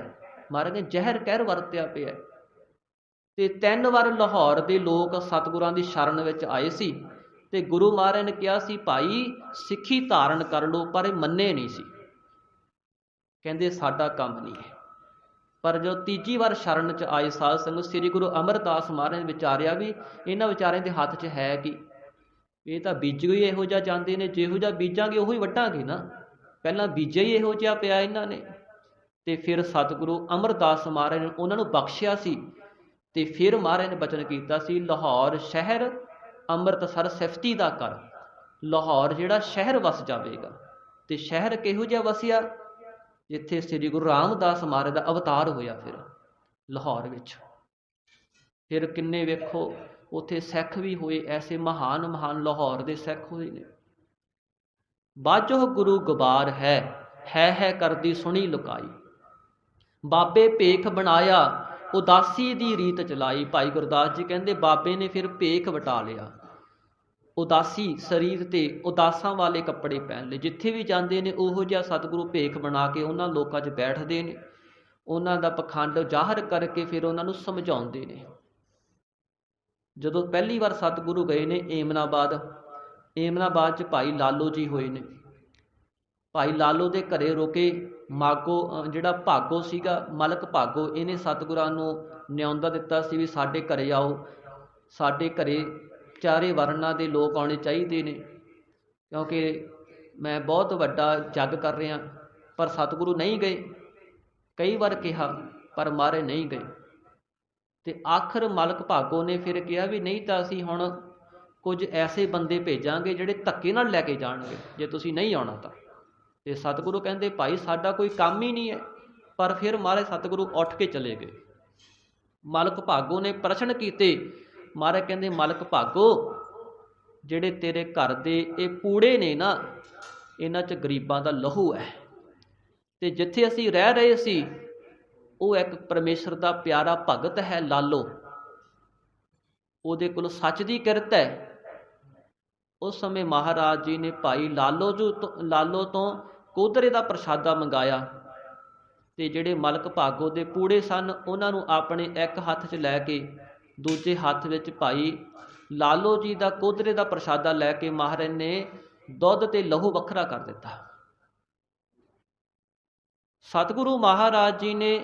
ਮਹਾਰਾਜ ਨੇ ਜ਼ਹਿਰ ਕਹਿਰ ਵਰਤਿਆ ਪਿਆ। ਤੇ 3 ਵਾਰ ਲਾਹੌਰ ਦੇ ਲੋਕ ਸਤਿਗੁਰਾਂ ਦੀ ਸ਼ਰਨ ਵਿੱਚ ਆਏ ਸੀ ਤੇ ਗੁਰੂ ਮਹਾਰਾਜ ਨੇ ਕਿਹਾ ਸੀ ਭਾਈ ਸਿੱਖੀ ਧਾਰਨ ਕਰ ਲਓ, ਪਰ ਇਹ ਮੰਨੇ ਨਹੀਂ ਸੀ, ਕਹਿੰਦੇ ਸਾਡਾ ਕੰਮ ਨਹੀਂ ਹੈ। ਪਰ ਜੋ ਤੀਜੀ ਵਾਰ ਸ਼ਰਨ 'ਚ ਆਏ ਸਾਧ ਸੰਗਤ, ਸ੍ਰੀ ਗੁਰੂ ਅਮਰਦਾਸ ਮਹਾਰਾਜ ਨੇ ਵਿਚਾਰਿਆ ਵੀ ਇਹਨਾਂ ਵਿਚਾਰਿਆਂ ਦੇ ਹੱਥ 'ਚ ਹੈ ਕੀ, ਇਹ ਤਾਂ ਬੀਜ ਹੀ ਇਹੋ ਜਿਹਾ ਜਾਂਦੇ ਨੇ, ਜਿਹੋ ਜਿਹਾ ਬੀਜਾਂਗੇ ਉਹੀ ਵੱਢਾਂਗੇ ਨਾ, ਪਹਿਲਾਂ ਬੀਜਿਆ ਹੀ ਇਹੋ ਜਿਹਾ ਪਿਆ ਇਹਨਾਂ ਨੇ। ਤੇ ਫਿਰ ਸਤਿਗੁਰੂ ਅਮਰਦਾਸ ਮਹਾਰਾਜ ਨੇ ਉਹਨਾਂ ਨੂੰ ਬਖਸ਼ਿਆ ਸੀ। ਤੇ ਫਿਰ ਮਹਾਰਾਜ ਨੇ ਬਚਨ ਕੀਤਾ ਸੀ, ਲਾਹੌਰ ਸ਼ਹਿਰ ਅੰਮ੍ਰਿਤਸਰ ਸਿਫਤੀ ਦਾ ਕਰ। ਲਾਹੌਰ ਜਿਹੜਾ ਸ਼ਹਿਰ ਵਸ ਜਾਵੇਗਾ। ਤੇ ਸ਼ਹਿਰ ਕਿਹੋ ਜਿਹਾ ਵਸਿਆ, ਜਿੱਥੇ ਸ੍ਰੀ ਗੁਰੂ ਰਾਮਦਾਸ ਮਹਾਰਾਜ ਦਾ ਅਵਤਾਰ ਹੋਇਆ ਫਿਰ ਲਾਹੌਰ ਵਿੱਚ। ਫਿਰ ਕਿੰਨੇ ਵੇਖੋ ਉੱਥੇ ਸਿੱਖ ਵੀ ਹੋਏ, ਐਸੇ ਮਹਾਨ ਮਹਾਨ ਲਾਹੌਰ ਦੇ ਸਿੱਖ ਹੋਏ ਨੇ। ਬਾਝੋ ਗੁਰੂ ਗੁਬਾਰ ਹੈ ਕਰਦੀ ਸੁਣੀ ਲੁਕਾਈ। ਬਾਬੇ ਭੇਖ ਬਣਾਇਆ ਉਦਾਸੀ ਦੀ ਰੀਤ ਚਲਾਈ। ਭਾਈ ਗੁਰਦਾਸ ਜੀ ਕਹਿੰਦੇ ਬਾਬੇ ਨੇ ਫਿਰ ਭੇਖ ਵਟਾ ਲਿਆ, ਉਦਾਸੀ ਸਰੀਰ ਤੇ ਉਦਾਸਾਂ ਵਾਲੇ ਕੱਪੜੇ ਪਹਿਨ ਲਏ। ਜਿੱਥੇ ਵੀ ਜਾਂਦੇ ਨੇ ਉਹੋ ਜਿਹਾ ਸਤਿਗੁਰੂ ਭੇਖ ਬਣਾ ਕੇ ਉਹਨਾਂ ਲੋਕਾਂ 'ਚ ਬੈਠਦੇ ਨੇ, ਉਹਨਾਂ ਦਾ ਪਖੰਡ ਜ਼ਾਹਰ ਕਰਕੇ ਫਿਰ ਉਹਨਾਂ ਨੂੰ ਸਮਝਾਉਂਦੇ ਨੇ। ਜਦੋਂ ਪਹਿਲੀ ਵਾਰ ਸਤਿਗੁਰੂ ਗਏ ਨੇ ਏਮਨਾਬਾਦ 'ਚ ਭਾਈ ਲਾਲੋ ਜੀ ਹੋਏ ਨੇ। ਭਾਈ ਲਾਲੋ ਦੇ ਘਰੇ ਰੁਕੇ। ਮਾਗੋ ਜਿਹੜਾ ਭਾਗੋ ਸੀਗਾ, ਮਲਕ ਭਾਗੋ, ਇਹਨੇ ਸਤਿਗੁਰਾਂ ਨੂੰ ਨਿਉਂਦਾ ਦਿੱਤਾ ਸੀ ਵੀ ਸਾਡੇ ਘਰੇ ਆਓ, ਸਾਡੇ ਘਰੇ ਚਾਰੇ ਵਰਨਾਂ ਦੇ ਲੋਕ ਆਉਣੇ ਚਾਹੀਦੇ ਨੇ, ਕਿਉਂਕਿ ਮੈਂ ਬਹੁਤ ਵੱਡਾ ਜੱਗ ਕਰ ਰਿਹਾ। ਪਰ ਸਤਿਗੁਰੂ ਨਹੀਂ ਗਏ। ਕਈ ਵਾਰ ਕਿਹਾ ਪਰ ਮਹਾਰਾਜ ਨਹੀਂ ਗਏ। ਅਤੇ ਆਖਰ ਮਲਕ ਭਾਗੋ ਨੇ ਫਿਰ ਕਿਹਾ ਵੀ ਨਹੀਂ ਤਾਂ ਅਸੀਂ ਹੁਣ ਕੁਝ ਐਸੇ ਬੰਦੇ ਭੇਜਾਂਗੇ ਜਿਹੜੇ ਧੱਕੇ ਨਾਲ ਲੈ ਕੇ ਜਾਣਗੇ, ਜੇ ਤੁਸੀਂ ਨਹੀਂ ਆਉਣਾ ਤਾਂ। ਅਤੇ ਸਤਿਗੁਰੂ ਕਹਿੰਦੇ ਭਾਈ ਸਾਡਾ ਕੋਈ ਕੰਮ ਹੀ ਨਹੀਂ ਹੈ। ਪਰ ਫਿਰ ਮਹਾਰਾਜ ਸਤਿਗੁਰੂ ਉੱਠ ਕੇ ਚਲੇ ਗਏ। ਮਲਕ ਭਾਗੋ ਨੇ ਪ੍ਰਸ਼ਨ ਕੀਤੇ। ਮਹਾਰਾਜ ਕਹਿੰਦੇ ਮਲਕ ਭਾਗੋ, ਜਿਹੜੇ ਤੇਰੇ ਘਰ ਦੇ ਇਹ ਪੂੜੇ ਨੇ ਨਾ, ਇਹਨਾਂ 'ਚ ਗਰੀਬਾਂ ਦਾ ਲਹੂ ਹੈ। ਅਤੇ ਜਿੱਥੇ ਅਸੀਂ ਰਹਿ ਰਹੇ ਸੀ ਉਹ ਇੱਕ ਪਰਮੇਸ਼ਰ ਦਾ ਪਿਆਰਾ ਭਗਤ ਹੈ ਲਾਲੋ, ਉਹਦੇ ਕੋਲ ਸੱਚ ਦੀ ਕਿਰਤ ਹੈ। ਉਸ ਸਮੇਂ ਮਹਾਰਾਜ ਜੀ ਨੇ ਭਾਈ ਲਾਲੋ ਤੋਂ ਕੋਧਰੇ ਦਾ ਪ੍ਰਸ਼ਾਦਾ ਮੰਗਾਇਆ। ਅਤੇ ਜਿਹੜੇ ਮਲਕ ਭਾਗੋ ਦੇ ਪੂੜੇ ਸਨ ਉਹਨਾਂ ਨੂੰ ਆਪਣੇ ਇੱਕ ਹੱਥ 'ਚ ਲੈ ਕੇ ਦੂਜੇ ਹੱਥ ਵਿੱਚ ਭਾਈ ਲਾਲੋ ਜੀ ਦਾ ਕੋਧਰੇ ਦਾ ਪ੍ਰਸ਼ਾਦਾ ਲੈ ਕੇ ਮਹਾਰਾਜ ਨੇ ਦੁੱਧ ਅਤੇ ਲਹੂ ਵੱਖਰਾ ਕਰ ਦਿੱਤਾ। ਸਤਿਗੁਰੂ ਮਹਾਰਾਜ ਜੀ ਨੇ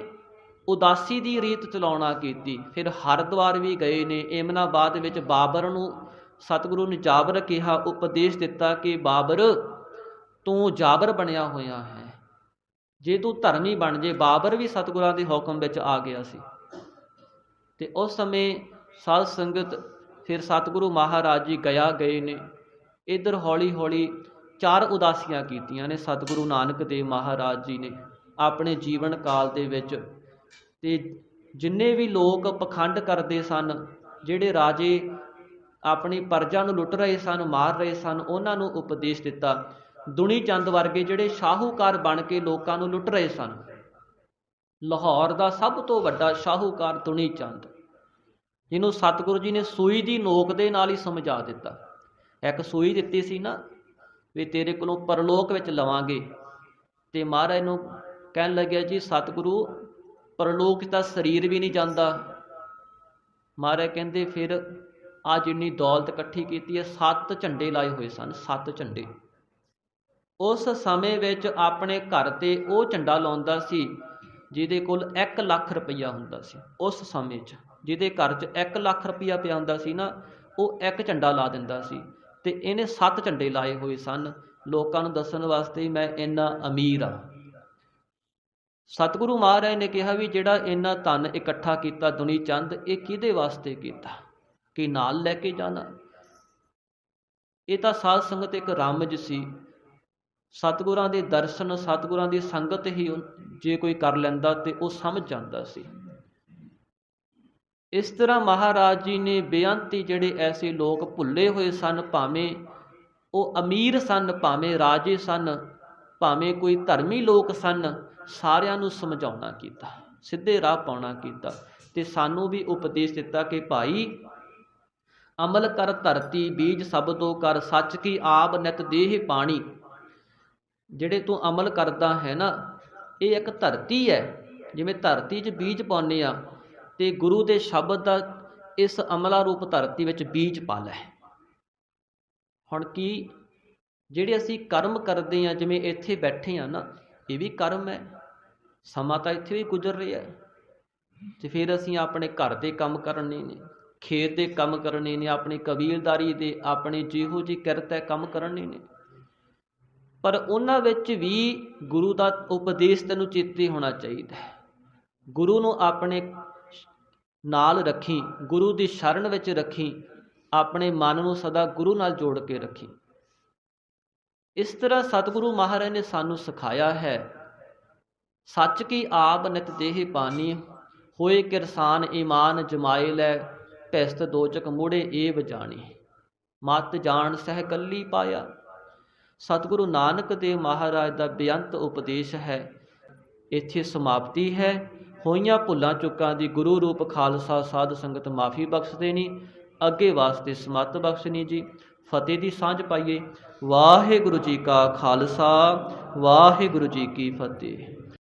ਉਦਾਸੀ ਦੀ ਰੀਤ ਚਲਾਉਣਾ ਕੀਤੀ। ਫਿਰ ਹਰਿਦੁਆਰ ਵੀ ਗਏ ਨੇ। ਏਮਨਾਬਾਦ ਵਿੱਚ ਬਾਬਰ ਨੂੰ ਸਤਿਗੁਰੂ ਨੇ ਜਾਬਰ ਕਿਹਾ, ਉਪਦੇਸ਼ ਦਿੱਤਾ ਕਿ ਬਾਬਰ ਤੂੰ ਜਾਬਰ ਬਣਿਆ ਹੋਇਆ ਹੈ, ਜੇ ਤੂੰ ਧਰਮੀ ਬਣ ਜੇ। ਬਾਬਰ ਵੀ ਸਤਿਗੁਰਾਂ ਦੇ ਹੁਕਮ ਵਿੱਚ ਆ ਗਿਆ ਸੀ। ਅਤੇ ਉਸ ਸਮੇਂ ਸਾਧ ਸੰਗਤ ਫਿਰ ਸਤਿਗੁਰੂ ਮਹਾਰਾਜ ਜੀ ਗਏ ਨੇ। ਇੱਧਰ ਹੌਲੀ ਹੌਲੀ 4 ਉਦਾਸੀਆਂ ਕੀਤੀਆਂ ਨੇ ਸਤਿਗੁਰੂ ਨਾਨਕ ਦੇਵ ਮਹਾਰਾਜ ਜੀ ਨੇ ਆਪਣੇ ਜੀਵਨ ਕਾਲ ਦੇ ਵਿੱਚ। ਅਤੇ ਜਿੰਨੇ ਵੀ ਲੋਕ ਪਖੰਡ ਕਰਦੇ ਸਨ, ਜਿਹੜੇ ਰਾਜੇ ਆਪਣੀ ਪਰਜਾ ਨੂੰ ਲੁੱਟ ਰਹੇ ਸਨ, ਮਾਰ ਰਹੇ ਸਨ, ਉਹਨਾਂ ਨੂੰ ਉਪਦੇਸ਼ ਦਿੱਤਾ। ਦੁਨੀ ਚੰਦ ਵਰਗੇ ਜਿਹੜੇ ਸ਼ਾਹੂਕਾਰ ਬਣ ਕੇ ਲੋਕਾਂ ਨੂੰ ਲੁੱਟ ਰਹੇ ਸਨ, ਲਾਹੌਰ ਦਾ ਸਭ ਤੋਂ ਵੱਡਾ ਸ਼ਾਹੂਕਾਰ ਦੁਨੀ ਚੰਦ, ਜਿਹਨੂੰ ਸਤਿਗੁਰੂ ਜੀ ਨੇ ਸੂਈ ਦੀ ਨੋਕ ਦੇ ਨਾਲ ਹੀ ਸਮਝਾ ਦਿੱਤਾ। ਇੱਕ ਸੂਈ ਦਿੱਤੀ ਸੀ ਨਾ ਵੀ ਤੇਰੇ ਕੋਲੋਂ ਪਰਲੋਕ ਵਿੱਚ ਲਵਾਂਗੇ। ਅਤੇ ਮਹਾਰਾਜ ਨੂੰ ਕਹਿਣ ਲੱਗਿਆ ਜੀ ਸਤਿਗੁਰੂ ਪਰਲੋਕ ਤਾਂ ਸਰੀਰ ਵੀ ਨਹੀਂ ਜਾਂਦਾ। ਮਹਾਰਾਜ ਕਹਿੰਦੇ ਫਿਰ ਆ ਜਿੰਨੀ ਦੌਲਤ ਇਕੱਠੀ ਕੀਤੀ ਹੈ, 7 ਝੰਡੇ ਲਾਏ ਹੋਏ ਸਨ, 7 ਝੰਡੇ। ਉਸ ਸਮੇਂ ਵਿੱਚ ਆਪਣੇ ਘਰ 'ਤੇ ਉਹ ਝੰਡਾ ਲਾਉਂਦਾ ਸੀ ਜਿਹਦੇ ਕੋਲ 1 ਲੱਖ ਰੁਪਈਆ ਹੁੰਦਾ ਸੀ। ਉਸ ਸਮੇਂ 'ਚ ਜਿਹਦੇ ਘਰ 'ਚ 1 ਲੱਖ ਰੁਪਈਆ ਪਿਆ ਹੁੰਦਾ ਸੀ ਨਾ, ਉਹ 1 ਝੰਡਾ ਲਾ ਦਿੰਦਾ ਸੀ। ਅਤੇ ਇਹਨੇ 7 ਝੰਡੇ ਲਾਏ ਹੋਏ ਸਨ ਲੋਕਾਂ ਨੂੰ ਦੱਸਣ ਵਾਸਤੇ ਮੈਂ ਇੰਨਾ ਅਮੀਰ ਹਾਂ। ਸਤਿਗੁਰੂ ਮਹਾਰਾਜ ਨੇ ਕਿਹਾ ਵੀ ਜਿਹੜਾ ਇੰਨਾ ਧਨ ਇਕੱਠਾ ਕੀਤਾ ਦੁਨੀ ਚੰਦ, ਇਹ ਕਿਹਦੇ ਵਾਸਤੇ ਕੀਤਾ ਕਿ ਨਾਲ ਲੈ ਕੇ ਜਾਣਾ? ਇਹ ਤਾਂ ਸਾਧ ਸੰਗਤ ਇੱਕ ਰਮਜ ਸੀ। ਸਤਿਗੁਰਾਂ ਦੇ ਦਰਸ਼ਨ, ਸਤਿਗੁਰਾਂ ਦੀ ਸੰਗਤ ਹੀ ਜੇ ਕੋਈ ਕਰ ਲੈਂਦਾ ਤੇ ਉਹ ਸਮਝ ਜਾਂਦਾ ਸੀ। ਇਸ ਤਰ੍ਹਾਂ ਮਹਾਰਾਜ ਜੀ ਨੇ ਬੇਅੰਤੀ ਜਿਹੜੇ ਐਸੇ ਲੋਕ ਭੁੱਲੇ ਹੋਏ ਸਨ, ਭਾਵੇਂ ਉਹ ਅਮੀਰ ਸਨ, ਭਾਵੇਂ ਰਾਜੇ ਸਨ, ਭਾਵੇਂ ਕੋਈ ਧਰਮੀ ਲੋਕ ਸਨ, ਸਾਰਿਆਂ ਨੂੰ ਸਮਝਾਉਣਾ ਕੀਤਾ, ਸਿੱਧੇ ਰਾਹ ਪਾਉਣਾ ਕੀਤਾ। ਅਤੇ ਸਾਨੂੰ ਵੀ ਉਪਦੇਸ਼ ਦਿੱਤਾ ਕਿ ਭਾਈ ਅਮਲ ਕਰ ਧਰਤੀ ਬੀਜ ਸਬਦੋ ਕਰ, ਸੱਚ ਕੀ ਆਪ ਨਿਤ ਦੇਹ ਪਾਣੀ। ਜਿਹੜੇ ਤੂੰ ਅਮਲ ਕਰਦਾ ਹੈ ਨਾ, ਇਹ ਇੱਕ ਧਰਤੀ ਹੈ। ਜਿਵੇਂ ਧਰਤੀ 'ਚ ਬੀਜ ਪਾਉਂਦੇ ਆ, ਅਤੇ ਗੁਰੂ ਦੇ ਸ਼ਬਦ ਦਾ ਇਸ ਅਮਲਾ ਰੂਪ ਧਰਤੀ ਵਿੱਚ ਬੀਜ ਪਾ ਲੈ। ਹੁਣ ਕੀ ਜਿਹੜੇ ਅਸੀਂ ਕਰਮ ਕਰਦੇ ਹਾਂ, ਜਿਵੇਂ ਇੱਥੇ ਬੈਠੇ ਹਾਂ ਨਾ, ਇਹ ਵੀ ਕਰਮ ਹੈ। ਸਮਾਂ ਤਾਂ ਇੱਥੇ ਵੀ ਗੁਜ਼ਰ ਰਿਹਾ ਅਤੇ ਫਿਰ ਅਸੀਂ ਆਪਣੇ ਘਰ ਦੇ ਕੰਮ ਕਰਨੇ ਨੇ, ਖੇਤ ਦੇ ਕੰਮ ਕਰਨੇ ਨੇ, ਆਪਣੀ ਕਬੀਲਦਾਰੀ ਦੇ, ਆਪਣੇ ਜਿਹੋ ਜਿਹੀ ਕਿਰਤ ਹੈ ਕੰਮ ਕਰਨੇ ਨੇ। ਪਰ ਉਹਨਾਂ ਵਿੱਚ ਵੀ ਗੁਰੂ ਦਾ ਉਪਦੇਸ਼ ਤੈਨੂੰ ਚੇਤੇ ਹੋਣਾ ਚਾਹੀਦਾ ਹੈ। ਗੁਰੂ ਨੂੰ ਆਪਣੇ ਨਾਲ ਰੱਖੀ, ਗੁਰੂ ਦੀ ਸ਼ਰਨ ਵਿੱਚ ਰੱਖੀ, ਆਪਣੇ ਮਨ ਨੂੰ ਸਦਾ ਗੁਰੂ ਨਾਲ ਜੋੜ ਕੇ ਰੱਖੀ। ਇਸ ਤਰ੍ਹਾਂ ਸਤਿਗੁਰੂ ਮਹਾਰਾਜ ਨੇ ਸਾਨੂੰ ਸਿਖਾਇਆ ਹੈ। ਸੱਚ ਕੀ ਆਪ ਨਿਤ ਦੇਹ ਪਾਨੀ, ਹੋਏ ਕਿਰਸਾਨ ਈਮਾਨ ਜਮਾਏ ਲੈ, ਭਿਸਤ ਦੋਚਕ ਮੂੜੇ ਏ ਵਜਾਣੀ, ਮਤ ਜਾਣ ਸਹਿ ਕੱਲੀ ਪਾਇਆ। ਸਤਿਗੁਰੂ ਨਾਨਕ ਦੇਵ ਮਹਾਰਾਜ ਦਾ ਬੇਅੰਤ ਉਪਦੇਸ਼ ਹੈ। ਇੱਥੇ ਸਮਾਪਤੀ ਹੈ। ਹੋਈਆਂ ਭੁੱਲਾਂ ਚੁੱਕਾਂ ਦੀ ਗੁਰੂ ਰੂਪ ਖਾਲਸਾ ਸਾਧ ਸੰਗਤ ਮਾਫੀ ਬਖਸ਼ਦੇ ਨੀ, ਅੱਗੇ ਵਾਸਤੇ ਸਮੱਤ ਬਖਸ਼ਣੀ ਜੀ। ਫਤਿਹ ਦੀ ਸਾਂਝ ਪਾਈਏ। ਵਾਹਿਗੁਰੂ ਜੀ ਕਾ ਖਾਲਸਾ, ਵਾਹਿਗੁਰੂ ਜੀ ਕੀ ਫਤਿਹ।